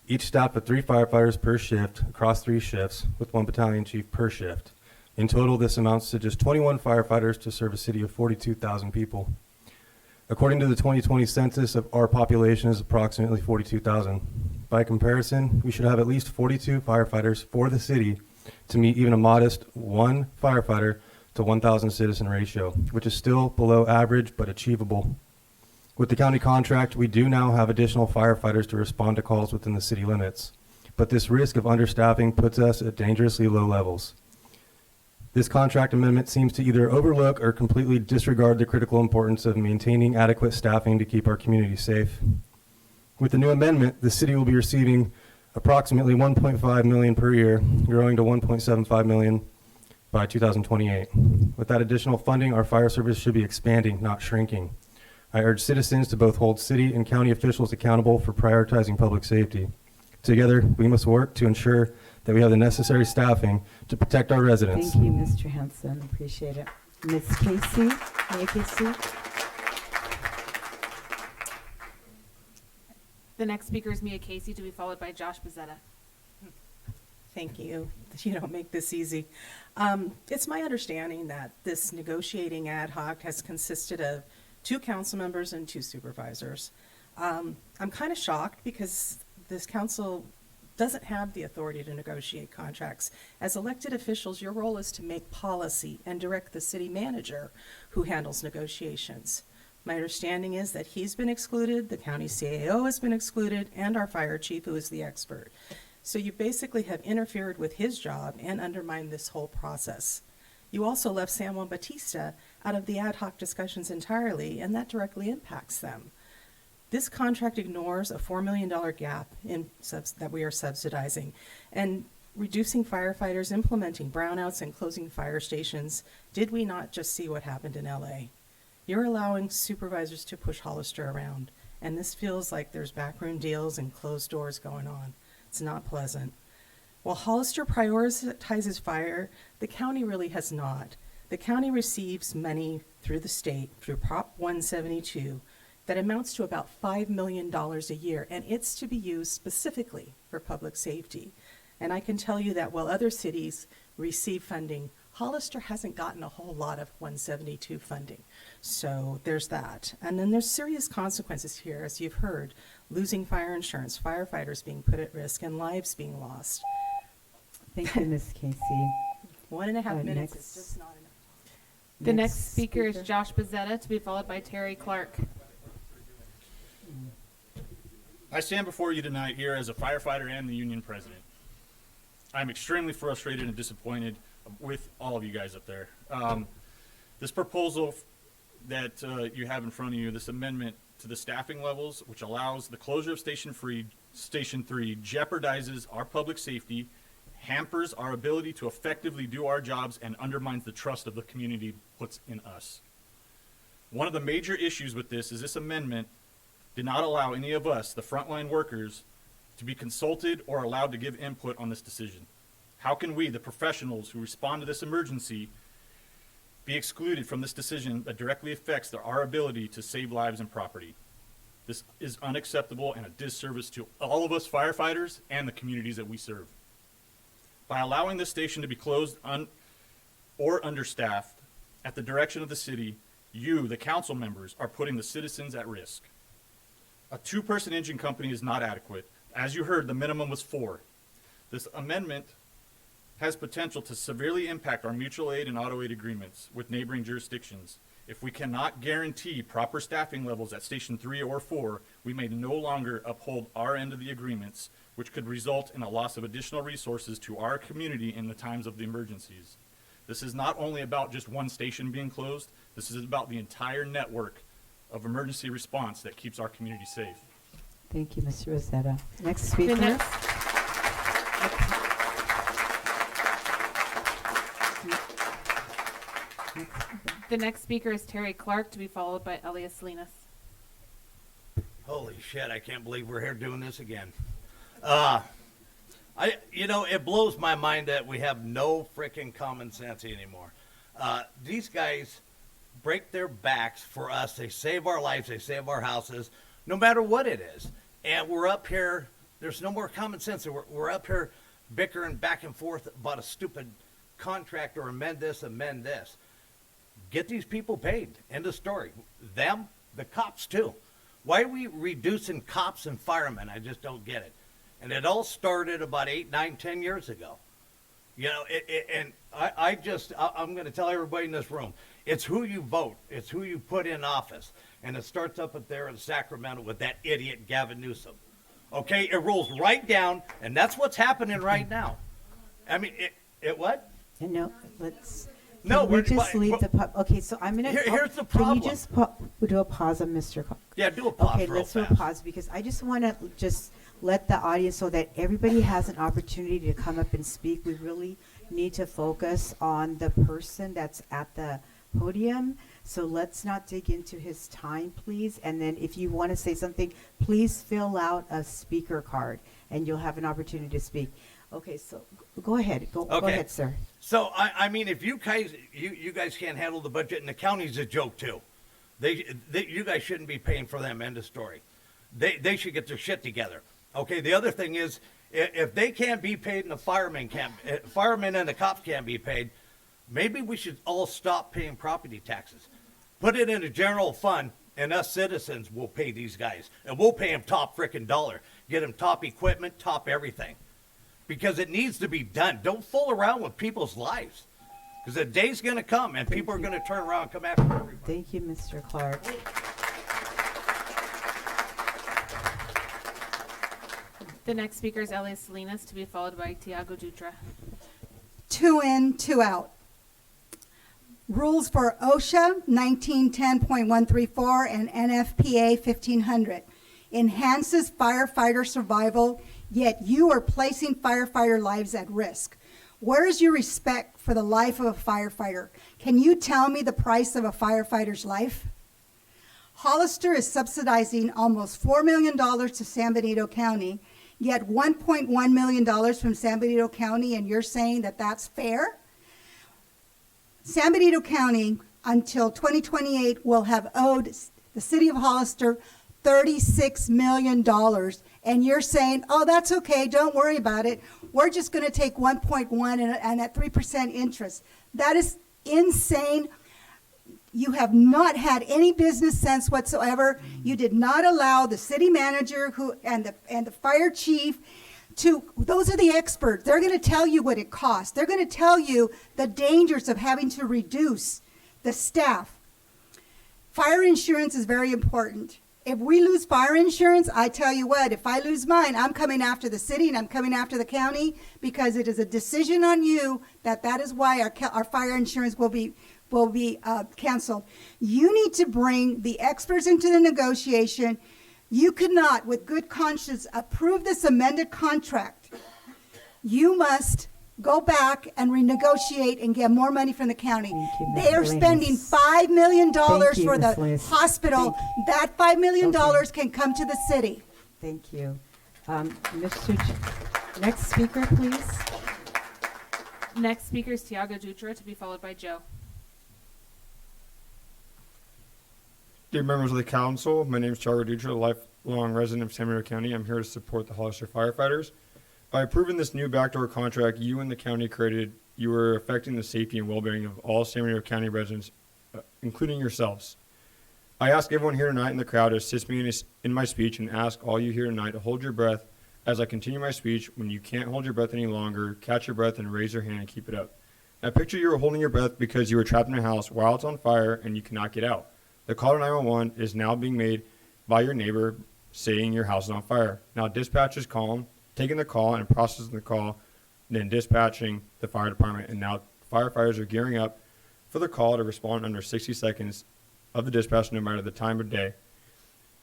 each staffed with 3 firefighters per shift across 3 shifts, with 1 battalion chief per shift. In total, this amounts to just 21 firefighters to serve a city of 42,000 people. According to the 2020 census, our population is approximately 42,000. By comparison, we should have at least 42 firefighters for the city to meet even a modest 1 firefighter to 1,000 citizen ratio, which is still below average but achievable. With the county contract, we do now have additional firefighters to respond to calls within the city limits, but this risk of understaffing puts us at dangerously low levels. This contract amendment seems to either overlook or completely disregard the critical importance of maintaining adequate staffing to keep our community safe. With the new amendment, the city will be receiving approximately $1.5 million per year, growing to $1.75 million by 2028. With that additional funding, our fire service should be expanding, not shrinking. I urge citizens to both hold city and county officials accountable for prioritizing public safety. Together, we must work to ensure that we have the necessary staffing to protect our residents. Thank you, Mr. Hanson. Appreciate it. Ms. Casey, Mia Casey. The next speaker is Mia Casey, to be followed by Josh Bezzetta. Thank you. You don't make this easy. It's my understanding that this negotiating ad hoc has consisted of 2 council members and 2 supervisors. I'm kind of shocked because this council doesn't have the authority to negotiate contracts. As elected officials, your role is to make policy and direct the city manager who handles negotiations. My understanding is that he's been excluded, the county CAO has been excluded, and our fire chief, who is the expert. So you basically have interfered with his job and undermined this whole process. You also left San Juan Bautista out of the ad hoc discussions entirely, and that directly impacts them. This contract ignores a $4 million gap that we are subsidizing and reducing firefighters, implementing brownouts, and closing fire stations. Did we not just see what happened in LA? You're allowing supervisors to push Hollister around, and this feels like there's backroom deals and closed doors going on. It's not pleasant. While Hollister prioritizes fire, the county really has not. The county receives money through the state, through Prop 172, that amounts to about $5 million a year, and it's to be used specifically for public safety. And I can tell you that while other cities receive funding, Hollister hasn't gotten a whole lot of 172 funding. So there's that. And then there's serious consequences here, as you've heard, losing fire insurance, firefighters being put at risk, and lives being lost. Thank you, Ms. Casey. 1.5 minutes is just not enough. The next speaker is Josh Bezzetta, to be followed by Terry Clark. I stand before you tonight here as a firefighter and the union president. I'm extremely frustrated and disappointed with all of you guys up there. This proposal that you have in front of you, this amendment to the staffing levels, which allows the closure of Station 3, jeopardizes our public safety, hampers our ability to effectively do our jobs, and undermines the trust of the community puts in us. One of the major issues with this is this amendment did not allow any of us, the frontline workers, to be consulted or allowed to give input on this decision. How can we, the professionals who respond to this emergency, be excluded from this decision that directly affects our ability to save lives and property? This is unacceptable and a disservice to all of us firefighters and the communities that we serve. By allowing this station to be closed or understaffed at the direction of the city, you, the council members, are putting the citizens at risk. A 2-person engine company is not adequate. As you heard, the minimum was 4. This amendment has potential to severely impact our mutual aid and auto aid agreements with neighboring jurisdictions. If we cannot guarantee proper staffing levels at Station 3 or 4, we may no longer uphold our end of the agreements, which could result in a loss of additional resources to our community in the times of the emergencies. This is not only about just one station being closed, this is about the entire network of emergency response that keeps our community safe. Thank you, Mr. Rosetta. Next The speaker. The next speaker is Terry Clark, to be followed by Elias Salinas. Holy shit, I can't believe we're here doing this again. It blows my mind that we have no freaking common sense anymore. These guys break their backs for us. They save our lives. They save our houses, no matter what it is. And we're up here. There's no more common sense. We're up here bickering back and forth about a stupid contract or amend this, amend this. Get these people paid. End of story. Them, the cops too. Why are we reducing cops and firemen? I just don't get it. And it all started about 8, 9, 10 years ago. I'm going to tell everybody in this room, it's who you vote. It's who you put in office. And it starts up there in Sacramento with that idiot Gavin Newsom. Okay, it rolls right down, and that's what's happening right now. I mean, what? No, let's. No, we just leave the pub. Okay, so I'm gonna. Here's the Can problem. you just do a pause on Mr. Yeah, do a pause. Okay, real let's do a fast. pause because I just want to just let the audience so that everybody has an opportunity to come up and speak. We really need to focus on the person that's at the podium. So let's not dig into his time, please. And then if you want to say something, please fill out a speaker card and you'll have an opportunity to speak. Okay, so go ahead. Go ahead, sir. So I mean, if you guys can't handle the budget, and the county's a joke too. You guys shouldn't be paying for them. End of story. They should get their shit together. Okay. The other thing is, if they can't be paid and the firemen and the cops can't be paid, maybe we should all stop paying property taxes. Put it in a general fund, and us citizens will pay these guys, and we'll pay them top frickin' dollar. Get them top equipment, top everything. Because it needs to be done. Don't fool around with people's lives. Because the day's going to come and people are going to turn around and come after everybody. Thank you, Mr. Clark. The next speaker is Elias Salinas, to be followed by Tiago Dutra. 2 in, 2 out. Rules for OSHA 1910.134 and NFPA 1500 enhances firefighter survival, yet you are placing firefighter lives at risk. Where is your respect for the life of a firefighter? Can you tell me the price of a firefighter's life? Hollister is subsidizing almost $4 million to San Benito County, yet $1.1 million from San Benito County, and you're saying that that's fair? San Benito County, until 2028, will have owed the city of Hollister $36 million, and you're saying, oh, that's okay, don't worry about it. We're just going to take 1.1 and at 3% interest. That is insane. You have not had any business sense whatsoever. You did not allow the city manager and the fire chief to, those are the experts. They're going to tell you what it costs. They're going to tell you the dangers of having to reduce the staff. Fire insurance is very important. If we lose fire insurance, I tell you what, if I lose mine, I'm coming after the city and I'm coming after the county, because it is a decision on you that is why our fire insurance will be canceled. You need to bring the experts into the negotiation. You could not, with good conscience, approve this amended contract. You must go back and renegotiate and get more money from the county. They are spending $5 million for the hospital. That $5 million can come to the city. Thank you. Next speaker, please. Next speaker is Tiago Dutra, to be followed by Joe. Dear members of the council, my name is Tiago Dutra, a lifelong resident of San Benito County. I'm here to support the Hollister firefighters. By approving this new backdoor contract you and the county created, you are affecting the safety and well-being of all San Benito County residents, including yourselves. I ask everyone here tonight in the crowd to assist me in my speech and ask all you here tonight to hold your breath as I continue my speech. When you can't hold your breath any longer, catch your breath and raise your hand and keep it up. Now picture you are holding your breath because you were trapped in a house while it's on fire and you cannot get out. The call to 911 is now being made by your neighbor saying your house is on fire. Now dispatch is calling, taking the call and processing the call, then dispatching the fire department. And now firefighters are gearing up for the call to respond under 60 seconds of the dispatch, no matter the time of day.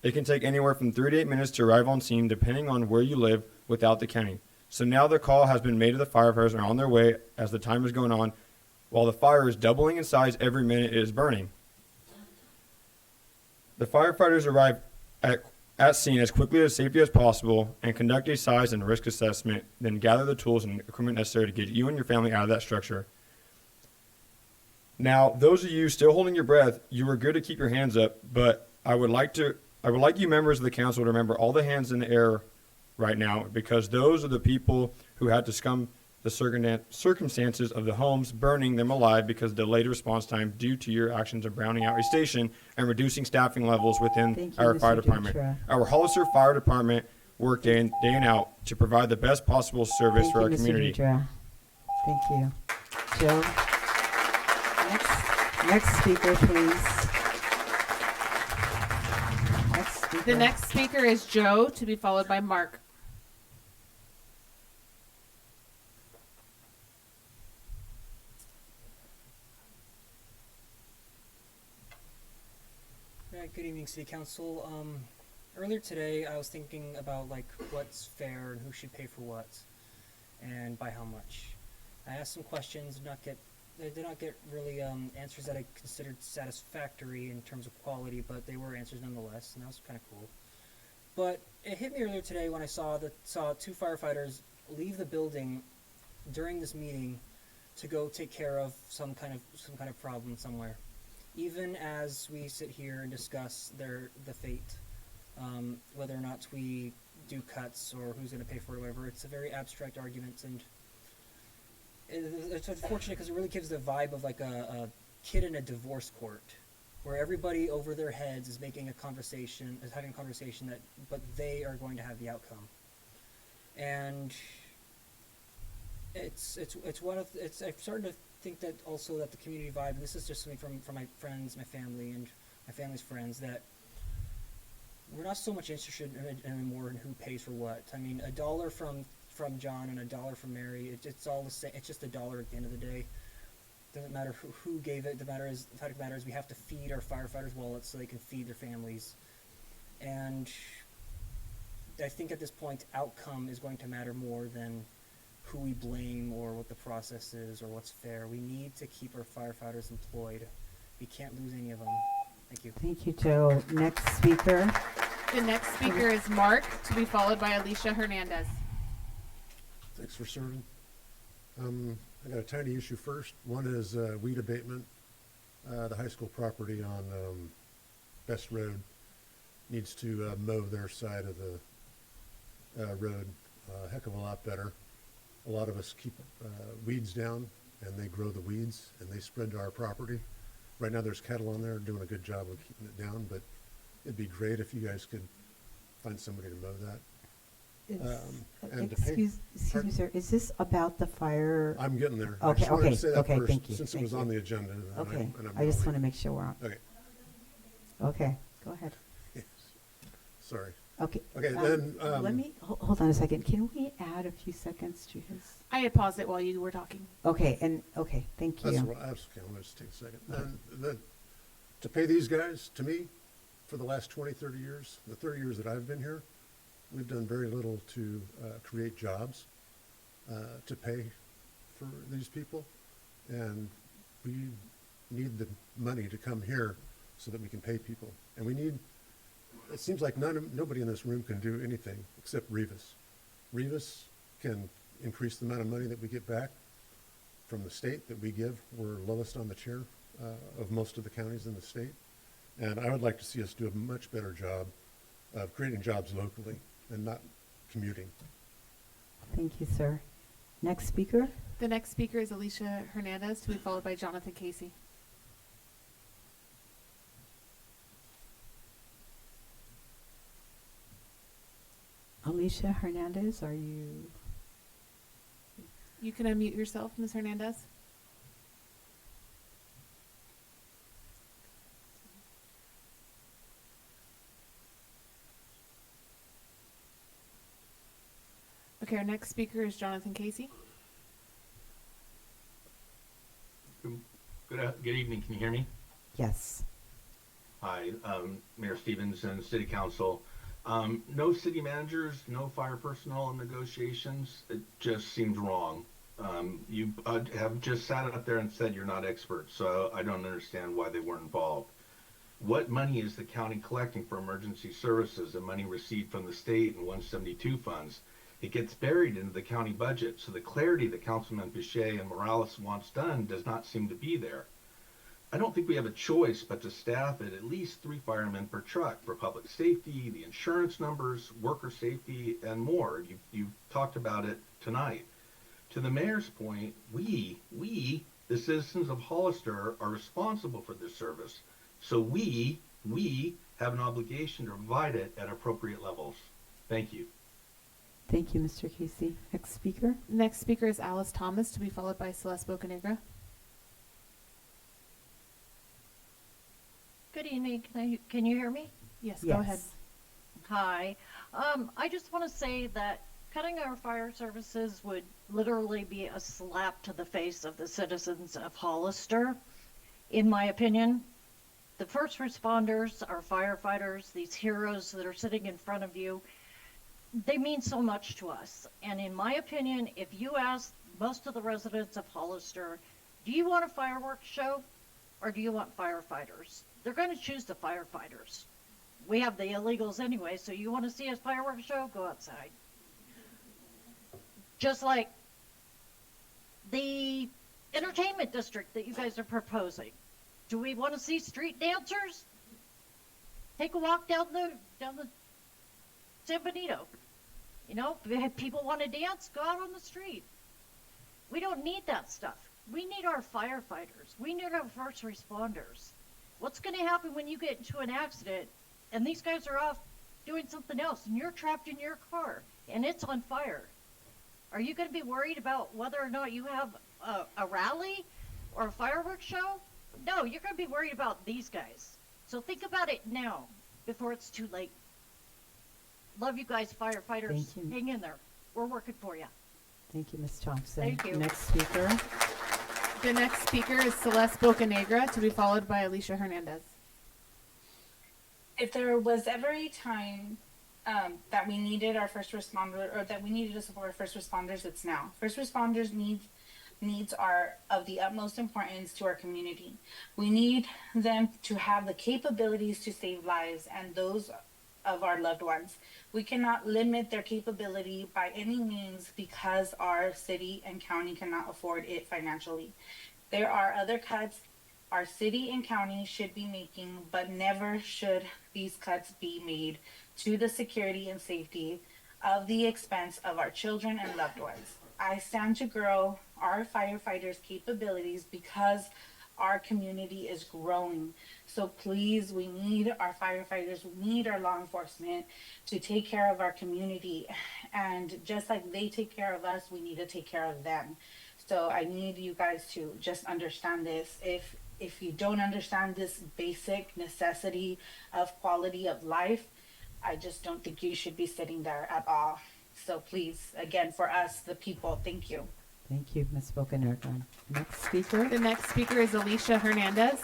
It can take anywhere from 3 to 8 minutes to arrive on scene depending on where you live without the county. So now the call has been made to the firefighters and are on their way as the time is going on, while the fire is doubling in size every minute it is burning. The firefighters arrive at scene as quickly as safely as possible and conduct a size and risk assessment, then gather the tools and equipment necessary to get you and your family out of that structure. Now, those of you still holding your breath, you are good to keep your hands up, but I would like you members of the council to remember all the hands in the air right now, because those are the people who had to succumb the circumstances of the homes burning them alive because of delayed response time due to your actions of browning out a station and reducing staffing levels within Thank you, our Mr. fire department. Dutra. Our Hollister Fire Department work day in and out to provide the best possible service Thank for you, our Mr. community. Dutra. Thank you. Joe? Next speaker, please. Next speaker. The next speaker is Joe, to be followed by Mark. Good evening, City Council. Earlier today, I was thinking about like what's fair and who should pay for what, and by how much. I asked some questions, did not get really answers that I considered satisfactory in terms of quality, but they were answers nonetheless, and that was kind of cool. But it hit me earlier today when I saw two firefighters leave the building during this meeting to go take care of some kind of problem somewhere. Even as we sit here and discuss the fate, whether or not we do cuts or who's going to pay for it or whatever, it's a very abstract argument, and it's unfortunate because it really gives the vibe of like a kid in a divorce court, where everybody over their heads is having a conversation but they are going to have the outcome, and I'm starting to think that also that the community vibe, and this is just something from my friends, my family, and my family's friends, that we're not so much interested anymore in who pays for what. I mean, $1 from John and $1 from Mary, it's all the same. It's just $1 at the end of the day. Doesn't matter who gave it. The fact of the matter is we have to feed our firefighters' wallets so they can feed their families. And I think at this point, outcome is going to matter more than who we blame or what the process is or what's fair. We need to keep our firefighters employed. We can't lose any of them. Thank you. Thank you, Joe. Next speaker. The next speaker is Mark, to be followed by Alicia Hernandez. Thanks for serving. I got a tiny issue first. One is weed abatement. The high school property on Best Road needs to mow their side of the road a heck of a lot better. A lot of us keep weeds down, and they grow the weeds, and they spread to our property. Right now there's cattle on there doing a good job of keeping it down, but it'd be great if you guys could find somebody to mow that. And to pay- Excuse me, sir. Is this about the fire? I'm getting there. Okay, I just wanted okay, to say that okay. first, Thank you. since it thank was you. on the agenda. and Okay. I'm I just early. want to make sure we're on. Okay. Okay. Go ahead. Sorry. Okay. Okay, then, let me hold on a second. Can we add a few seconds to his? I had paused it while you were talking. Okay. Thank you. That's okay. I'll just take a second. Then to pay these guys, to me, for the last 20, 30 years, the 30 years that I've been here, we've done very little to create jobs to pay for these people. And we need the money to come here so that we can pay people. And we need, it seems like nobody in this room can do anything except Rivas. Rivas can increase the amount of money that we get back from the state that we give. We're lowest on the chair of most of the counties in the state. And I would like to see us do a much better job of creating jobs locally and not commuting. Thank you, sir. Next speaker. The next speaker is Alicia Hernandez, to be followed by Jonathan Casey. Alicia Hernandez, are you? You can unmute yourself, Ms. Hernandez. Okay, our next speaker is Jonathan Casey. Good evening. Can you hear me? Yes. Hi, Mayor Stevens and City Council. No city managers, no fire personnel in negotiations. It just seems wrong. You have just sat up there and said you're not experts, so I don't understand why they weren't involved. What money is the county collecting for emergency services and money received from the state and 172 funds? It gets buried into the county budget, so the clarity that Councilman Pichet and Morales wants done does not seem to be there. I don't think we have a choice but to staff at least 3 firemen per truck for public safety, the insurance numbers, worker safety, and more. You've talked about it tonight. To the mayor's point, we, the citizens of Hollister, are responsible for this service. So we have an obligation to provide it at appropriate levels. Thank you. Thank you, Mr. Casey. Next speaker. Next speaker is Alice Thomas, to be followed by Celeste Bocanegra. Good evening. Can you hear me? Yes, go ahead. Hi. I just want to say that cutting our fire services would literally be a slap to the face of the citizens of Hollister, in my opinion. The first responders, our firefighters, these heroes that are sitting in front of you, they mean so much to us. And in my opinion, if you ask most of the residents of Hollister, do you want a fireworks show or do you want firefighters? They're going to choose the firefighters. We have the illegals anyway, so you want to see a fireworks show? Go outside. Just like the entertainment district that you guys are proposing. Do we want to see street dancers? Take a walk down the San Benito. You know, if people want to dance, go out on the street. We don't need that stuff. We need our firefighters. We need our first responders. What's going to happen when you get into an accident and these guys are off doing something else and you're trapped in your car and it's on fire? Are you going to be worried about whether or not you have a rally or a fireworks show? No, you're going to be worried about these guys. So think about it now before it's too late. Love you guys, firefighters. Thank you. Hang in there. We're working for you. Thank you, Ms. Thompson. Thank you. Next speaker. The next speaker is Celeste Bocanegra, to be followed by Alicia Hernandez. If there was ever a time that we needed our first responder, or that we needed to support our first responders, it's now. First responders needs are of the utmost importance to our community. We need them to have the capabilities to save lives and those of our loved ones. We cannot limit their capability by any means because our city and county cannot afford it financially. There are other cuts our city and county should be making, but never should these cuts be made to the security and safety of the expense of our children and loved ones. I stand to grow our firefighters' capabilities because our community is growing. So please, we need our firefighters, we need our law enforcement to take care of our community. And just like they take care of us, we need to take care of them. So I need you guys to just understand this. If you don't understand this basic necessity of quality of life, I just don't think you should be sitting there at all. So please, again, for us, the people, thank you. Thank you, Ms. Bocanegra. Next speaker. The next speaker is Alicia Hernandez.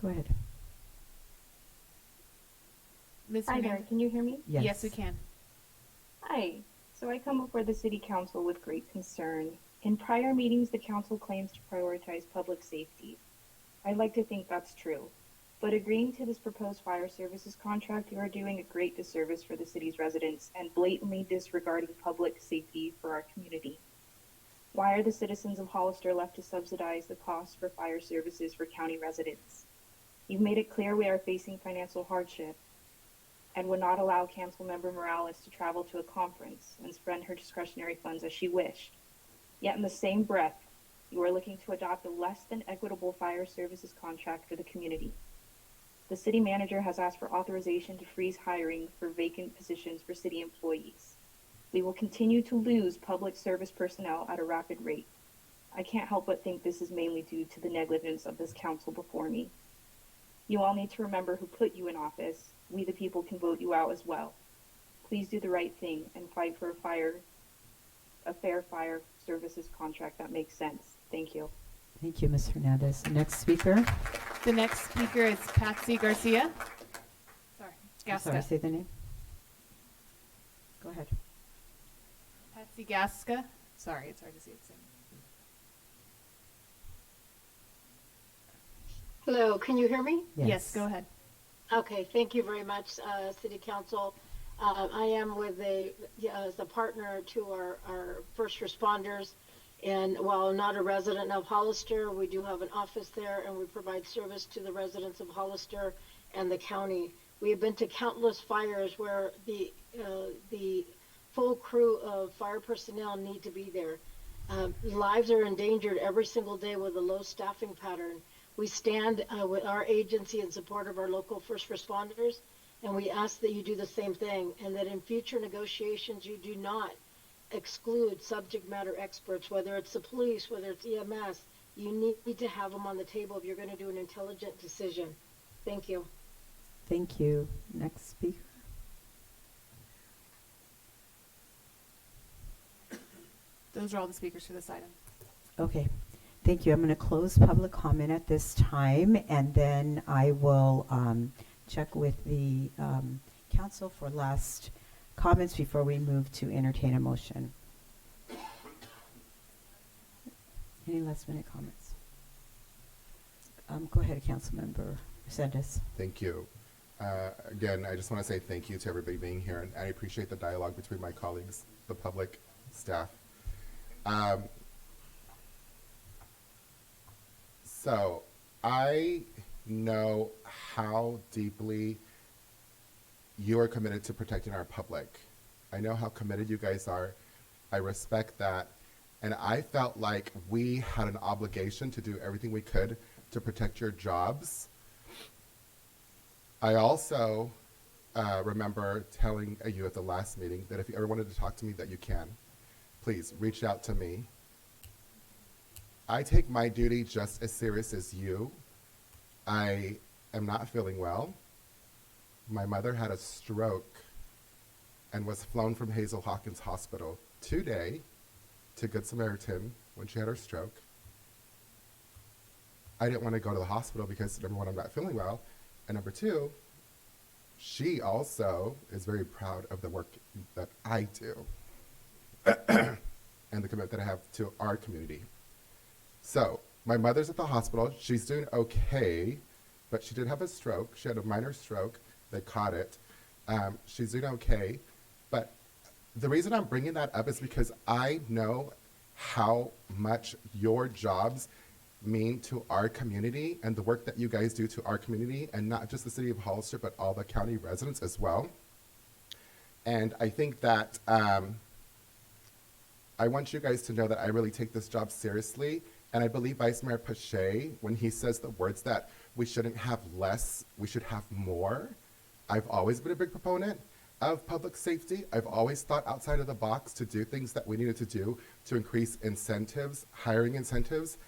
Go ahead. Ms. Hi there, Hernandez. can you hear me? Yes. Yes, we can. Hi. So I come before the City Council with great concern. In prior meetings, the Council claims to prioritize public safety. I'd like to think that's true. But agreeing to this proposed fire services contract, you are doing a great disservice for the city's residents and blatantly disregarding public safety for our community. Why are the citizens of Hollister left to subsidize the cost for fire services for county residents? You've made it clear we are facing financial hardship and would not allow Councilmember Morales to travel to a conference and spend her discretionary funds as she wished. Yet in the same breath, you are looking to adopt a less than equitable fire services contract for the community. The city manager has asked for authorization to freeze hiring for vacant positions for city employees. We will continue to lose public service personnel at a rapid rate. I can't help but think this is mainly due to the negligence of this council before me. You all need to remember who put you in office. We the people can vote you out as well. Please do the right thing and fight for a fair fire services contract that makes sense. Thank you. Thank you, Ms. Hernandez. Next speaker. The next speaker is Patsy Garcia. Sorry, I'm sorry, Gasca. say the name. Go ahead. Patsy Gasca. Sorry, it's hard to see it. Hello, can you hear me? Yes, go ahead. Okay, thank you very much, City Council. I am with as a partner to our first responders. And while not a resident of Hollister, we do have an office there and we provide service to the residents of Hollister and the county. We have been to countless fires where the full crew of fire personnel need to be there. Lives are endangered every single day with a low staffing pattern. We stand with our agency in support of our local first responders, and we ask that you do the same thing, and that in future negotiations you do not exclude subject matter experts, whether it's the police, whether it's EMS. You need to have them on the table if you're going to do an intelligent decision. Thank you. Thank you. Next speaker. Those are all the speakers for this item. Okay. Thank you. I'm going to close public comment at this time, and then I will check with the council for last comments before we move to entertain a motion. Any last minute comments? Go ahead, Councilmember Resendez. Thank you. Again, I just want to say thank you to everybody being here, and I appreciate the dialogue between my colleagues, the public, staff. So I know how deeply you are committed to protecting our public. I know how committed you guys are. I respect that. And I felt like we had an obligation to do everything we could to protect your jobs. I also remember telling you at the last meeting that if you ever wanted to talk to me, that you can. Please reach out to me. I take my duty just as serious as you. I am not feeling well. My mother had a stroke and was flown from Hazel Hawkins Hospital today to Good Samaritan when she had her stroke. I didn't want to go to the hospital because, number one, I'm not feeling well, and number two, she also is very proud of the work that I do and the commitment that I have to our community. So my mother's at the hospital. She's doing okay, but she did have a stroke. She had a minor stroke. They caught it. She's doing okay. But the reason I'm bringing that up is because I know how much your jobs mean to our community and the work that you guys do to our community, and not just the city of Hollister, but all the county residents as well. And I think that I want you guys to know that I really take this job seriously. And I believe Vice Mayor Pache, when he says the words that we shouldn't have less, we should have more. I've always been a big proponent of public safety. I've always thought outside of the box to do things that we needed to do to increase incentives, hiring incentives.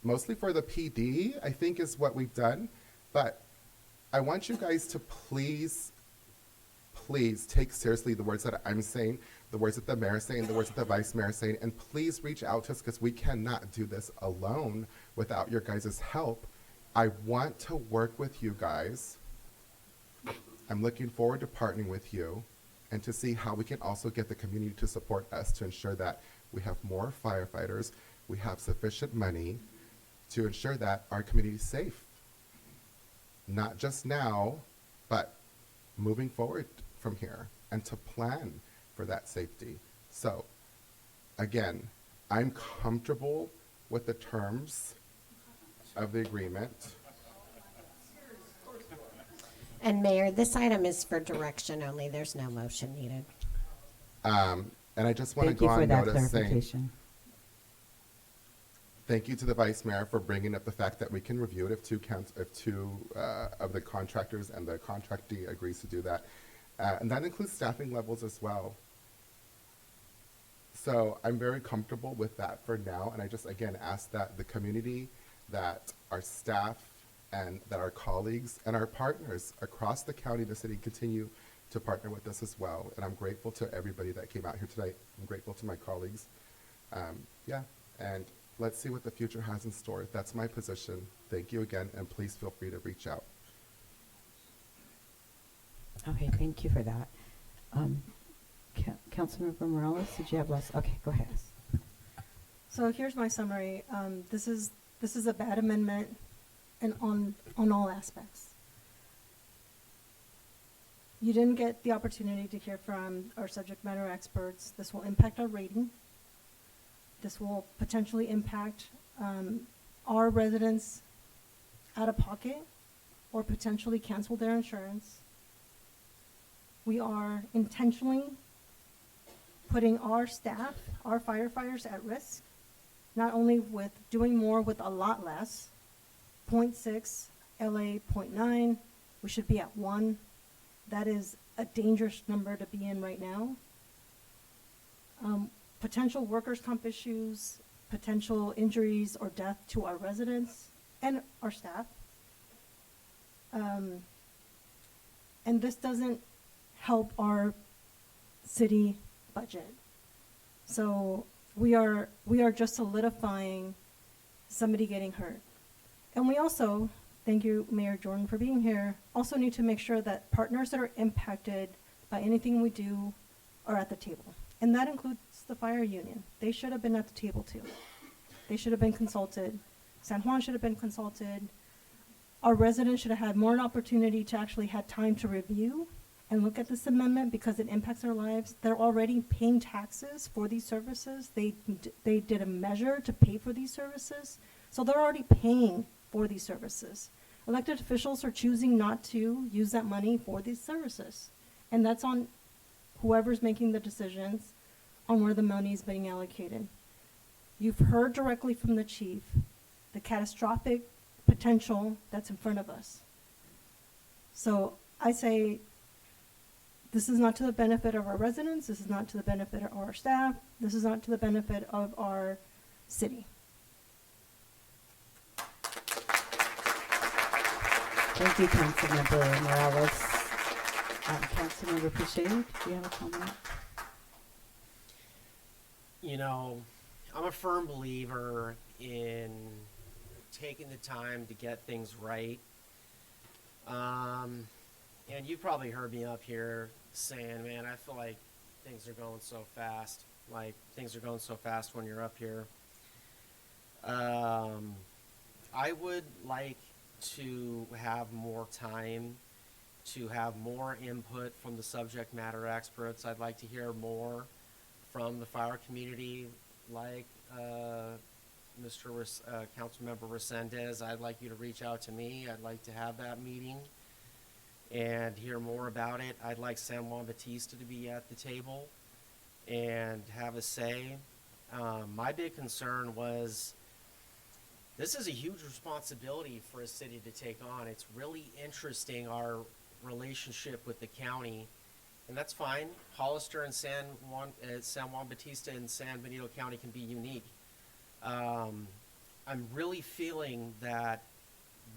Mostly for the PD, I think is what we've done. But I want you guys to please take seriously the words that I'm saying, the words that the mayor is saying, the words that the vice mayor is saying, and please reach out to us because we cannot do this alone without your guys' help. I want to work with you guys. I'm looking forward to partnering with you and to see how we can also get the community to support us to ensure that we have more firefighters, we have sufficient money to ensure that our community is safe. Not just now, but moving forward from here, and to plan for that safety. So, again, I'm comfortable with the terms of the agreement. And Mayor, this item is for direction only. There's no motion needed. And I just want to Thank go you for on that notice saying, clarification. Thank you to the Vice Mayor for bringing up the fact that we can review it if two of the contractors and the contractee agrees to do that. And that includes staffing levels as well. So I'm very comfortable with that for now. And I just, again, ask that the community, that our staff, and that our colleagues and our partners across the county, the city, continue to partner with us as well. And I'm grateful to everybody that came out here tonight. I'm grateful to my colleagues. Yeah, and let's see what the future has in store. That's my position. Thank you again, and please feel free to reach out. Okay, thank you for that. Councilmember Morales, did you have last? Okay, go ahead. So here's my summary. This is a bad amendment, and on all aspects. You didn't get the opportunity to hear from our subject matter experts. This will impact our rating. This will potentially impact our residents out of pocket or potentially cancel their insurance. We are intentionally putting our staff, our firefighters at risk, not only with doing more with a lot less, 0.6, LA 0.9, we should be at 1. That is a dangerous number to be in right now. Potential workers' comp issues, potential injuries or death to our residents and our staff. And this doesn't help our city budget. So we are just solidifying somebody getting hurt. And we also, thank you, Mayor Jordan, for being here, also need to make sure that partners that are impacted by anything we do are at the table. And that includes the fire union. They should have been at the table too. They should have been consulted. San Juan should have been consulted. Our residents should have had more an opportunity to actually had time to review and look at this amendment because it impacts their lives. They're already paying taxes for these services. They did a measure to pay for these services. So they're already paying for these services. Elected officials are choosing not to use that money for these services. And that's on whoever's making the decisions on where the money is being allocated. You've heard directly from the chief the catastrophic potential that's in front of us. So I say this is not to the benefit of our residents, this is not to the benefit of our staff, this is not to the benefit of our city. Thank you, Councilmember Morales. Councilmember Pache, do you have a comment? You know, I'm a firm believer in taking the time to get things right. And you've probably heard me up here saying, man, I feel like things are going so fast. Like, things are going so fast when you're up here. I would like to have more time to have more input from the subject matter experts. I'd like to hear more from the fire community, like Councilmember Resendez. I'd like you to reach out to me. I'd like to have that meeting and hear more about it. I'd like San Juan Bautista to be at the table and have a say. My big concern was this is a huge responsibility for a city to take on. It's really interesting, our relationship with the county, and that's fine. Hollister and San Juan Bautista and San Benito County can be unique. I'm really feeling that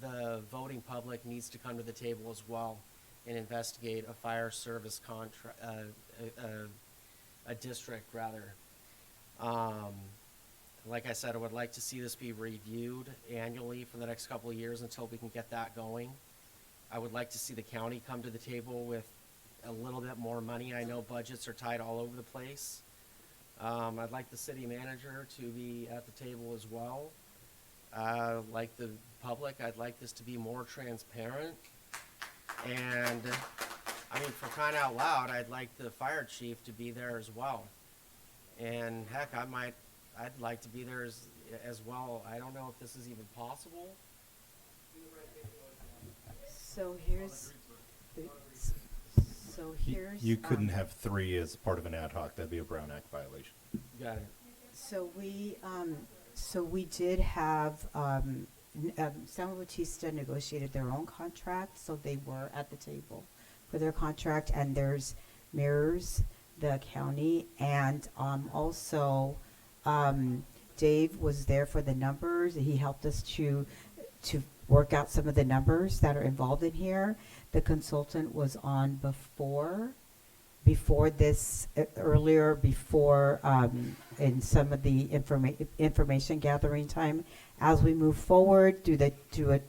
the voting public needs to come to the table as well and investigate a fire service contract, a district rather. Like I said, I would like to see this be reviewed annually for the next couple of years until we can get that going. I would like to see the county come to the table with a little bit more money. I know budgets are tight all over the place. I'd like the city manager to be at the table as well. Like the public, I'd like this to be more transparent. And I mean, for crying out loud, I'd like the fire chief to be there as well. And heck, I'd like to be there as well. I don't know if this is even possible. So here's, You couldn't have 3 as part of an ad hoc. That'd be a Brown Act violation. Got it. So we, So we did have, San Bautista negotiated their own contract, so they were at the table for their contract, and there's mirrors, the county, and also Dave was there for the numbers. He helped us to work out some of the numbers that are involved in here. The consultant was on before this, earlier, before in some of the information gathering time. As we move forward,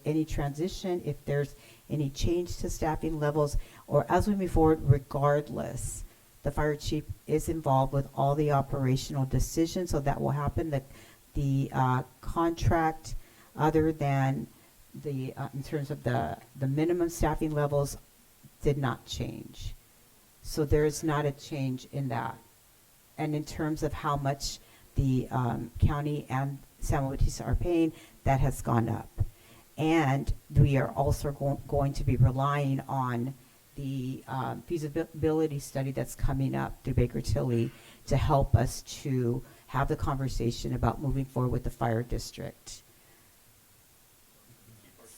any transition, if there's any change to staffing levels, or as we move forward, regardless, the fire chief is involved with all the operational decisions, so that will happen. The contract, other than the in terms of the minimum staffing levels, did not change. So there is not a change in that. And in terms of how much the county and San Bautista are paying, that has gone up. And we are also going to be relying on the feasibility study that's coming up through Baker Tilly to help us to have the conversation about moving forward with the fire district.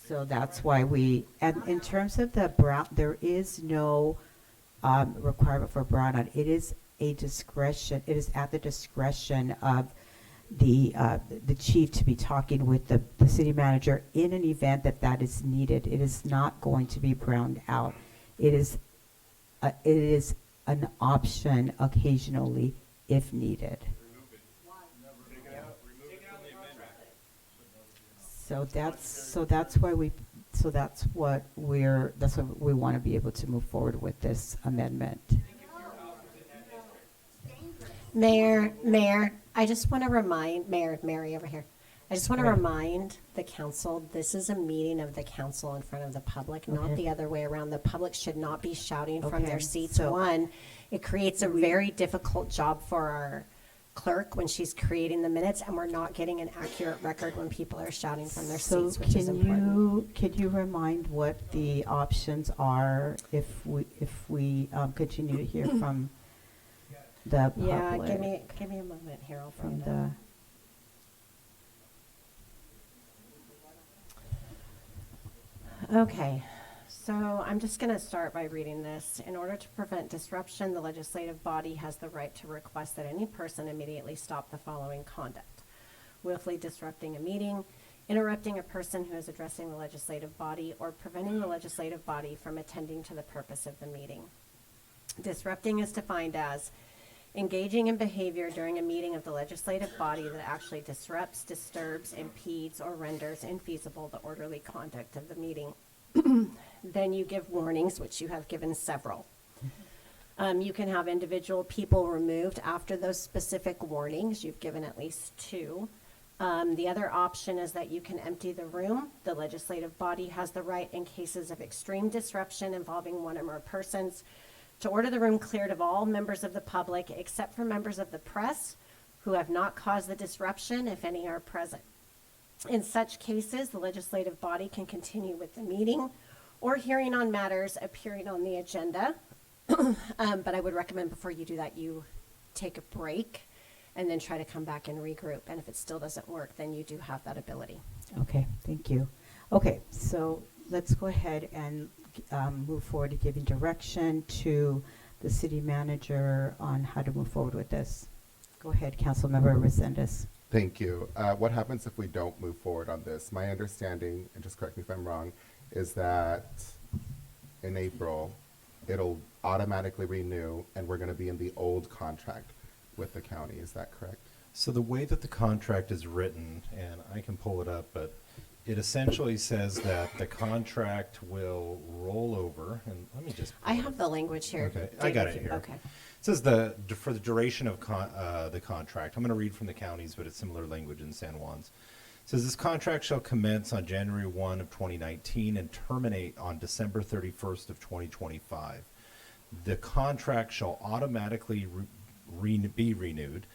So that's why and in terms of the brown, there is no requirement for brown-out. It is a discretion. It is at the discretion of the chief to be talking with the city manager in an event that is needed. It is not going to be browned out. It is an option occasionally if needed. So that's what we want to be able to move forward with this amendment. Mayor, I just want to remind, Mary over here. I just want to remind the council, this is a meeting of the council in front of the public, not the other way around. The public should not be shouting from their seats. So One, it creates a very difficult job for our clerk when she's creating the minutes, and we're not getting an accurate record when people are shouting from their seats, which is important. Can you remind what the options are if we continue to hear from the public? Yeah, give me a moment here. I'll From find out. Okay, so I'm just going to start by reading this. In order to prevent disruption, the legislative body has the right to request that any person immediately stop the following conduct: willfully disrupting a meeting, interrupting a person who is addressing the legislative body, or preventing the legislative body from attending to the purpose of the meeting. Disrupting is defined as engaging in behavior during a meeting of the legislative body that actually disrupts, disturbs, impedes, or renders infeasible the orderly conduct of the meeting. Then you give warnings, which you have given several. You can have individual people removed after those specific warnings. You've given at least 2. The other option is that you can empty the room. The legislative body has the right, in cases of extreme disruption involving one or more persons, to order the room cleared of all members of the public except for members of the press who have not caused the disruption, if any are present. In such cases, the legislative body can continue with the meeting or hearing on matters appearing on the agenda. But I would recommend before you do that, you take a break and then try to come back and regroup. And if it still doesn't work, then you do have that ability. Okay, thank you. Okay, so let's go ahead and move forward to giving direction to the city manager on how to move forward with this. Go ahead, Councilmember Resendez. Thank you. What happens if we don't move forward on this? My understanding, and just correct me if I'm wrong, is that in April, it'll automatically renew and we're going to be in the old contract with the county. Is that correct? So the way that the contract is written, and I can pull it up, but it essentially says that the contract will roll over, and let me just. I have the language here. Okay, I got it here. Okay. It says for the duration of the contract. I'm going to read from the counties, but it's similar language in San Juan's. It says this contract shall commence on January 1 of 2019 and terminate on December 31st of 2025. The contract shall automatically be renewed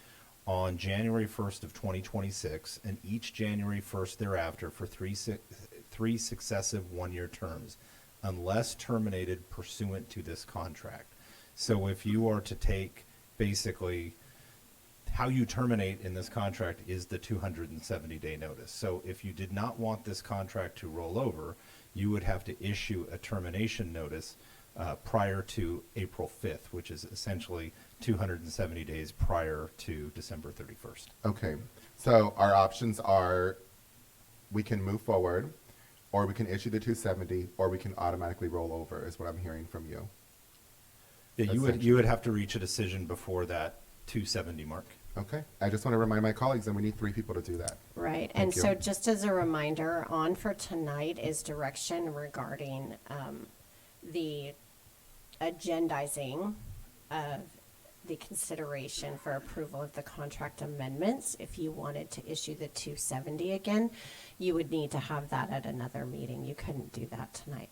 on January 1st of 2026 and each January 1st thereafter for three successive one-year terms, unless terminated pursuant to this contract. So if you are to take basically how you terminate in this contract is the 270-day notice. So if you did not want this contract to roll over, you would have to issue a termination notice prior to April 5th, which is essentially 270 days prior to December 31st. Okay, so our options are, we can move forward, or we can issue the 270, or we can automatically roll over, is what I'm hearing from you. Yeah, you would have to reach a decision before that 270 mark. Okay, I just want to remind my colleagues, and we need 3 people to do that. Right, Thank and you. so just as a reminder, on for tonight is direction regarding the agendizing of the consideration for approval of the contract amendments. If you wanted to issue the 270 again, you would need to have that at another meeting. You couldn't do that tonight.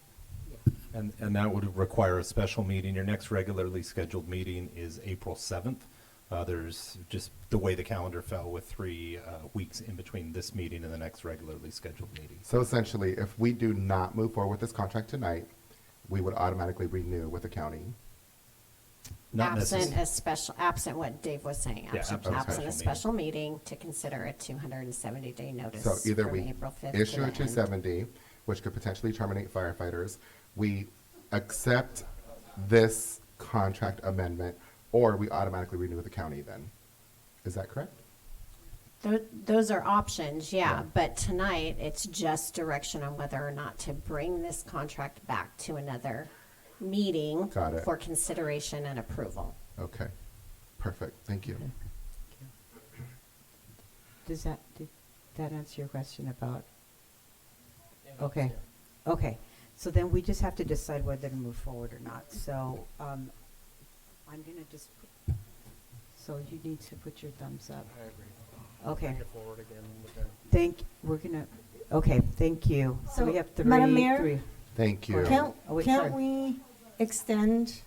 And that would require a special meeting. Your next regularly scheduled meeting is April 7th. There's just the way the calendar fell with 3 weeks in between this meeting and the next regularly scheduled meeting. So essentially, if we do not move forward with this contract tonight, we would automatically renew with the county. Not Absent what Dave was saying, Yeah, absent a special meeting to consider a 270-day notice So either from we April 5th issue to a the end. 270, which could potentially terminate firefighters, we accept this contract amendment, or we automatically renew with the county then. Is that correct? Those are options, yeah, but tonight, it's just direction on whether or not to bring this contract back to another meeting Got it. for consideration and approval. Okay, perfect, thank you. Did that answer your question about? Okay, okay. So then we just have to decide whether to move forward or not. So I'm gonna just, so you need to put your thumbs up. I agree. Okay. Bring it forward again with the Okay, thank you. So we have Madam Mayor? Thank you. Can't, Oh, wait, can't sorry. we extend,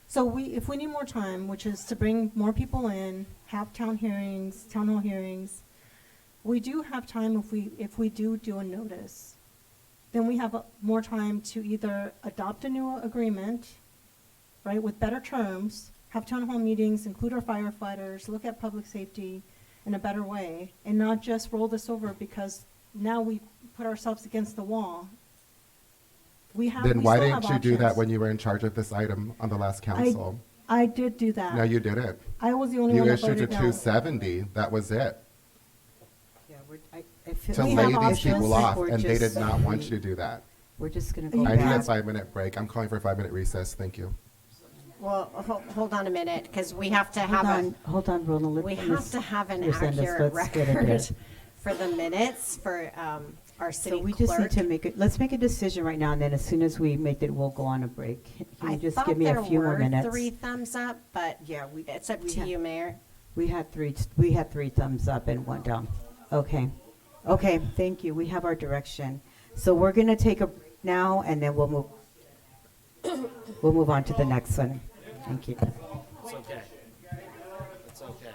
so if we need more time, which is to bring more people in, have town hall hearings, we do have time if we do a notice. Then we have more time to either adopt a new agreement, right, with better terms, have town hall meetings, include our firefighters, look at public safety in a better way, and not just roll this over because now we put ourselves against the wall. Then why still have didn't you do that options. when you were in charge of this item on the last council? I did do that. No, you didn't. I was the only You one that issued a voted no. 270, that was it. Yeah, I feel To we lay have these people options. off, We're and they did just- not want you to do that. We're just gonna go I need a back. 5-minute break. I'm calling for a 5-minute recess, thank you. Well, hold on a minute, because we have to have Hold on, Roland. we Let's- have to have an Resendez, accurate let's get it record here. for the minutes for our city So we clerk. just need to make it, let's make a decision right now, and then as soon as we make it, we'll go on a break. Can you just give me a few more minutes? I thought there were 3 thumbs up, but Yeah, it's up we to had- you, Mayor. We had 3 thumbs up and 1 down. Okay. Okay, thank you. We have our direction. So we're gonna take a break now, and then we'll move on to the next one. Thank you. It's okay. It's okay.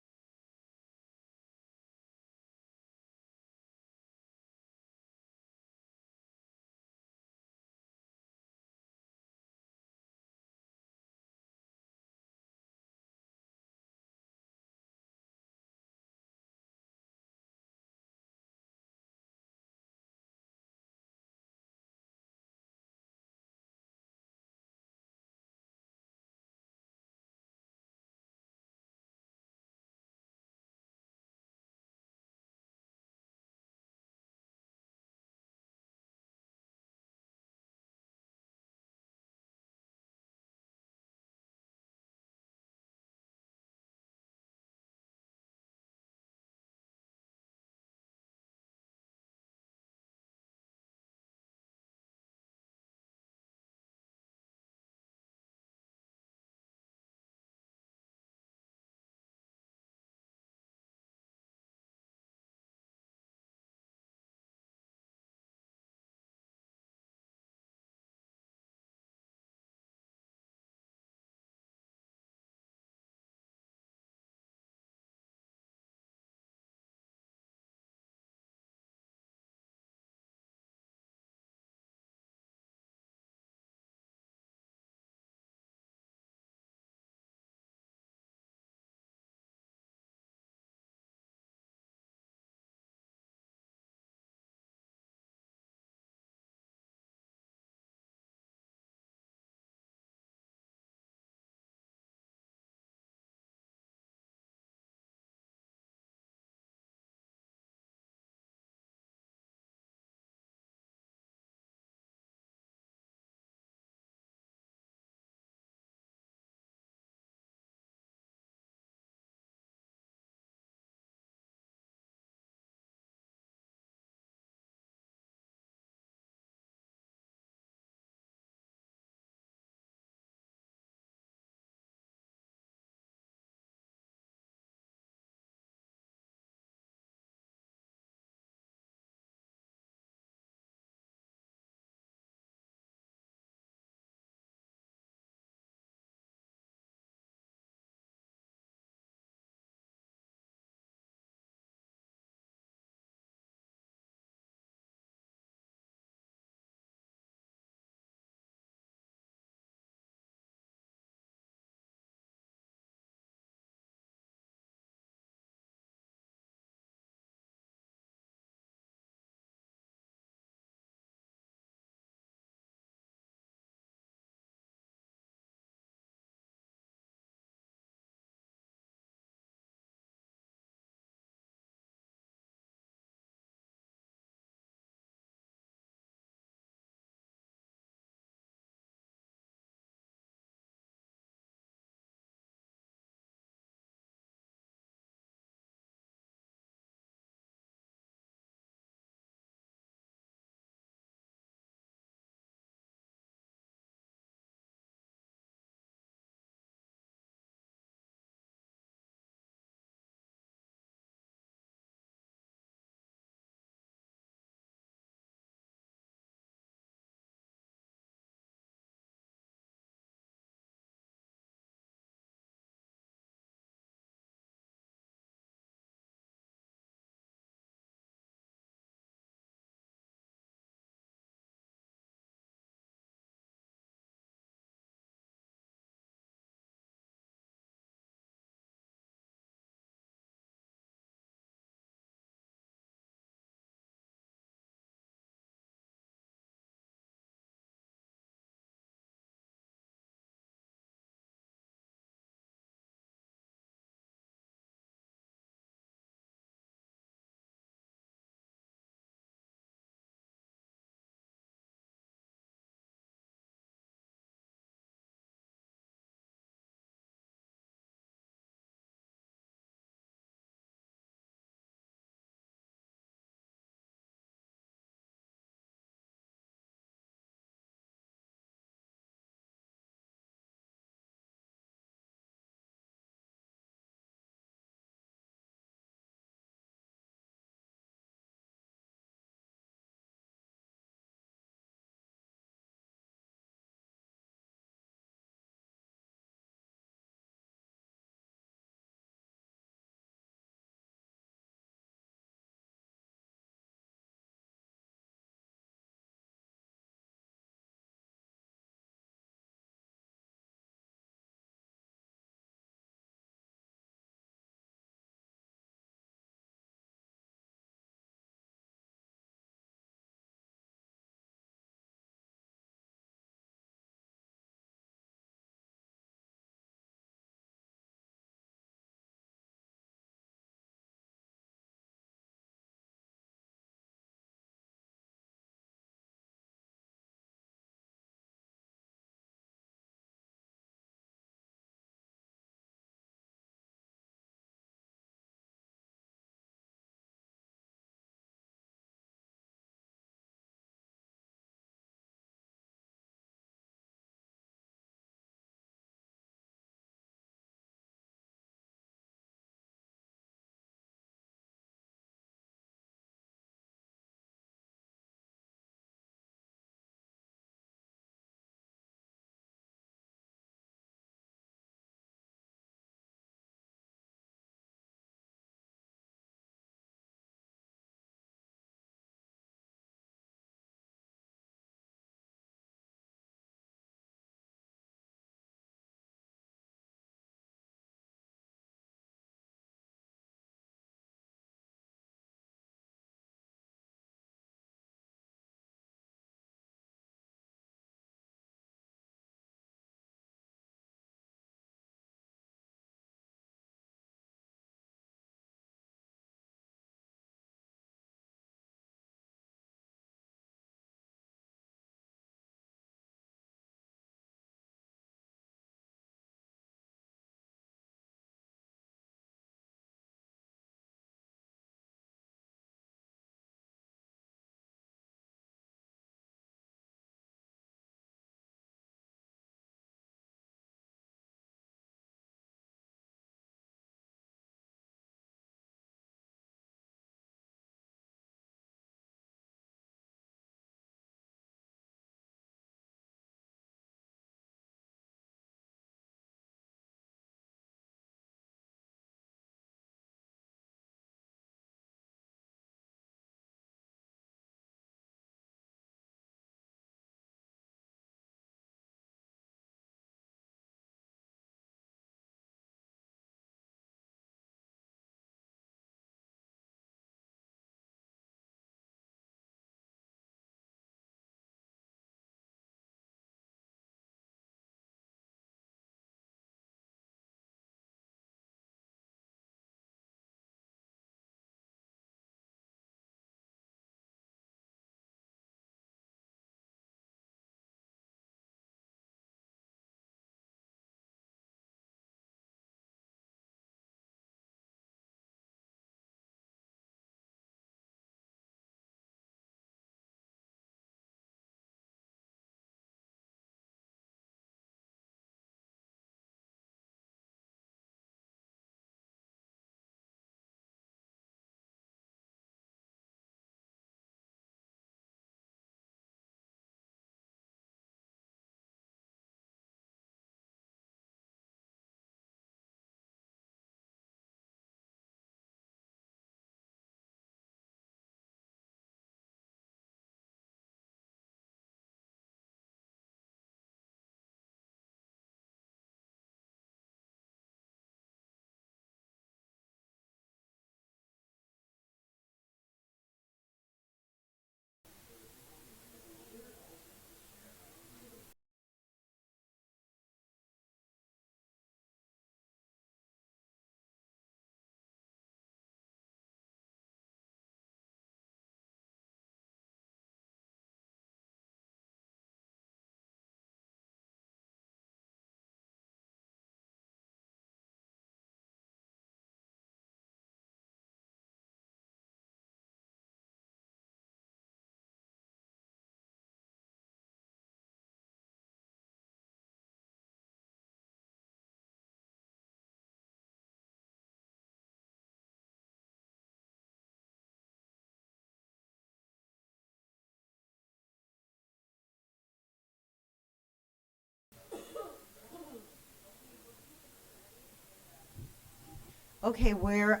Okay, we're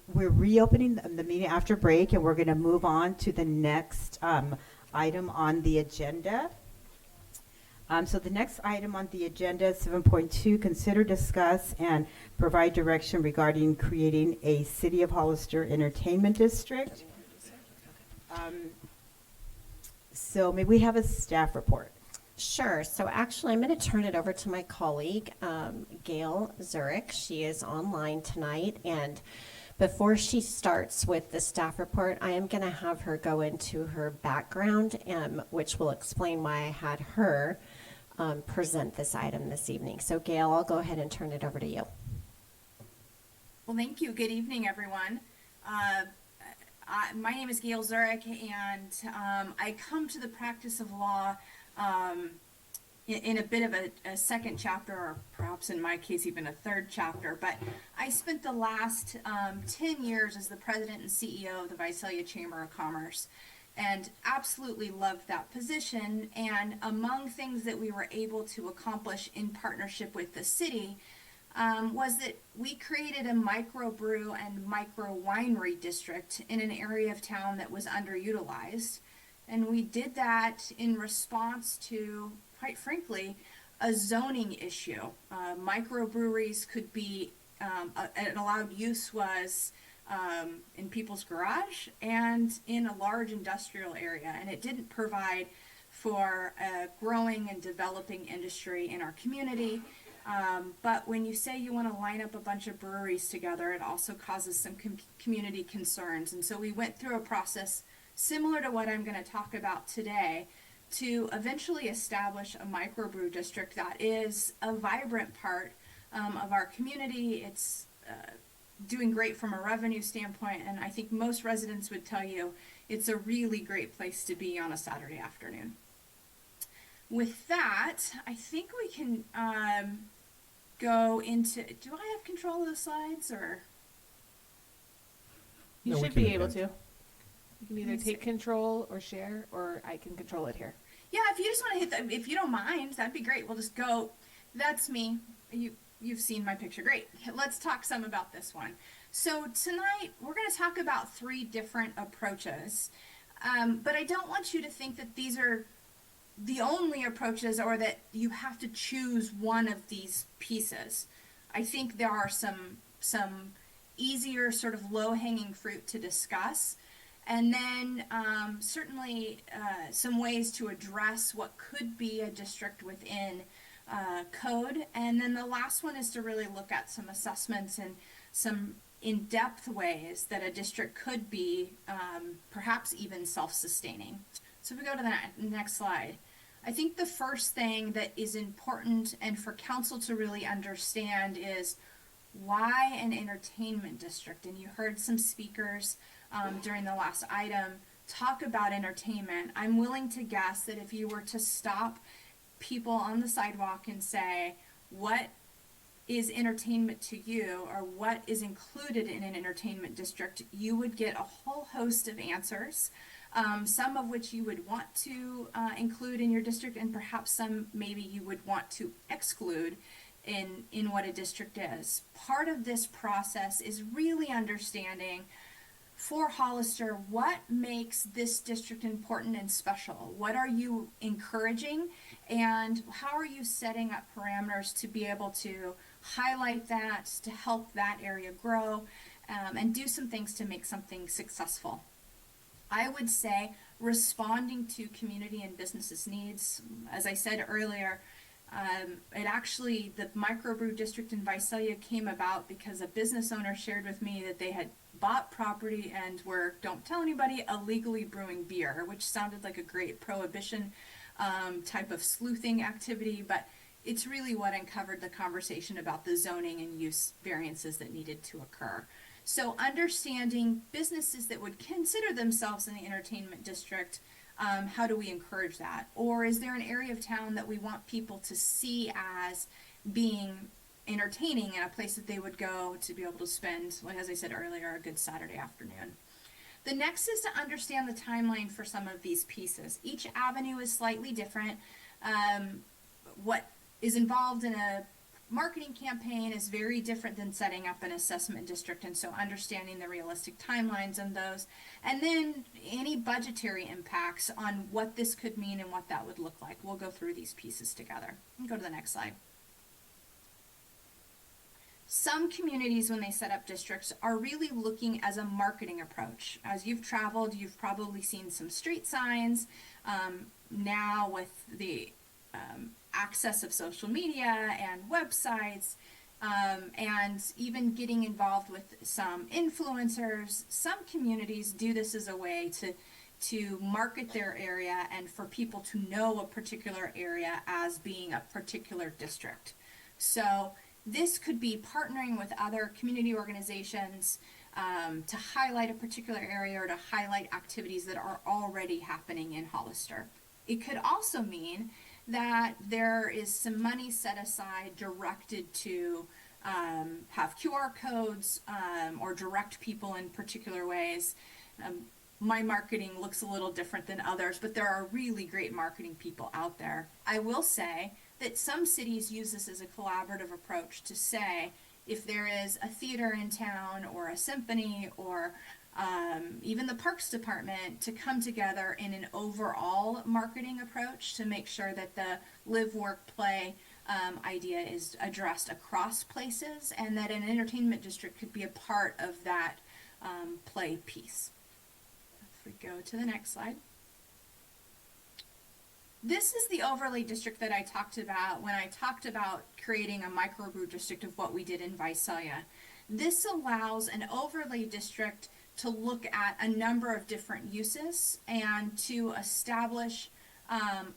reopening the meeting after break, and we're going to move on to the next item on the agenda. So the next item on the agenda is 7.2, consider, discuss, and provide direction regarding creating a City of Hollister Entertainment District. So may we have a staff report? Sure. So actually, I'm going to turn it over to my colleague, Gail Zurich. She is online tonight. And before she starts with the staff report, I am going to have her go into her background, which will explain why I had her present this item this evening. So Gail, I'll go ahead and turn it over to you. Well, thank you. Good evening, everyone. My name is Gail Zurich, and I come to the practice of law in a bit of a second chapter, or perhaps in my case even a third chapter. But I spent the last 10 years as the president and CEO of the Visalia Chamber of Commerce, and absolutely loved that position. And among things that we were able to accomplish in partnership with the city was that we created a microbrew and micro winery district in an area of town that was underutilized. And we did that in response to, quite frankly, a zoning issue. Microbreweries could be, an allowed use was in people's garage and in a large industrial area. And it didn't provide for a growing and developing industry in our community. But when you say you want to line up a bunch of breweries together, it also causes some community concerns. And so we went through a process similar to what I'm going to talk about today to eventually establish a microbrew district that is a vibrant part of our community. It's doing great from a revenue standpoint, and I think most residents would tell you it's a really great place to be on a Saturday afternoon. With that, I think we can go into, do I have control of the slides, or? You No, we should can be do able that. to. You can either take control or share, or I can control it here. Yeah, if you just want to hit that, if you don't mind, that'd be great. We'll just go. That's me. You've seen my picture. Great. Let's talk some about this one. So tonight we're going to talk about 3 different approaches, but I don't want you to think that these are the only approaches or that you have to choose one of these pieces. I think there are some easier sort of low-hanging fruit to discuss. And then certainly some ways to address what could be a district within code. And then the last one is to really look at some assessments and some in-depth ways that a district could be perhaps even self-sustaining. So if we go to the next slide, I think the first thing that is important and for council to really understand is why an entertainment district. And you heard some speakers during the last item talk about entertainment. I'm willing to guess that if you were to stop people on the sidewalk and say, what is entertainment to you, or what is included in an entertainment district, you would get a whole host of answers, some of which you would want to include in your district, and perhaps some maybe you would want to exclude in what a district is. Part of this process is really understanding for Hollister what makes this district important and special. What are you encouraging, and how are you setting up parameters to be able to highlight that, to help that area grow, and do some things to make something successful. I would say responding to community and businesses' needs. As I said earlier, the microbrew district in Visalia came about because a business owner shared with me that they had bought property and were, don't tell anybody, illegally brewing beer, which sounded like a great prohibition type of sleuthing activity, but it's really what uncovered the conversation about the zoning and use variances that needed to occur. So understanding businesses that would consider themselves in the entertainment district, how do we encourage that? Or is there an area of town that we want people to see as being entertaining and a place that they would go to be able to spend, like as I said earlier, a good Saturday afternoon? The next is to understand the timeline for some of these pieces. Each avenue is slightly different. What is involved in a marketing campaign is very different than setting up an assessment district, and so understanding the realistic timelines on those, and then any budgetary impacts on what this could mean and what that would look like. We'll go through these pieces together. Go to the next slide. Some communities, when they set up districts, are really looking as a marketing approach. As you've traveled, you've probably seen some street signs. Now with the access of social media and websites, and even getting involved with some influencers, some communities do this as a way to market their area and for people to know a particular area as being a particular district. So this could be partnering with other community organizations to highlight a particular area or to highlight activities that are already happening in Hollister. It could also mean that there is some money set aside directed to have QR codes or direct people in particular ways. My marketing looks a little different than others, but there are really great marketing people out there. I will say that some cities use this as a collaborative approach to say, if there is a theater in town or a symphony or even the parks department, to come together in an overall marketing approach to make sure that the live, work, play idea is addressed across places, and that an entertainment district could be a part of that play piece. If we go to the next slide. This is the overlay district that I talked about when I talked about creating a microbrew district of what we did in Visalia. This allows an overlay district to look at a number of different uses and to establish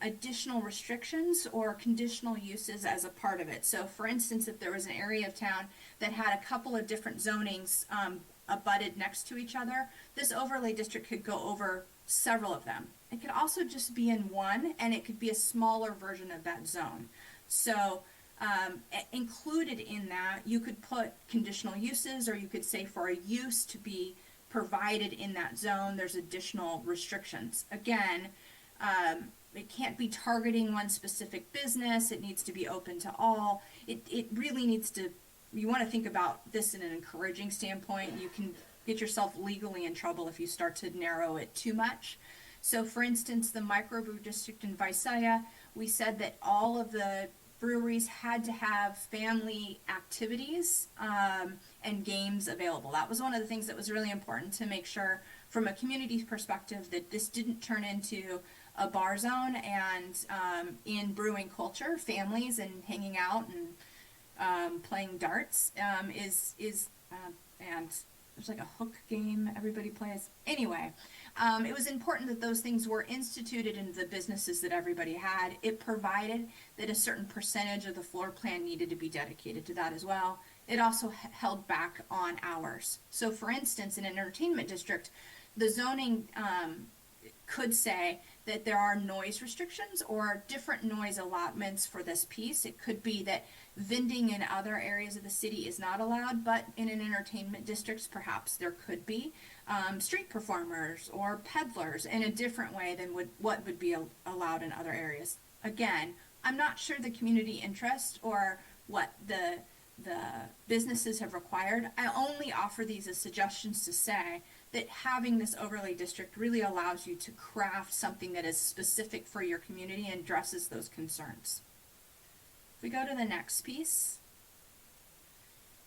additional restrictions or conditional uses as a part of it. So for instance, if there was an area of town that had a couple of different zonings abutted next to each other, this overlay district could go over several of them. It could also just be in one, and it could be a smaller version of that zone. So included in that, you could put conditional uses, or you could say for a use to be provided in that zone, there's additional restrictions. Again, it can't be targeting one specific business. It needs to be open to all. It really needs to, you want to think about this in an encouraging standpoint. You can get yourself legally in trouble if you start to narrow it too much. So for instance, the microbrew district in Visalia, we said that all of the breweries had to have family activities and games available. That was one of the things that was really important to make sure from a community perspective that this didn't turn into a bar zone, and in brewing culture, families and hanging out and playing darts and there's like a hook game everybody plays. Anyway, it was important that those things were instituted into the businesses that everybody had. It provided that a certain percentage of the floor plan needed to be dedicated to that as well. It also held back on hours. So for instance, in an entertainment district, the zoning could say that there are noise restrictions or different noise allotments for this piece. It could be that vending in other areas of the city is not allowed, but in an entertainment district, perhaps there could be street performers or peddlers in a different way than what would be allowed in other areas. Again, I'm not sure the community interest or what the businesses have required. I only offer these as suggestions to say that having this overlay district really allows you to craft something that is specific for your community and addresses those concerns. If we go to the next piece,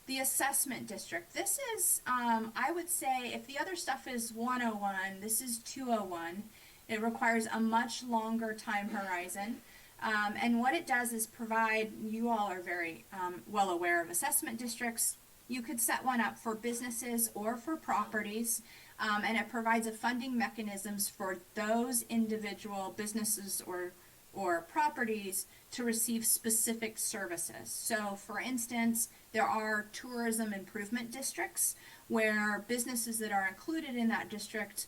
the assessment district. This is, I would say, if the other stuff is 101, this is 201. It requires a much longer time horizon. And what it does is provide, you all are very well aware of assessment districts. You could set one up for businesses or for properties, and it provides a funding mechanisms for those individual businesses or properties to receive specific services. So for instance, there are tourism improvement districts where businesses that are included in that district,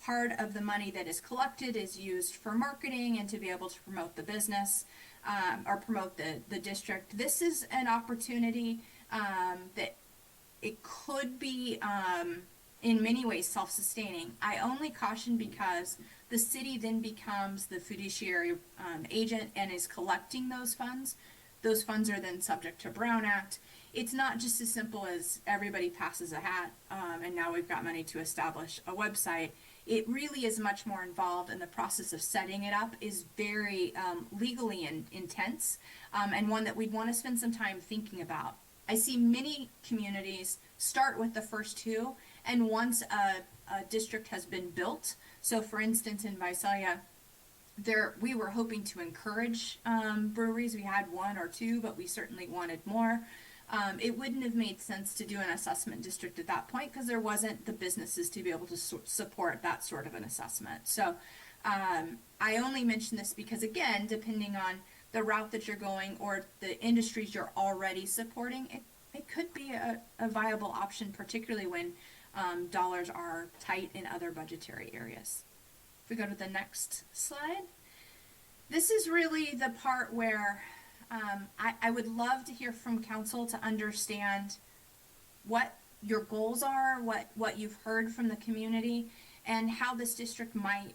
part of the money that is collected is used for marketing and to be able to promote the business or promote the district. This is an opportunity that it could be in many ways self-sustaining. I only caution because the city then becomes the fiduciary agent and is collecting those funds. those funds are then subject to Brown Act. It's not just as simple as everybody passes a hat, and now we've got money to establish a website. It really is much more involved, and the process of setting it up is very legally intense, and one that we'd want to spend some time thinking about. I see many communities start with the first two, and once a district has been built, so for instance in Visalia, we were hoping to encourage breweries. We had one or two, but we certainly wanted more. It wouldn't have made sense to do an assessment district at that point because there wasn't the businesses to be able to support that sort of an assessment. So I only mention this because, again, depending on the route that you're going or the industries you're already supporting, it could be a viable option, particularly when dollars are tight in other budgetary areas. If we go to the next slide, this is really the part where I would love to hear from council to understand what your goals are, what you've heard from the community, and how this district might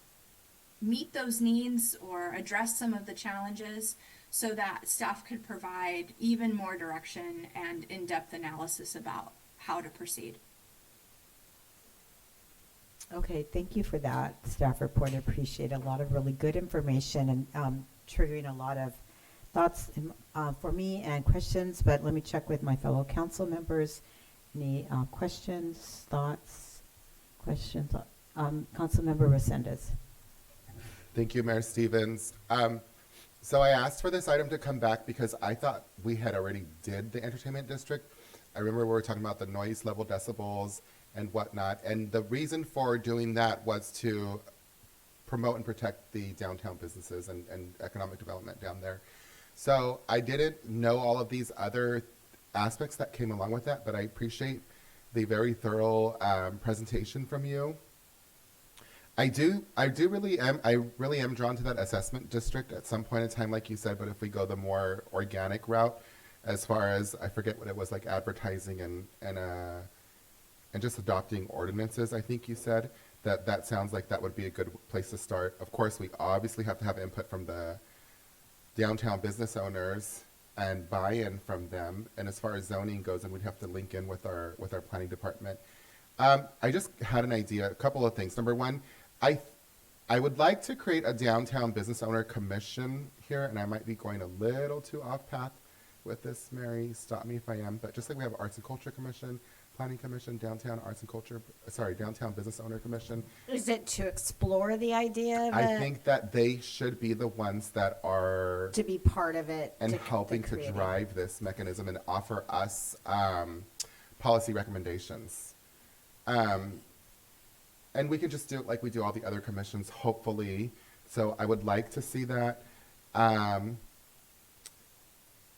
meet those needs or address some of the challenges so that staff could provide even more direction and in-depth analysis about how to proceed. Okay, thank you for that staff report. I appreciate a lot of really good information and triggering a lot of thoughts for me and questions, but let me check with my fellow council members. Any questions, thoughts, questions? Councilmember Resendez. Thank you, Mayor Stevens. So I asked for this item to come back because I thought we had already did the entertainment district. I remember we were talking about the noise level decibels and whatnot, and the reason for doing that was to promote and protect the downtown businesses and economic development down there. So I didn't know all of these other aspects that came along with that, but I appreciate the very thorough presentation from you. I really am drawn to that assessment district at some point in time, like you said, but if we go the more organic route, as far as, I forget what it was, like advertising and just adopting ordinances, I think you said, that sounds like that would be a good place to start. Of course, we obviously have to have input from the downtown business owners and buy-in from them. And as far as zoning goes, then we'd have to link in with our planning department. I just had an idea, a couple of things. Number one, I would like to create a downtown business owner commission here, and I might be going a little too off path with this, Mary, stop me if I am, but just like we have Arts and Culture Commission, Planning Commission, Downtown Business Owner Commission. Is it to explore the idea of I think that they should be the ones that are to be part of it and helping to drive this mechanism and offer us policy recommendations. And we can just do it like we do all the other commissions, hopefully. So I would like to see that.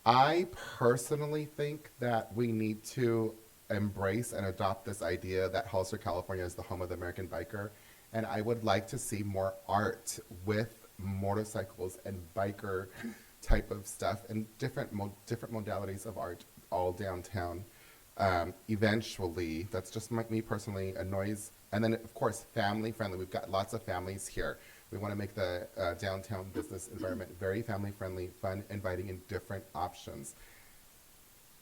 I personally think that we need to embrace and adopt this idea that Hollister, California is the home of the American biker. And I would like to see more art with motorcycles and biker type of stuff and different modalities of art all downtown. Eventually, that's just me personally, a noise. And then, of course, family friendly. We've got lots of families here. We want to make the downtown business environment very family friendly, fun, inviting, and different options.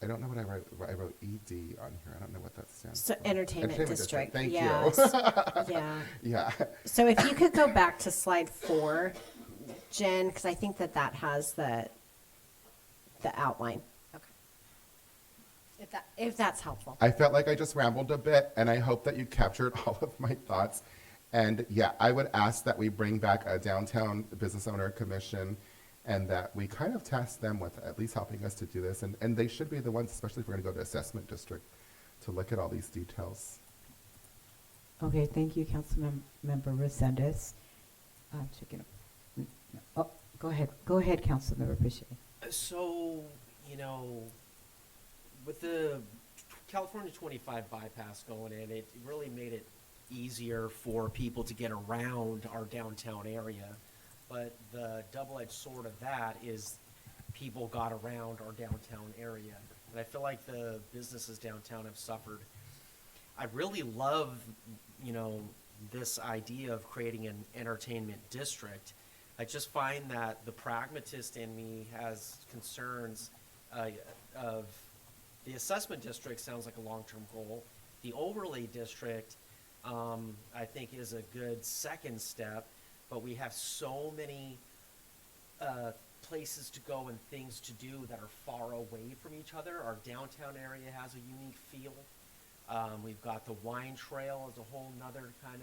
I don't know what I wrote. I wrote ED on here. I don't know what that stands for. Entertainment district. Thank yes. you. Yeah. Yeah. So if you could go back to slide 4, Jen, because I think that has the outline. Okay. If that's helpful. I felt like I just rambled a bit, and I hope that you captured all of my thoughts. And yeah, I would ask that we bring back a downtown business owner commission and that we kind of task them with at least helping us to do this. And they should be the ones, especially if we're going to go to assessment district, to look at all these details. Okay, thank you, Councilmember Resendez. Oh, go ahead, Councilmember Boucher. So, with the California 25 bypass going in, it really made it easier for people to get around our downtown area. But the double-edged sword of that is people got around our downtown area. And I feel like the businesses downtown have suffered. I really love, this idea of creating an entertainment district. I just find that the pragmatist in me has concerns of the assessment district sounds like a long-term goal. The overlay district, I think, is a good second step, but we have so many places to go and things to do that are far away from each other. Our downtown area has a unique feel. We've got the wine trail as a whole nother kind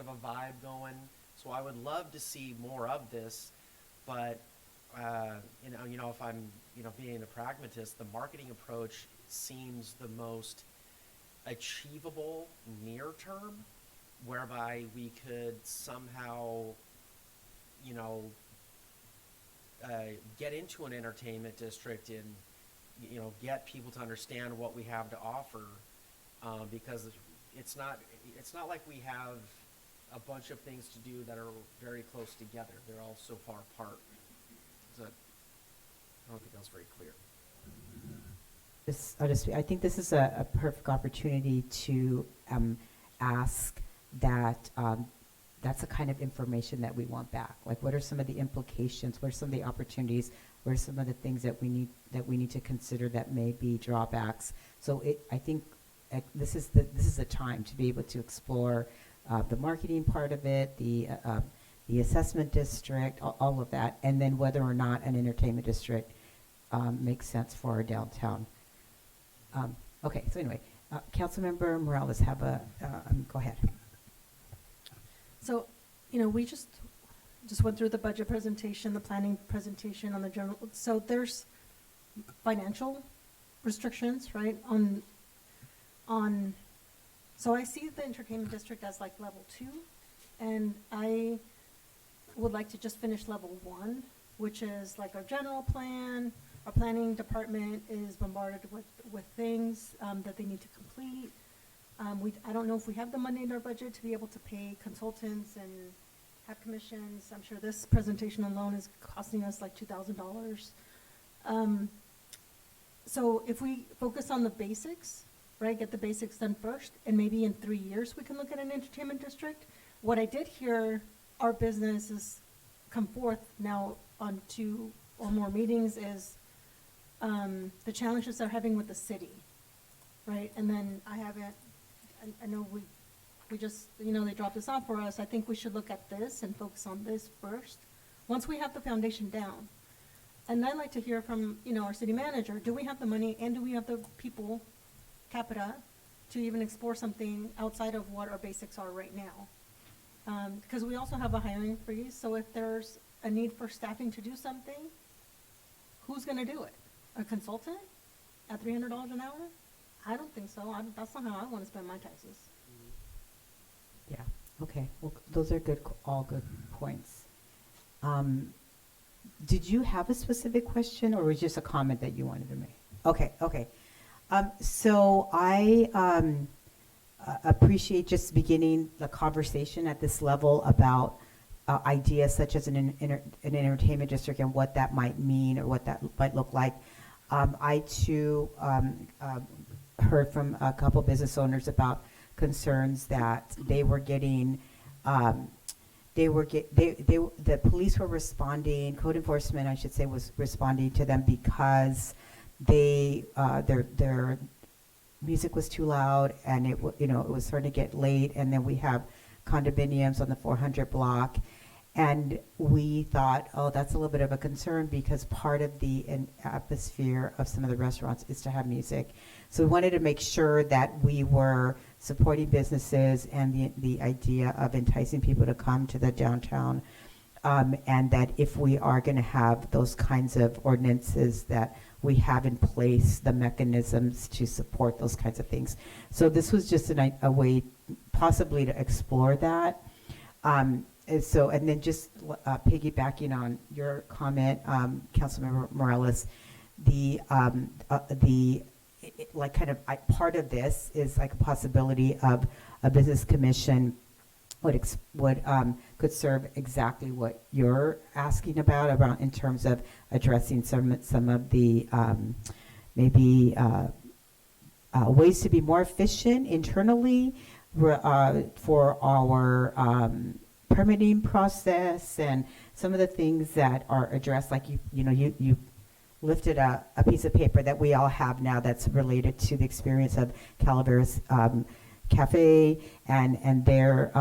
of a vibe going. So I would love to see more of this, but if I'm being a pragmatist, the marketing approach seems the most achievable near term, whereby we could somehow get into an entertainment district and get people to understand what we have to offer, because it's not like we have a bunch of things to do that are very close together. They're all so far apart. I don't think that was very clear. I think this is a perfect opportunity to ask that. That's the kind of information that we want back. Like, what are some of the implications? What are some of the opportunities? What are some of the things that we need to consider that may be drawbacks? So I think this is the time to be able to explore the marketing part of it, the assessment district, all of that, and then whether or not an entertainment district makes sense for our downtown. Okay, so anyway, Councilmember Morales, go ahead. So, we just went through the budget presentation, the planning presentation on the general, so there's financial restrictions, right, so I see the entertainment district as like level 2, and I would like to just finish level 1, which is like our general plan. Our planning department is bombarded with things that they need to complete. I don't know if we have the money in our budget to be able to pay consultants and have commissions. I'm sure this presentation alone is costing us like $2,000. So if we focus on the basics, right, get the basics done first, and maybe in 3 years we can look at an entertainment district. What I did hear our businesses come forth now on 2 or more meetings is the challenges they're having with the city, right? And then I know we just, they dropped this off for us. I think we should look at this and focus on this first, once we have the foundation down. And I'd like to hear from, our city manager, do we have the money and do we have the people, capita, to even explore something outside of what our basics are right now? Because we also have a hiring freeze, so if there's a need for staffing to do something, who's going to do it? A consultant at $300 an hour? I don't think so. That's not how I want to spend my taxes. Yeah. Okay. Well, those are all good points. Did you have a specific question, or was it just a comment that you wanted to make? Okay. Okay. So I appreciate just beginning the conversation at this level about ideas such as an entertainment district and what that might mean or what that might look like. I too heard from a couple business owners about concerns that they were getting. The police were responding. Code enforcement, I should say, was responding to them because their music was too loud, and it was starting to get late. And then we have condominiums on the 400 block. And we thought, oh, that's a little bit of a concern because part of the atmosphere of some of the restaurants is to have music. So we wanted to make sure that we were supporting businesses and the idea of enticing people to come to the downtown, and that if we are going to have those kinds of ordinances, that we have in place the mechanisms to support those kinds of things. So this was just a way possibly to explore that. And then just piggybacking on your comment, Councilmember Morales, part of this is like a possibility of a business commission could serve exactly what you're asking about in terms of addressing some of the ways to be more efficient internally for our permitting process and some of the things that are addressed, like you lifted a piece of paper that we all have now that's related to the experience of Calaveras Cafe and their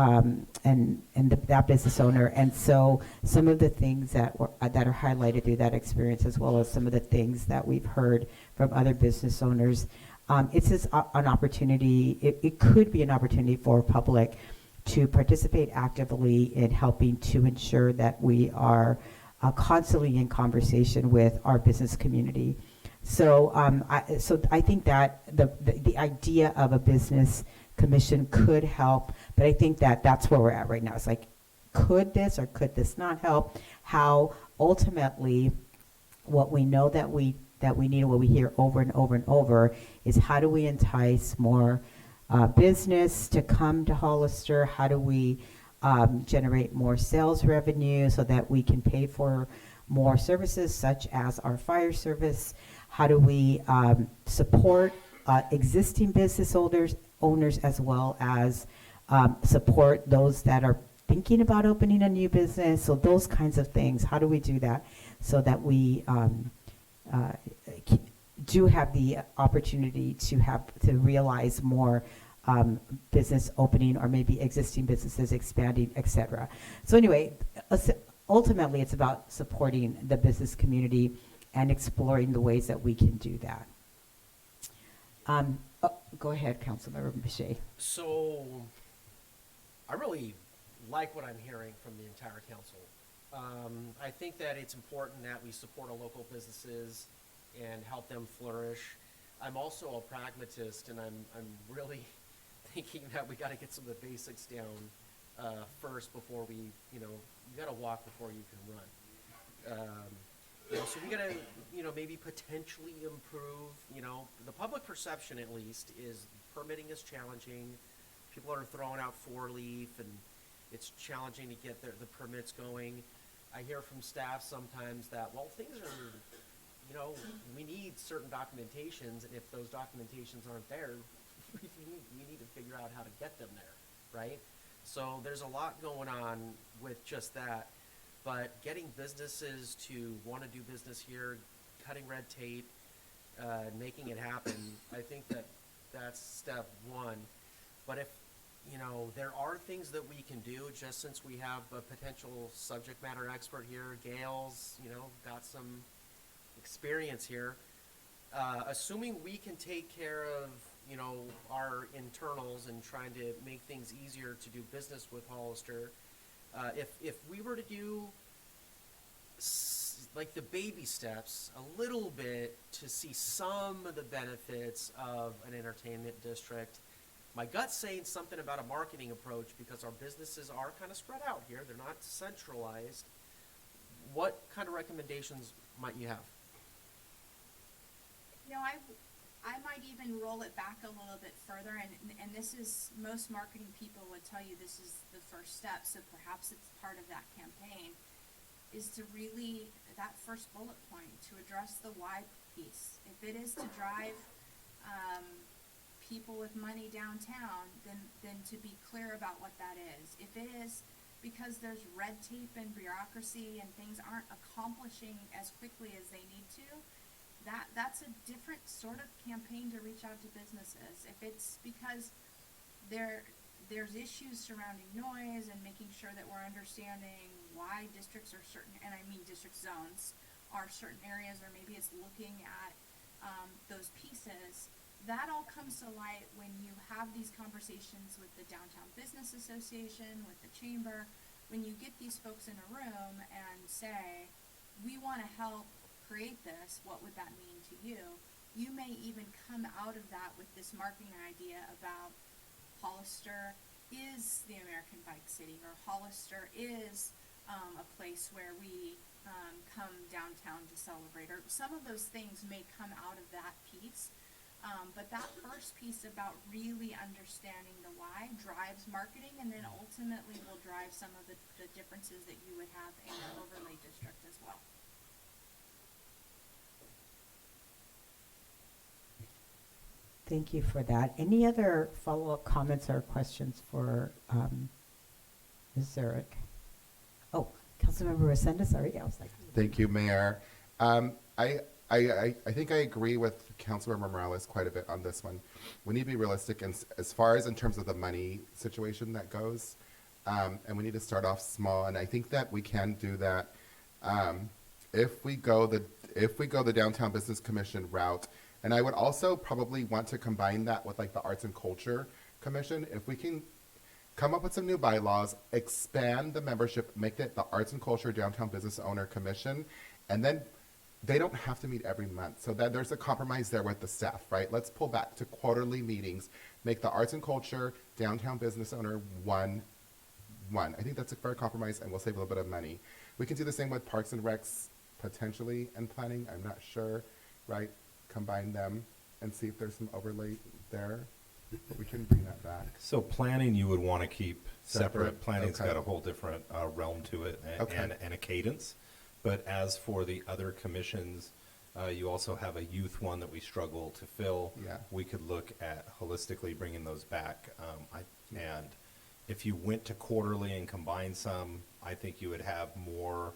that business owner. And so some of the things that are highlighted through that experience, as well as some of the things that we've heard from other business owners, it's just an opportunity. It could be an opportunity for public to participate actively in helping to ensure that we are constantly in conversation with our business community. So I think that the idea of a business commission could help, but I think that that's where we're at right now. It's like, could this or could this not help? How ultimately, what we know that we need, and what we hear over and over and over, is how do we entice more business to come to Hollister? How do we generate more sales revenue so that we can pay for more services such as our fire service? How do we support existing business owners as well as support those that are thinking about opening a new business? So those kinds of things, how do we do that so that we do have the opportunity to realize more business opening, or maybe existing businesses expanding, etc. So anyway, ultimately it's about supporting the business community and exploring the ways that we can do that. Go ahead, Councilmember Boucher. So, I really like what I'm hearing from the entire council. I think that it's important that we support our local businesses and help them flourish. I'm also a pragmatist, and I'm really thinking that we got to get some of the basics down first before we, you got to walk before you can run. So we got to, maybe potentially improve, the public perception at least is permitting is challenging. People are throwing out 4-leaf, and it's challenging to get the permits going. I hear from staff sometimes that, well, things are, we need certain documentations, and if those documentations aren't there, we need to figure out how to get them there, right? So there's a lot going on with just that. But getting businesses to want to do business here, cutting red tape, making it happen, I think that's step one. But if, there are things that we can do, just since we have a potential subject matter expert here, Gail's, got some experience here. Assuming we can take care of, our internals and trying to make things easier to do business with Hollister, if we were to do like the baby steps a little bit to see some of the benefits of an entertainment district, my gut's saying something about a marketing approach, because our businesses are kind of spread out here. They're not centralized. What kind of recommendations might you have? I might even roll it back a little bit further, and this is, most marketing people would tell you this is the first step, so perhaps it's part of that campaign, is to really, that first bullet point, to address the why piece. If it is to drive people with money downtown, then to be clear about what that is. If it is because there's red tape and bureaucracy and things aren't accomplishing as quickly as they need to, that's a different sort of campaign to reach out to businesses. If it's because there's issues surrounding noise and making sure that we're understanding why districts are certain, and I mean district zones, are certain areas, or maybe it's looking at those pieces, that all comes to light when you have these conversations with the Downtown Business Association, with the chamber. When you get these folks in a room and say, we want to help create this, what would that mean to you? You may even come out of that with this marketing idea about Hollister is the American Bike City, or Hollister is a place where we come downtown to celebrate, or some of those things may come out of that piece. But that first piece about really understanding the why drives marketing, and then ultimately will drive some of the differences that you would have in an overlay district as well. Thank you for that. Any other follow-up comments or questions for Ms. Zurich? Oh, Councilmember Resendez, sorry, I was like. Thank you, Mayor. I think I agree with Councilmember Morales quite a bit on this one. We need to be realistic as far as in terms of the money situation that goes, and we need to start off small. And I think that we can do that if we go the Downtown Business Commission route. And I would also probably want to combine that with like the Arts and Culture Commission. If we can come up with some new bylaws, expand the membership, make it the Arts and Culture Downtown Business Owner Commission, and then they don't have to meet every month. So that there's a compromise there with the staff, right? Let's pull back to quarterly meetings, make the Arts and Culture Downtown Business Owner one. I think that's a fair compromise, and we'll save a little bit of money. We can do the same with Parks and Recs, potentially, and planning. I'm not sure, right? Combine them and see if there's some overlay there. We can bring that back. So planning you would want to keep separate. Separate, Planning's okay. got a whole different realm to it Okay. and a cadence. But as for the other commissions, you also have a youth one that we struggle to fill. Yeah. We could look at holistically bringing those back. And if you went to quarterly and combined some, I think you would have more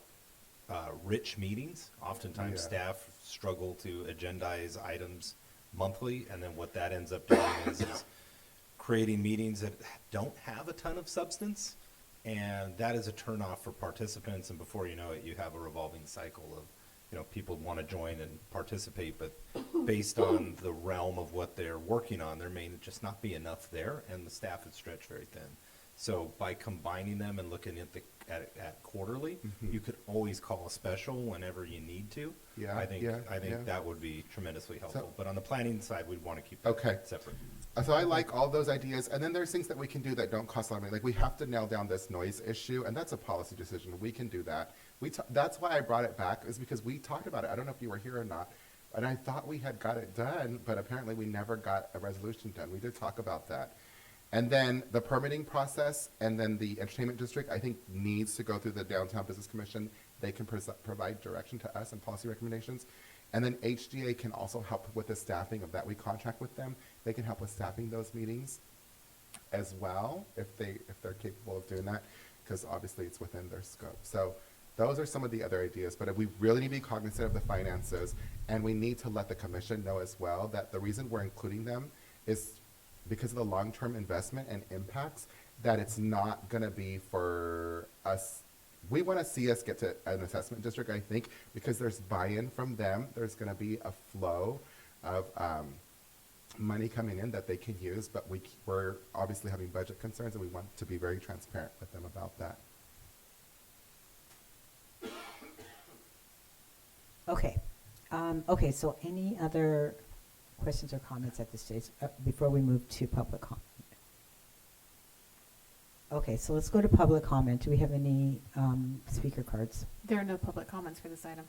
rich meetings. Oftentimes Yeah. staff struggle to agendize items monthly, and then what that ends up doing is creating meetings that don't have a ton of substance, and that is a turnoff for participants, and before you know it, you have a revolving cycle of, people want to join and participate, but based on the realm of what they're working on, there may just not be enough there, and the staff is stretched very thin. So by combining them and looking at quarterly, you could always call a special whenever you need to. Yeah, I think yeah. that would be tremendously helpful. So- But on the planning side, we'd want to keep that Okay. separate. So I like all those ideas, and then there's things that we can do that don't cost a lot of money. Like we have to nail down this noise issue, and that's a policy decision. We can do that. That's why I brought it back, is because we talked about it. I don't know if you were here or not, and I thought we had got it done, but apparently we never got a resolution done. We did talk about that. And then the permitting process, and then the entertainment district, I think needs to go through the Downtown Business Commission. They can provide direction to us and policy recommendations. And then HDA can also help with the staffing of that. We contract with them. They can help with staffing those meetings as well, if they're capable of doing that, because obviously it's within their scope. So those are some of the other ideas, but we really need to be cognizant of the finances, and we need to let the commission know as well that the reason we're including them is because of the long-term investment and impacts, that it's not going to be for us. We want to see us get to an assessment district, I think, because there's buy-in from them. There's going to be a flow of money coming in that they can use, but we're obviously having budget concerns, and we want to be very transparent with them about that. Okay. Okay, so any other questions or comments at this stage before we move to public comment? Okay, so let's go to public comment. Do we have any speaker cards? There are no public comments for this item.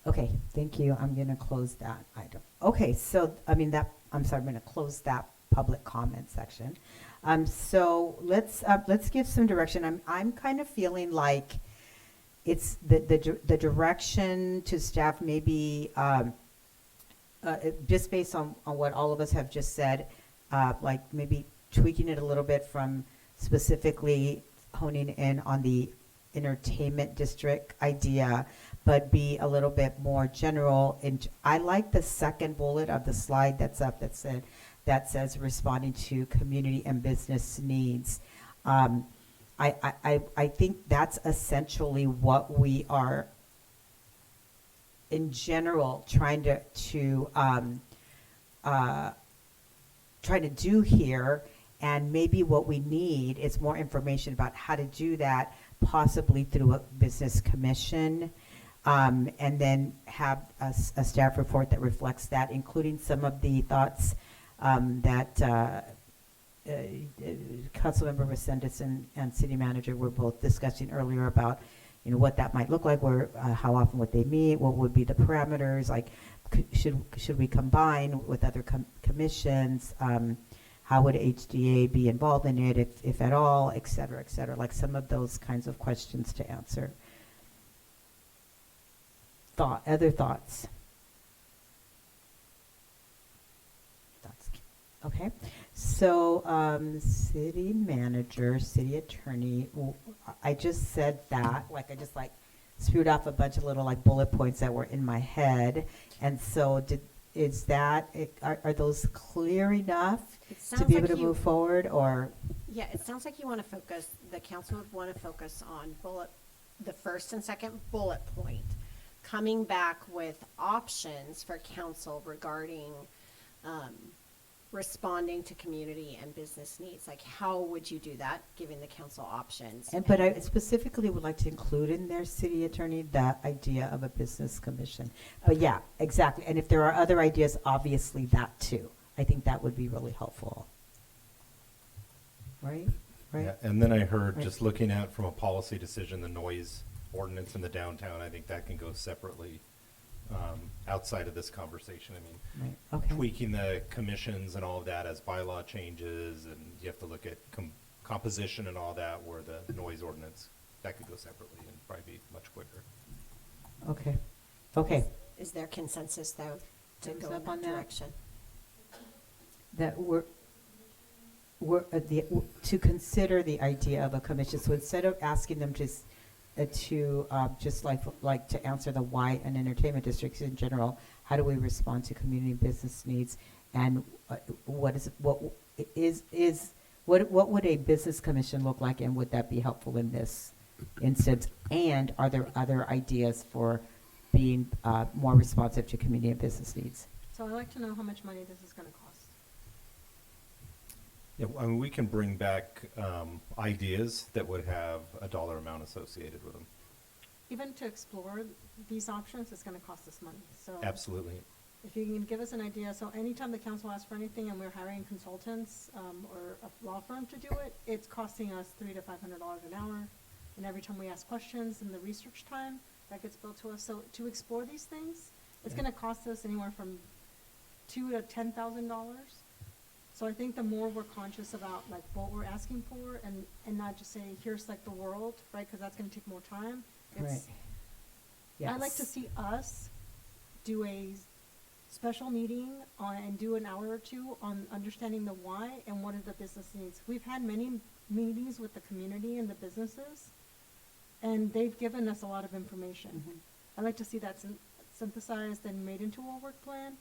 Okay, thank you. I'm going to close that item. Okay, so, I'm going to close that public comment section. So let's give some direction. I'm kind of feeling like it's the direction to staff maybe, just based on what all of us have just said, like maybe tweaking it a little bit from specifically honing in on the entertainment district idea, but be a little bit more general. And I like the second bullet of the slide that's up that says responding to community and business needs. I think that's essentially what we are in general trying to do here. And maybe what we need is more information about how to do that, possibly through a business commission, and then have a staff report that reflects that, including some of the thoughts that Councilmember Resendez and City Manager were both discussing earlier about, what that might look like, where, how often would they meet, what would be the parameters, like should we combine with other commissions, how would HDA be involved in it, if at all, et cetera, like some of those kinds of questions to answer. Other thoughts? Okay, So, city manager, city attorney, I just said that, like, I just like spewed off a bunch of little like bullet points that were in my head. And so are those clear enough It to sounds be able like to you- move forward, or? Yeah, it sounds like you want to focus, the council would want to focus on the first and second bullet point, coming back with options for council regarding responding to community and business needs. Like, how would you do that, giving the council options? But I specifically would like to include in their city attorney that idea of a business commission. But yeah, exactly. And if there are other ideas, obviously that too. I think that would be really helpful. Right? Yeah, and then I heard, Right. just looking at from a policy decision, the noise ordinance in the downtown, I think that can go separately, outside of this conversation. I mean, Right, okay. tweaking the commissions and all of that as bylaw changes, and you have to look at composition and all that, where the noise ordinance, that could go separately and probably be much quicker. Okay. Okay. Is there consensus, though, to Thumbs go in up on that that? direction? That to consider the idea of a commission. So instead of asking them just to answer the why and entertainment districts in general, how do we respond to community business needs, and what would a business commission look like, and would that be helpful in this instance? And are there other ideas for being more responsive to community and business needs? So I'd like to know how much money this is gonna cost. Yeah, I mean, we can bring back ideas that would have a dollar amount associated with them. Even to explore these options, it's gonna cost us money, so. Absolutely. If you can give us an idea, so anytime the council asks for anything and we're hiring consultants, or a law firm to do it, it's costing us $300 to $500 an hour. And every time we ask questions and the research time, that gets billed to us. So to explore these things, it's Yeah. gonna cost us anywhere from $2,000 to $10,000. So I think the more we're conscious about like what we're asking for, and not just say, here's like the world, right, because that's gonna take more time. It's, Right. I'd like to Yes. see us do a special meeting and do an hour or two on understanding the why and what are the business needs. We've had many meetings with the community and the businesses, and they've given us a lot of information. Mhm. I'd like to see that synthesized and made into a work plan,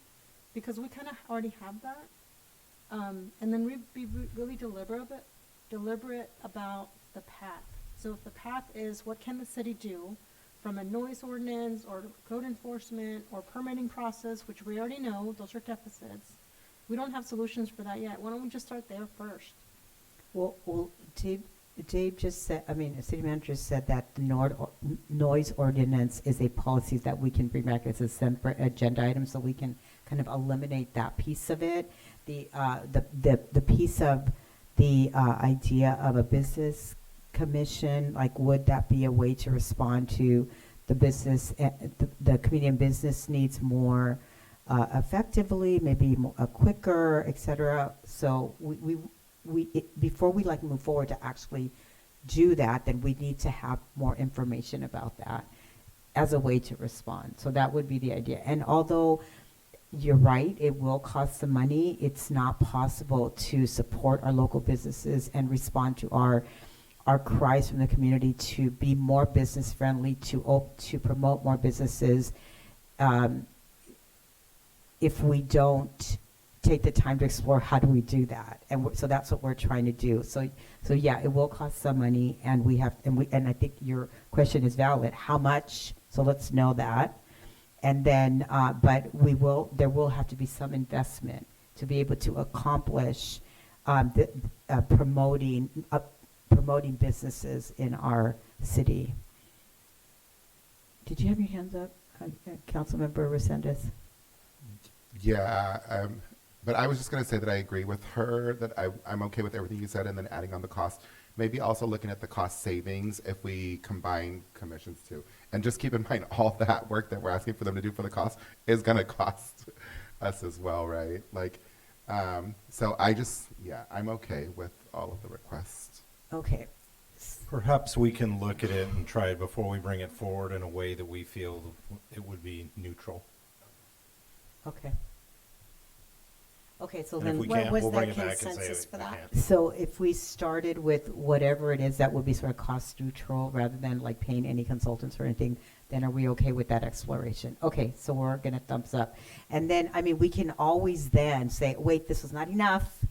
because we kind of already have that. And then we'd be really deliberate about the path. So if the path is, what can the city do from a noise ordinance or code enforcement or permitting process, which we already know, those are deficits. We don't have solutions for that yet. Why don't we just start there first? Well, Dave just said, the city manager said that the noise ordinance is a policy that we can bring back as a separate agenda item, so we can kind of eliminate that piece of it. The piece of the idea of a business commission, like, would that be a way to respond to the business, the community and business needs more effectively, maybe quicker, et cetera? So before we like move forward to actually do that, then we need to have more information about that as a way to respond. So that would be the idea. And although you're right, it will cost some money, it's not possible to support our local businesses and respond to our cries from the community to be more business friendly, to promote more businesses, if we don't take the time to explore how do we do that. And so that's what we're trying to do. So yeah, it will cost some money, and I think your question is valid. How much? So let's know that. And then, but there will have to be some investment to be able to accomplish promoting businesses in our city. Did you have your hands up, Councilmember Resendez? Yeah, but I was just going to say that I agree with her, that I'm okay with everything you said, and then adding on the cost. Maybe also looking at the cost savings if we combine commissions too. And just keep in mind, all that work that we're asking for them to do for the cost is going to cost us as well, right? Like, so I'm okay with all of the requests. Okay. Perhaps we can look at it and try it before we bring it forward in a way that we feel it would be neutral. Okay. Okay, so And if then, we What can't, was we'll the bring it back and say consensus for we that? can't. so if we started with whatever it is that would be sort of cost neutral rather than like paying any consultants or anything, then are we okay with that exploration? Okay, so we're gonna thumbs up. And then, I mean, we can always then say, wait, this was not enough.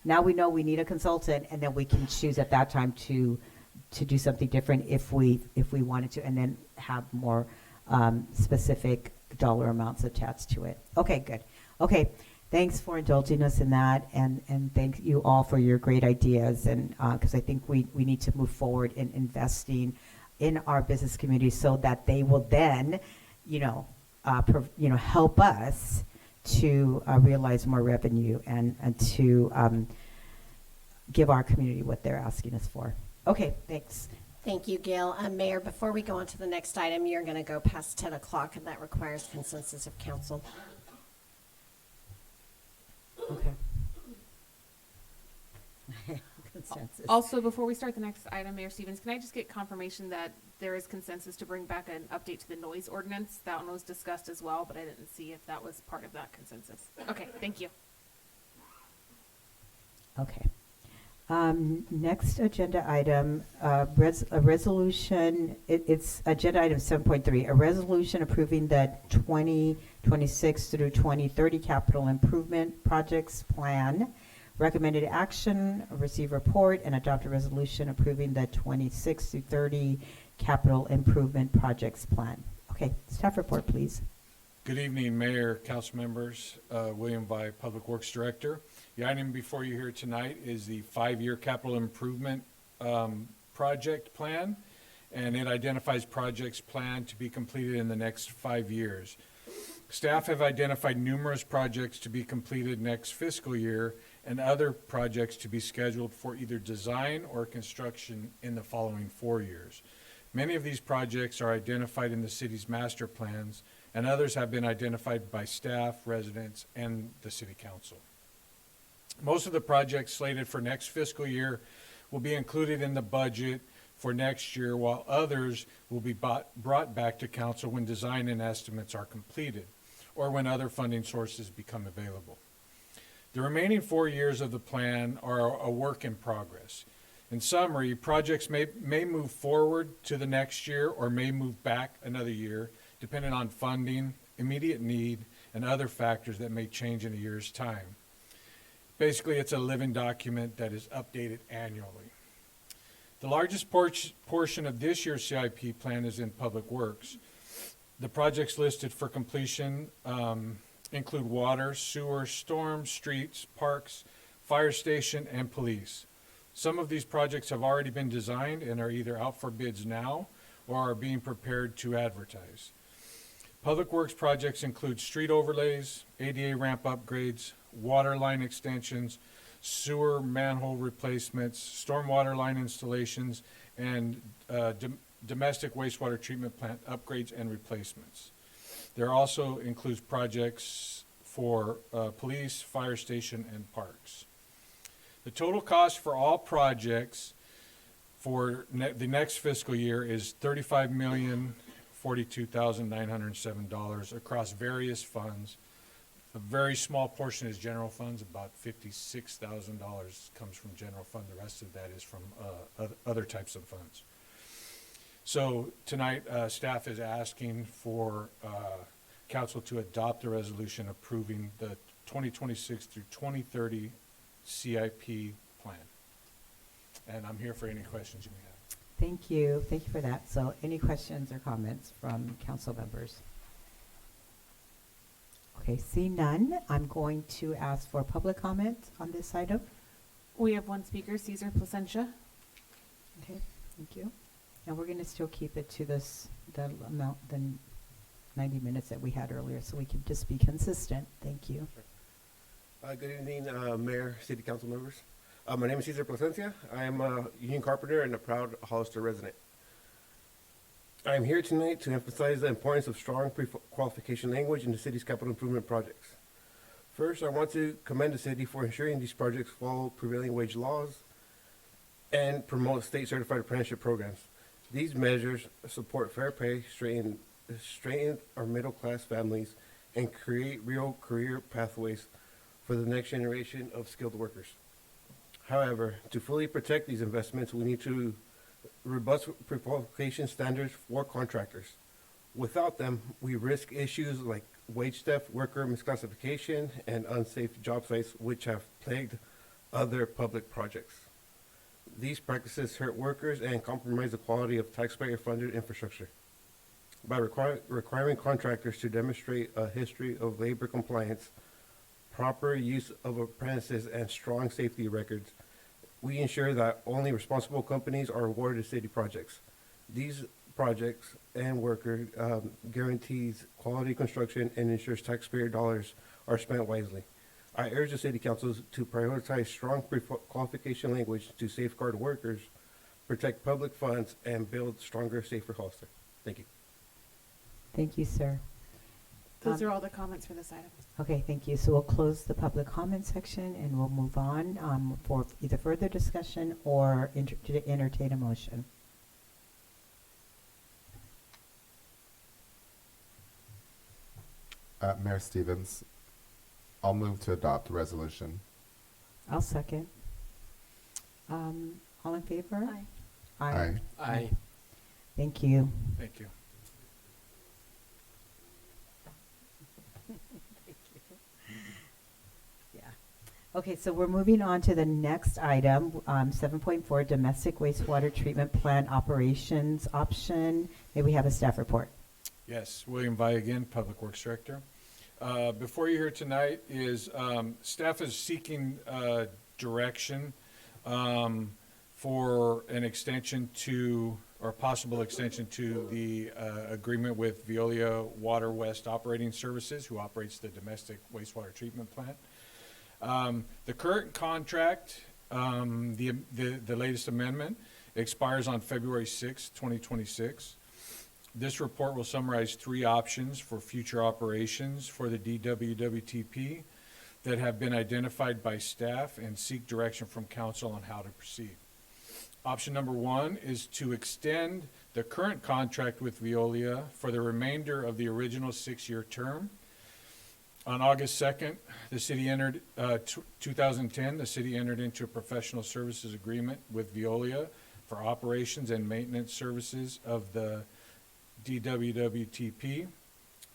Now we know we need a consultant, and then we can choose at that time to do something different if we wanted to, and then have more specific dollar amounts attached to it. Okay, good. Okay, thanks for indulging us in that, and thank you all for your great ideas, and because I think we need to move forward in investing in our business community so that they will then, help us to realize more revenue and to give our community what they're asking us for. Okay, thanks. Thank you, Gail. Mayor, before we go on to the next item, you're going to go past 10 o'clock, and that requires consensus of council. Okay. Consensus. Also, before we start the next item, Mayor Stevens, can I just get confirmation that there is consensus to bring back an update to the noise ordinance? That one was discussed as well, but I didn't see if that was part of that consensus. Okay, thank you. Okay. Next agenda item, a resolution, it's agenda item 7.3, a resolution approving the 2026 through 2030 capital improvement projects plan. Recommended action, receive report, and adopt a resolution approving the 26 through 30 capital improvement projects plan. Okay, staff report, please. Good evening, Mayor, council members, William Vi, Public Works Director. The item before you here tonight is the 5-year capital improvement project plan, and it identifies projects planned to be completed in the next 5 years. Staff have identified numerous projects to be completed next fiscal year and other projects to be scheduled for either design or construction in the following 4 years. Many of these projects are identified in the city's master plans, and others have been identified by staff, residents, and the city council. Most of the projects slated for next fiscal year will be included in the budget for next year, while others will be brought back to council when design and estimates are completed, or when other funding sources become available. The remaining 4 years of the plan are a work in progress. In summary, projects may move forward to the next year or may move back another year, depending on funding, immediate need, and other factors that may change in a year's time. Basically, it's a living document that is updated annually. The largest portion of this year's CIP plan is in Public Works. The projects listed for completion include water, sewer, storm, streets, parks, fire station, and police. Some of these projects have already been designed and are either out for bids now or are being prepared to advertise. Public Works projects include street overlays, ADA ramp upgrades, water line extensions, sewer manhole replacements, stormwater line installations, and domestic wastewater treatment plant upgrades and replacements. There also includes projects for police, fire station, and parks. The total cost for all projects for the next fiscal year is $35,042,907 across various funds. A very small portion is general funds, about $56,000 comes from general fund. The rest of that is from other types of funds. So tonight, staff is asking for council to adopt a resolution approving the 2026 through 2030 CIP plan. And I'm here for any questions you may have. Thank you. Thank you for that. So any questions or comments from council members? Okay, see none. I'm going to ask for public comment on this item. We have one speaker, Cesar Placentia. Okay, thank you. And we're going to still keep it to the 90 minutes that we had earlier, so we can just be consistent. Thank you. Good evening, Mayor, City Council members. My name is Cesar Placencia. I am a union carpenter and a proud Hollister resident. I am here tonight to emphasize the importance of strong pre-qualification language in the city's capital improvement projects. First, I want to commend the city for ensuring these projects follow prevailing wage laws and promote state certified apprenticeship programs. These measures support fair pay, straighten our middle class families, and create real career pathways for the next generation of skilled workers. However, to fully protect these investments, we need to robust pre-qualification standards for contractors. Without them, we risk issues like wage theft, worker misclassification, and unsafe job sites, which have plagued other public projects. These practices hurt workers and compromise the quality of taxpayer-funded infrastructure. By requiring contractors to demonstrate a history of labor compliance, proper use of apprentices, and strong safety records, we ensure that only responsible companies are awarded city projects. These projects and worker guarantees quality construction and ensures taxpayer dollars are spent wisely. I urge the city councils to prioritize strong pre-qualification language to safeguard workers, protect public funds, and build stronger, safer Hollister. Thank you. Thank you, sir. Those are all the comments for this item. Okay, thank you. So we'll close the public comment section and we'll move on for either further discussion or to entertain a motion. Mayor Stevens, I'll move to adopt the resolution. I'll second. All in favor? Aye. Aye. Aye. Thank you. Thank you. Yeah. Okay, so we're moving on to the next item, 7.4, domestic wastewater treatment plant operations option. May we have a staff report? Yes, William Vai again, Public Works Director. Before you here tonight is staff is seeking direction for an extension to, or possible extension to the agreement with Veolia Water West Operating Services, who operates the domestic wastewater treatment plant. The current contract, the latest amendment, expires on February 6, 2026. This report will summarize 3 options for future operations for the DWWTP that have been identified by staff and seek direction from council on how to proceed. Option number 1 is to extend the current contract with Veolia for the remainder of the original 6-year term. On August 2nd, the city entered, 2010, the city entered into a professional services agreement with Veolia for operations and maintenance services of the DWWTP.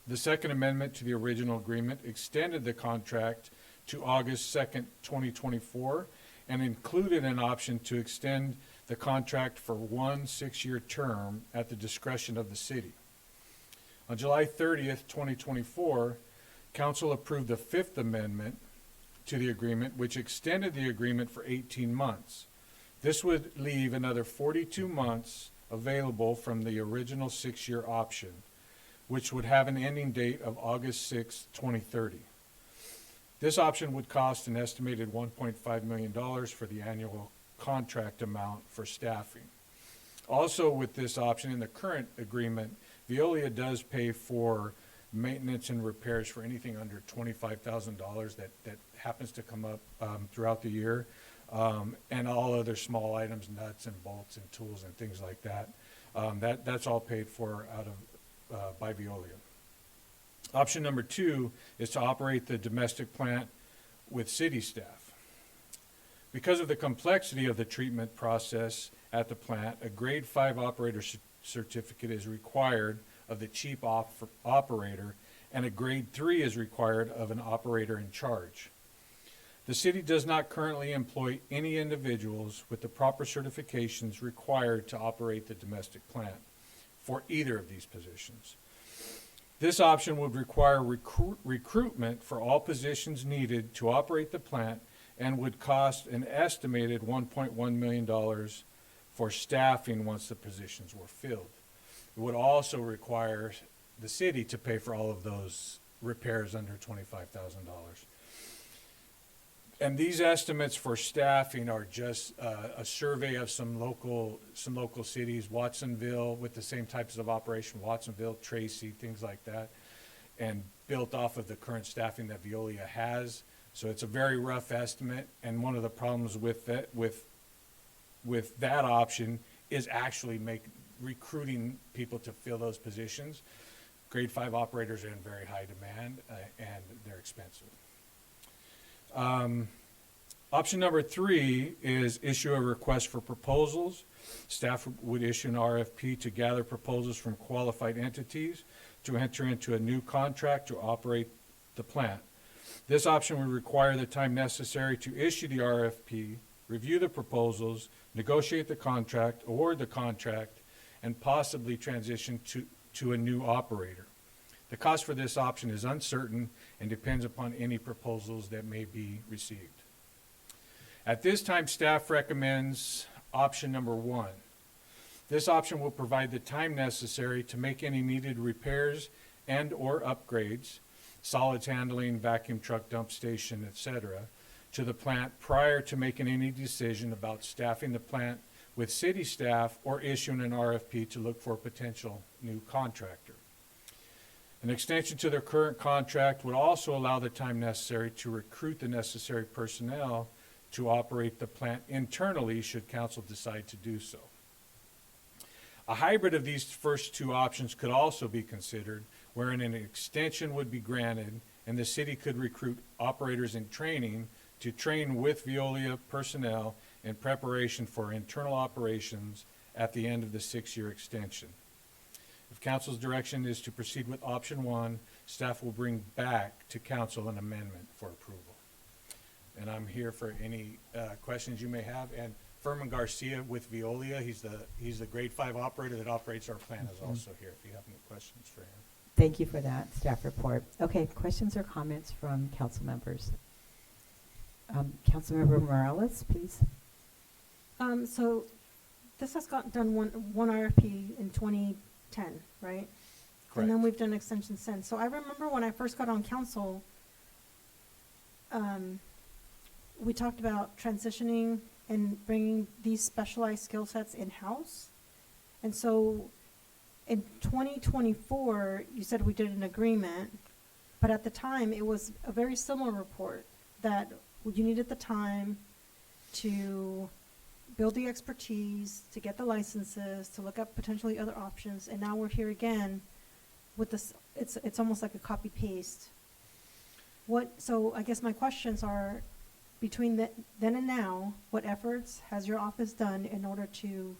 The second amendment to the original agreement extended the contract to August 2nd, 2024, and included an option to extend the contract for 1 6-year term at the discretion of the city. On July 30th, 2024, Council approved the 5th amendment to the agreement, which extended the agreement for 18 months. This would leave another 42 months available from the original 6-year option, which would have an ending date of August 6, 2030. This option would cost an estimated $1.5 million for the annual contract amount for staffing. Also with this option in the current agreement, Veolia does pay for maintenance and repairs for anything under $25,000 that happens to come up throughout the year. And all other small items, nuts and bolts and tools and things like that. That's all paid for out of by Veolia. Option number 2 is to operate the domestic plant with city staff. Because of the complexity of the treatment process at the plant, a grade 5 operator certificate is required of the chief operator, and a grade 3 is required of an operator in charge. The city does not currently employ any individuals with the proper certifications required to operate the domestic plant for either of these positions. This option would require recruitment for all positions needed to operate the plant and would cost an estimated $1.1 million for staffing once the positions were filled. It would also require the city to pay for all of those repairs under $25,000. And these estimates for staffing are just a survey of some local cities, Watsonville with the same types of operation, Watsonville, Tracy, things like that, and built off of the current staffing that Veolia has. So it's a very rough estimate, and one of the problems with that that option is actually recruiting people to fill those positions. Grade 5 operators are in very high demand, and they're expensive. Option number 3 is issue a request for proposals. Staff would issue an RFP to gather proposals from qualified entities to enter into a new contract to operate the plant. This option would require the time necessary to issue the RFP, review the proposals, negotiate the contract, award the contract, and possibly transition to a new operator. The cost for this option is uncertain and depends upon any proposals that may be received. At this time, staff recommends option number 1. This option will provide the time necessary to make any needed repairs and or upgrades, solids handling, vacuum truck, dump station, etc., to the plant prior to making any decision about staffing the plant with city staff or issuing an RFP to look for a potential new contractor. An extension to their current contract would also allow the time necessary to recruit the necessary personnel to operate the plant internally should council decide to do so. A hybrid of these first 2 options could also be considered, wherein an extension would be granted and the city could recruit operators in training to train with Veolia personnel in preparation for internal operations at the end of the 6-year extension. If council's direction is to proceed with option 1, staff will bring back to council an amendment for approval. And I'm here for any questions you may have. And Furman Garcia with Veolia, he's the grade 5 operator that operates our plant, is also here if you have any questions for him. Thank you for that staff report. Okay, questions or comments from council members? Councilmember Morales, please. So this has got done one RFP in 2010, right? Correct. And then we've done extensions since. So I remember when I first got on council, we talked about transitioning and bringing these specialized skill sets in-house. And so in 2024, you said we did an agreement, but at the time it was a very similar report that you needed the time to build the expertise, to get the licenses, to look up potentially other options. And now we're here again with this, it's almost like a copy paste. So I guess my questions are, between then and now, what efforts has your office done in order to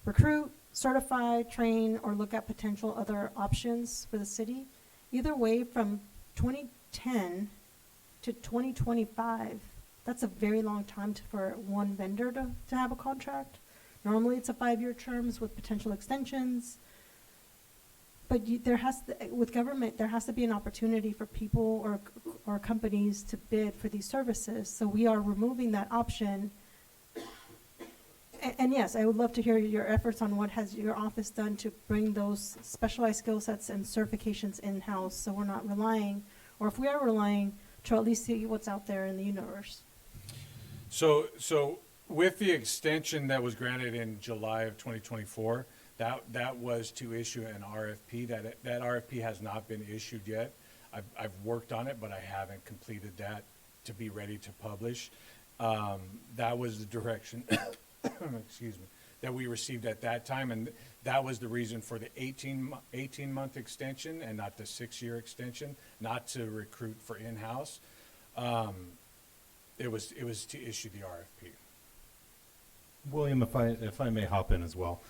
recruit, certify, train, or look at potential other options for the city? Either way, from 2010 to 2025, that's a very long time for one vendor to have a contract. Normally it's a 5-year terms with potential extensions. But with government, there has to be an opportunity for people or companies to bid for these services. So we are removing that option. And yes, I would love to hear your efforts on what has your office done to bring those specialized skill sets and certifications in-house, so we're not relying, or if we are relying, to at least see what's out there in the universe. So with the extension that was granted in July of 2024, that was to issue an RFP. That RFP has not been issued yet. I've worked on it, but I haven't completed that to be ready to publish. That was the direction, excuse me, that we received at that time, and that was the reason for the 18-month extension and not the 6-year extension, not to recruit for in-house. It was to issue the RFP. William, if I may hop in as well.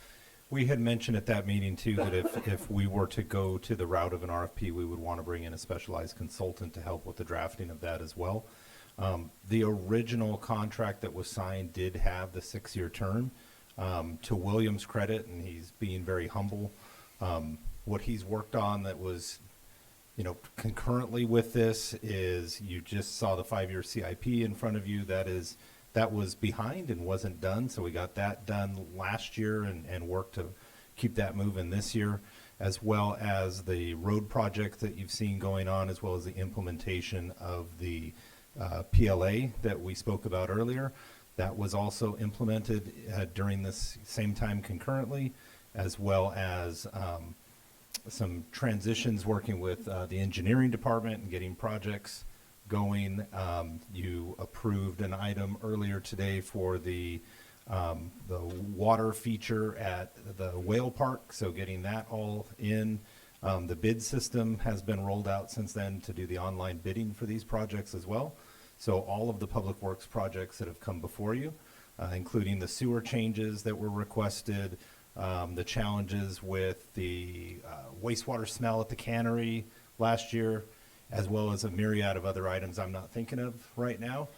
We had mentioned at that meeting too that if we were to go to the route of an RFP, we would want to bring in a specialized consultant to help with the drafting of that as well. The original contract that was signed did have the 6-year term. To William's credit, and he's being very humble, what he's worked on that was, concurrently with this is you just saw the 5-year CIP in front of you. That was behind and wasn't done, so we got that done last year and worked to keep that moving this year, as well as the road project that you've seen going on, as well as the implementation of the PLA that we spoke about earlier. That was also implemented during this same time concurrently, as well as some transitions working with the engineering department and getting projects going. You approved an item earlier today for the water feature at the whale park, so getting that all in. The bid system has been rolled out since then to do the online bidding for these projects as well. So all of the public works projects that have come before you, including the sewer changes that were requested, the challenges with the wastewater smell at the cannery last year, as well as a myriad of other items I'm not thinking of right now,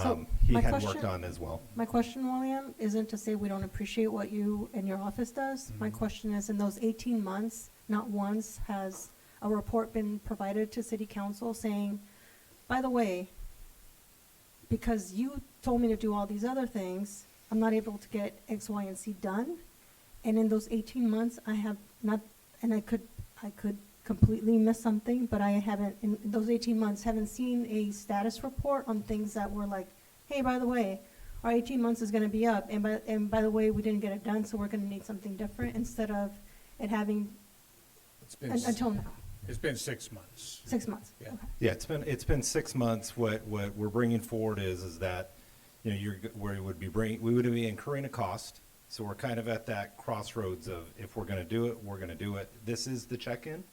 So he my had question- worked on as well. My question, William, isn't to say we don't appreciate what you and your office does. My question is, in those 18 months, not once has a report been provided to city council saying, by the way, because you told me to do all these other things, I'm not able to get X, Y, and Z done. And in those 18 months, I have not, and I could completely miss something, but I haven't, in those 18 months, haven't seen a status report on things that were like, hey, by the way, our 18 months is gonna be up, and by the way, we didn't get it done, so we're gonna need something different, instead of it having, It's been, until now, it's been 6 months. 6 months. Yeah. Okay. Yeah, it's been 6 months. What we're bringing forward is that, you know, we would be incurring a cost. So we're kind of at that crossroads of, if we're gonna do it, we're gonna do it. This is the check-in.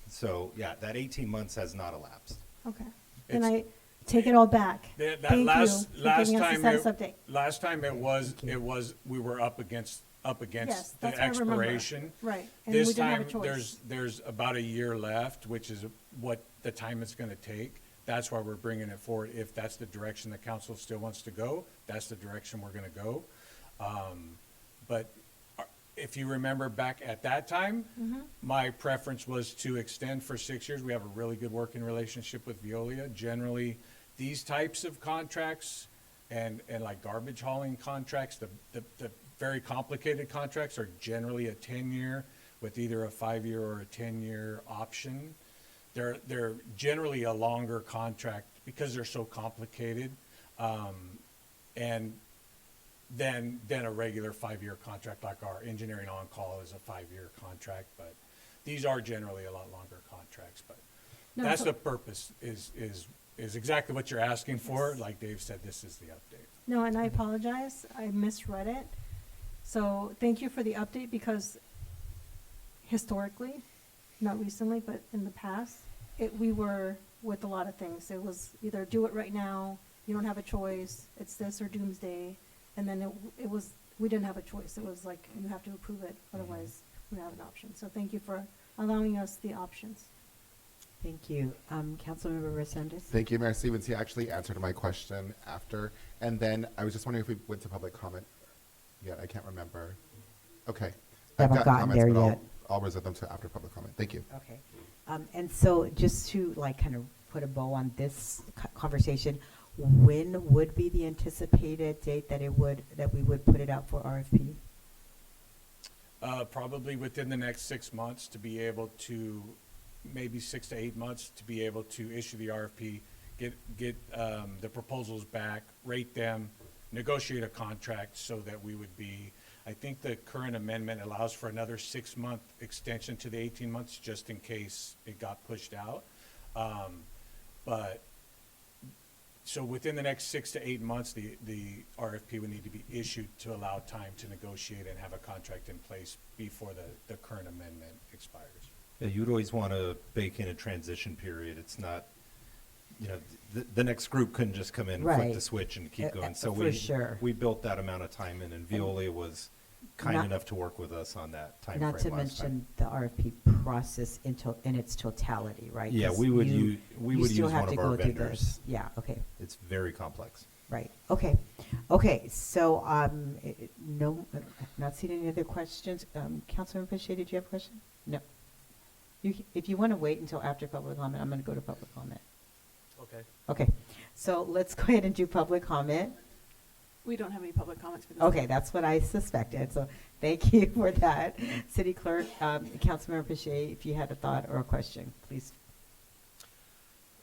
So yeah, that 18 months has not elapsed. Okay. Then It's- I take it all back. That Thank you last for giving us the time status update. last time it was we were up against Yes, the that's what I remember. expiration. Right, and This we didn't have a time choice. there's about a year left, which is what the time it's going to take. That's why we're bringing it forward. If that's the direction the council still wants to go, that's the direction we're going to go. But if you remember back at that time, my preference was to extend for 6 years. We have a really good working relationship with Veolia. Generally, these types of contracts and like garbage hauling contracts, the very complicated contracts are generally a 10-year with either a 5-year or a 10-year option. They're generally a longer contract because they're so complicated, and than a regular 5-year contract. Like our engineering on-call is a 5-year contract, but these are generally a lot longer contracts. But No, that's so- the purpose, is exactly what you're asking for. Like Dave said, this is the update. No, and I apologize, I misread it. So thank you for the update, because historically, not recently, but in the past, we were with a lot of things. It was either do it right now, you don't have a choice, it's this or doomsday. And then we didn't have a choice. It was like, you have to approve it, otherwise we don't have an option. So thank you for allowing us the options. Thank you. Councilmember Resendez? Thank you, Mayor Stevens. He actually answered my question after. And then I was just wondering if we went to public comment yet. I can't remember. Okay. Haven't got gotten comments, there but yet. I'll reserve them to after public comment. Thank you. Okay. And so just to like kind of put a bow on this conversation, when would be the anticipated date that we would put it out for RFP? Probably within the next 6 months to be able to, maybe 6 to 8 months to be able to issue the RFP, get the proposals back, rate them, negotiate a contract so that we would be, I think the current amendment allows for another 6-month extension to the 18 months just in case it got pushed out. But so within the next 6 to 8 months, the RFP would need to be issued to allow time to negotiate and have a contract in place before the current amendment expires. Yeah, you'd always want to bake in a transition period. It's not, you know, the next group couldn't just come in, flip the Right. switch and keep going. So For sure. we built that amount of time in, and Veolia was kind Not- enough to work with us on that time Not to frame last time. mention the RFP process in its totality, right? Yeah, 'Cause we would you use still have one to of our go through vendors. this. Yeah, okay. It's very complex. Right, okay. Okay, so, no, not seeing any other questions. Councilmember Pache, did you have a question? No. If you want to wait until after public comment, I'm going to go to public comment. Okay. Okay, so let's go ahead and do public comment. We don't have any public comments for this. Okay, that's what I suspected, so thank you for that. City Clerk, Councilmember Pache, if you had a thought or a question, please.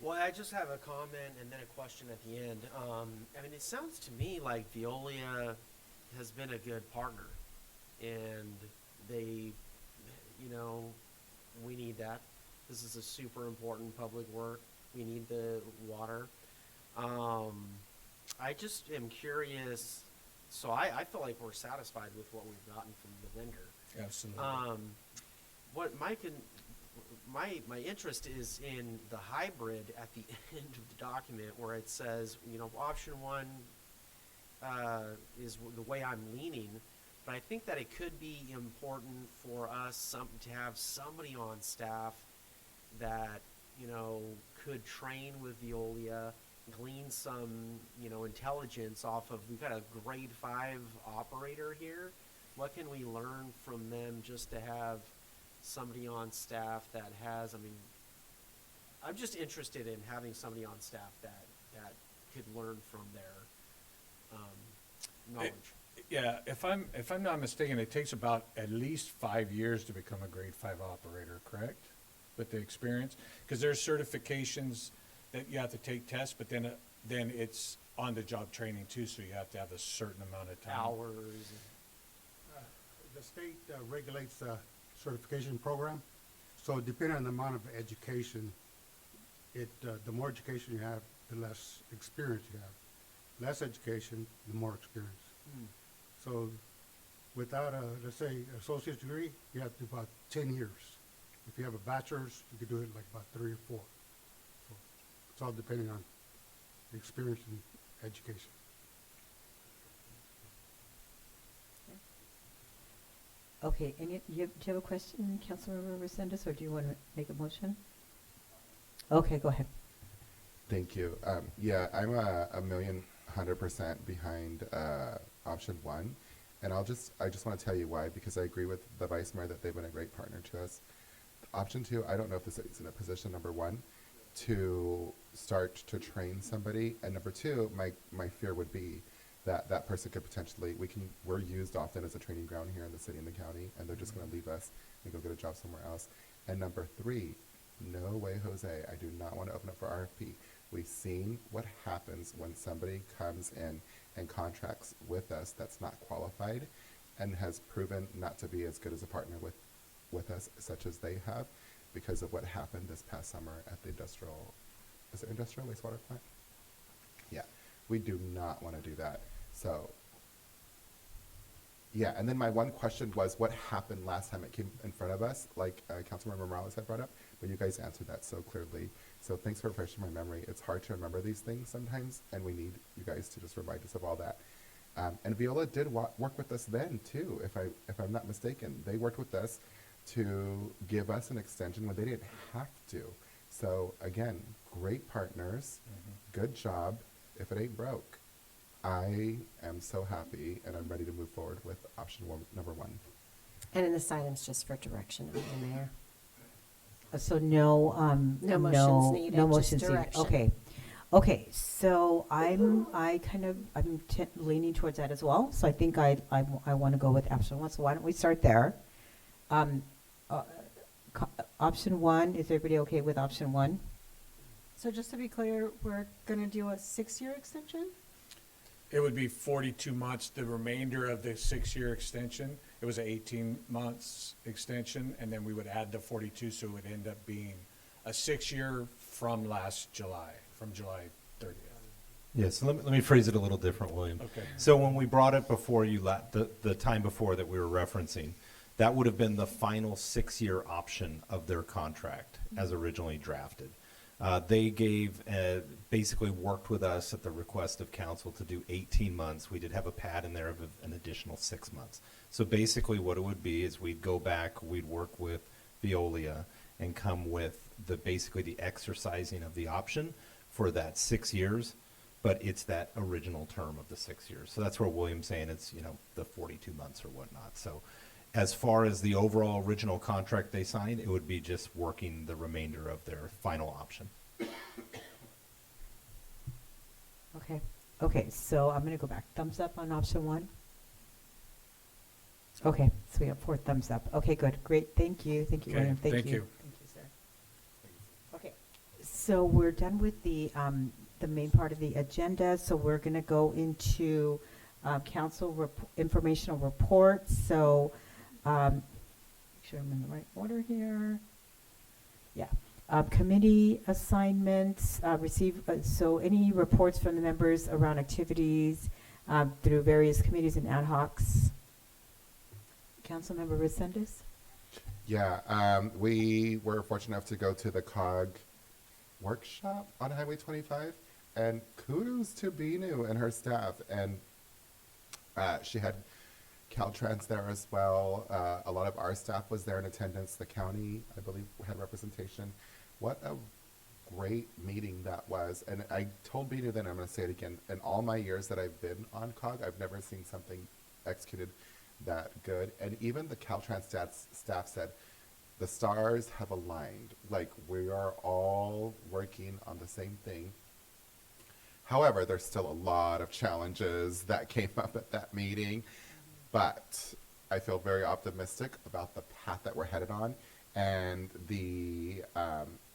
Well, I just have a comment and then a question at the end. I mean, it sounds to me like Veolia has been a good partner, and they, you know, we need that. This is a super important public work. We need the water. I just am curious. So I feel like we're satisfied with what we've gotten from the vendor. Absolutely. What my my interest is in the hybrid at the end of the document where it says, option one is the way I'm leaning, but I think that it could be important for us to have somebody on staff that, could train with Veolia, glean some, intelligence off of, we've got a grade 5 operator here. What can we learn from them just to have somebody on staff that has, I'm just interested in having somebody on staff that could learn from their knowledge. Yeah, if I'm not mistaken, it takes about at least 5 years to become a grade 5 operator, correct? With the experience, because there's certifications that you have to take tests, but then it's on the job training too, so you have to have a certain amount of time. Hours. The state regulates the certification program, so depending on the amount of education, the more education you have, the less experience you have. Less education, the more experience. So without let's say, associate's degree, you have to do about 10 years. If you have a bachelor's, you could do it like about 3 or 4. So it's all depending on the experience and education. Okay, and do you have a question, Councilmember Resendez, or do you want to make a motion? Okay, go ahead. Thank you. Yeah, I'm a 1,100% behind option one, and I just want to tell you why, because I agree with the Vice Mayor that they've been a great partner to us. Option two, I don't know if the city's in a position, number one, to start to train somebody, and number two, my fear would be that person could potentially, we're used often as a training ground here in the city and the county, and they're just going to leave us and go get a job somewhere else. And number three, no way, Jose, I do not want to open up for RFP. We've seen what happens when somebody comes in and contracts with us that's not qualified and has proven not to be as good as a partner with us, such as they have, because of what happened this past summer at the industrial wastewater plant? Yeah, we do not want to do that. So, yeah, and then my one question was, what happened last time it came in front of us, like Councilmember Morales had brought up, but you guys answered that so clearly. So thanks for refreshing my memory. It's hard to remember these things sometimes, and we need you guys to just remind us of all that. And Viola did work with us then too, if I'm not mistaken. They worked with us to give us an extension when they didn't have to. So again, great partners, good job. If it ain't broke, I am so happy, and I'm ready to move forward with option number one. And in this item's just for direction of the mayor. So no, No motions needed, no just motions needed. direction. Okay, so I'm leaning towards that as well. So I think I want to go with option one. So why don't we start there? Option one, is everybody okay with option one? So just to be clear, we're gonna do a 6-year extension? It would be 42 months, the remainder of the 6-year extension. It was an 18 months extension, and then we would add the 42, so it would end up being a 6-year from July 30th. Yeah, so let me phrase it a little different, William. Okay. So when we brought it before you, the time before that we were referencing, that would have been the final 6-year option of their contract as originally drafted. They basically worked with us at the request of council to do 18 months. We did have a pad in there of an additional 6 months. So basically what it would be is we'd go back, we'd work with Veolia and come with basically the exercising of the option for that 6 years, but it's that original term of the 6 years. So that's where William's saying it's, the 42 months or whatnot. So as far as the overall original contract they signed, it would be just working the remainder of their final option. Okay, so I'm going to go back. Thumbs up on option one. Okay, so we have 4 thumbs up. Okay, good, great, thank you, Okay, William, thank you. Thank you, sir. Okay, so we're done with the main part of the agenda, so we're going to go into council informational reports. So, make sure I'm in the right order here. Yeah. Committee assignments, so any reports from the members around activities through various committees and ad hocs. Councilmember Resendez? Yeah, we were fortunate enough to go to the COG workshop on Highway 25, and kudos to Binu and her staff. And she had Caltrans there as well. A lot of our staff was there in attendance. The county, I believe, had representation. What a great meeting that was. And I told Binu then, I'm going to say it again, in all my years that I've been on COG, I've never seen something executed that good. And even the Caltrans staff said, the stars have aligned. Like, we are all working on the same thing. However, there's still a lot of challenges that came up at that meeting, but I feel very optimistic about the path that we're headed on and the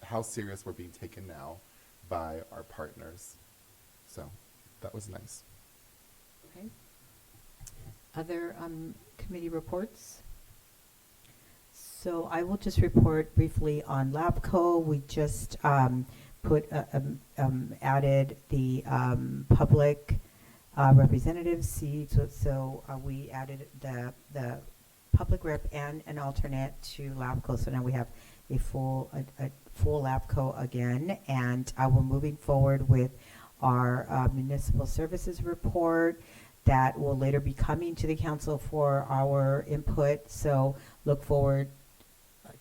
how serious we're being taken now by our partners. So that was nice. Okay. Other committee reports? So I will just report briefly on LabCo. We just added the public representative seat. So we added the public rep and an alternate to LabCo. So now we have a full LabCo again. And we're moving forward with our municipal services report that will later be coming to the council for our input. So look forward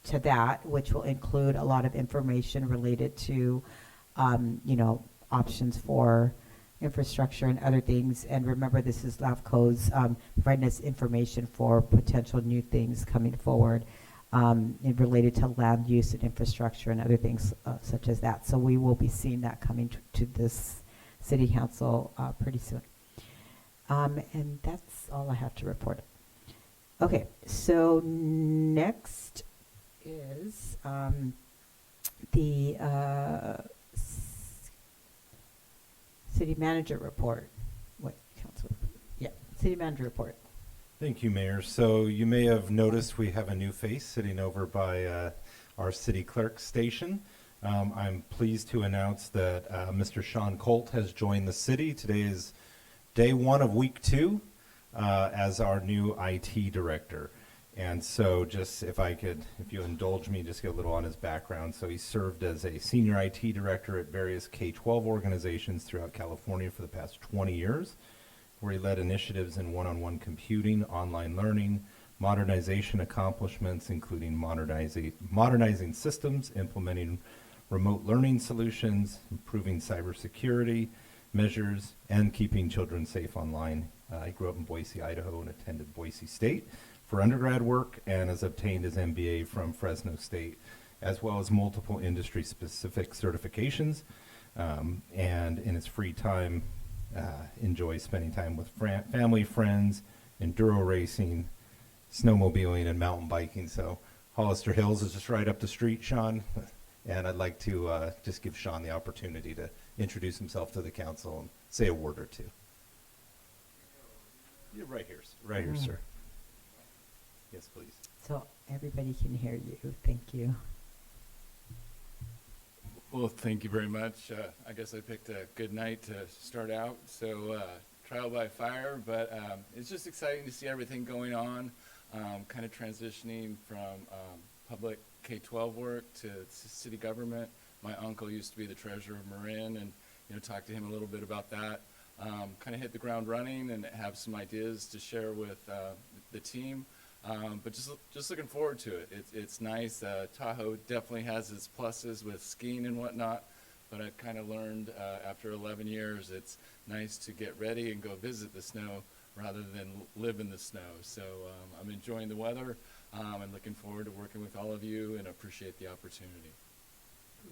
to that, which will include a lot of information related to, options for infrastructure and other things. And remember, this is LAFCO's providing us information for potential new things coming forward related to land use and infrastructure and other things such as that. So we will be seeing that coming to this city council pretty soon. And that's all I have to report. Okay, so next is the city manager report. What, council? Yeah, city manager report. Thank you, Mayor. So you may have noticed we have a new face sitting over by our city clerk station. I'm pleased to announce that Mr. Sean Colt has joined the city. Today is day one of week 2 as our new IT director. And so just if you indulge me, just get a little on his background. So he served as a senior IT director at various K-12 organizations throughout California for the past 20 years, where he led initiatives in one-on-one computing, online learning, modernization accomplishments, including modernizing systems, implementing remote learning solutions, improving cybersecurity measures, and keeping children safe online. He grew up in Boise, Idaho, and attended Boise State for undergrad work and has obtained his MBA from Fresno State, as well as multiple industry-specific certifications. And in his free time, enjoys spending time with family, friends, enduro racing, snowmobiling, and mountain biking. So Hollister Hills is just right up the street, Sean. And I'd like to just give Sean the opportunity to introduce himself to the council and say a word or two. You're right here, sir. Yes, please. So everybody can hear you. Thank you. Well, thank you very much. I guess I picked a good night to start out, so trial by fire, but it's just exciting to see everything going on, kind of transitioning from public K-12 work to city government. My uncle used to be the treasurer of Marin, and talked to him a little bit about that. Kind of hit the ground running and have some ideas to share with the team. But just looking forward to it. It's nice. Tahoe definitely has its pluses with skiing and whatnot, but I've kind of learned after 11 years it's nice to get ready and go visit the snow rather than live in the snow. So I'm enjoying the weather and looking forward to working with all of you and appreciate the opportunity.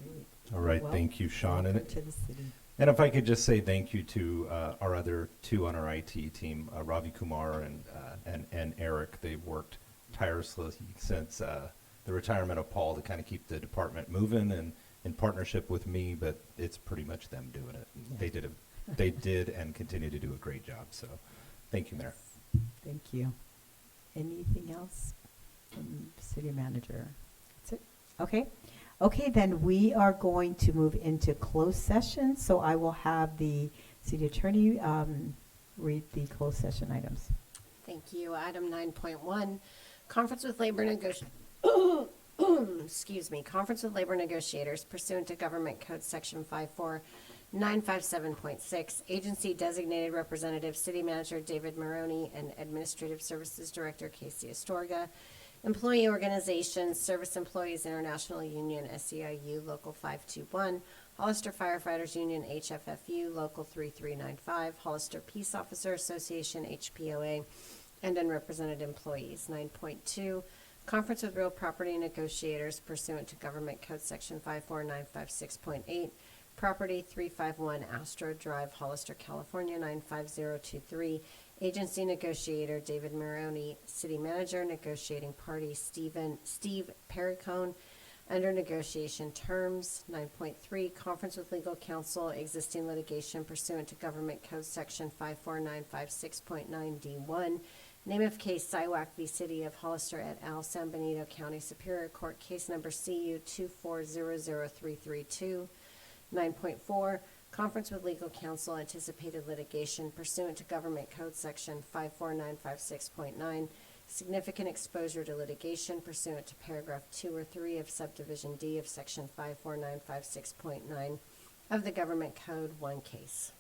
Great. All right, Well, thank you, Sean. welcome to the city. And if I could just say thank you to our other two on our IT team, Ravi Kumar and Eric. They've worked tirelessly since the retirement of Paul to kind of keep the department moving and in partnership with me, but it's pretty much them doing it. Yeah. They did and continue to do a great job. So thank you, Mayor. Thank you. Anything else from city manager? That's it? Okay. Okay, then we are going to move into closed session. So I will have the city attorney read the closed session items. Thank you. Item 9.1, conference with labor excuse me, conference with labor negotiators pursuant to Government Code Section 54957.6, agency designated representative, city manager David Maroney, and administrative services director Casey Astorga, employee organizations, Service Employees International Union, SEIU, Local 521, Hollister Firefighters Union, HFFU, Local 3395, Hollister Peace Officer Association, HPOA, and unrepresented employees. 9.2, conference with real property negotiators pursuant to Government Code Section 54956.8, property 351 Astro Drive, Hollister, California 95023, agency negotiator David Maroney, city manager, negotiating party Steve Perricone, under negotiation terms. 9.3, conference with legal counsel, existing litigation pursuant to Government Code Section 54956.9D1, name of case Siwak v. City of Hollister et al., San Benito County Superior Court, case number CU 2400332. 9.4, conference with legal counsel, anticipated litigation pursuant to Government Code Section 54956.9, significant exposure to litigation pursuant to paragraph 2 or 3 of subdivision D of Section 54956.9 of the Government Code, one case.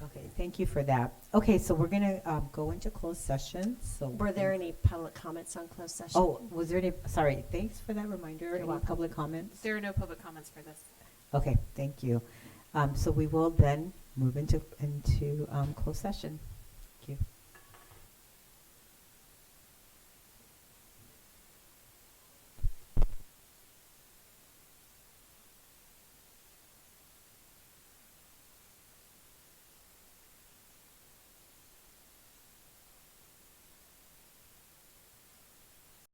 Okay, thank you for that. Okay, so we're gonna go into closed session, so. Were there any public comments on closed session? Oh, was there any, sorry, thanks for that reminder. Any welcome. public comments? There are no public comments for this. Okay, thank you. So we will then move into closed session.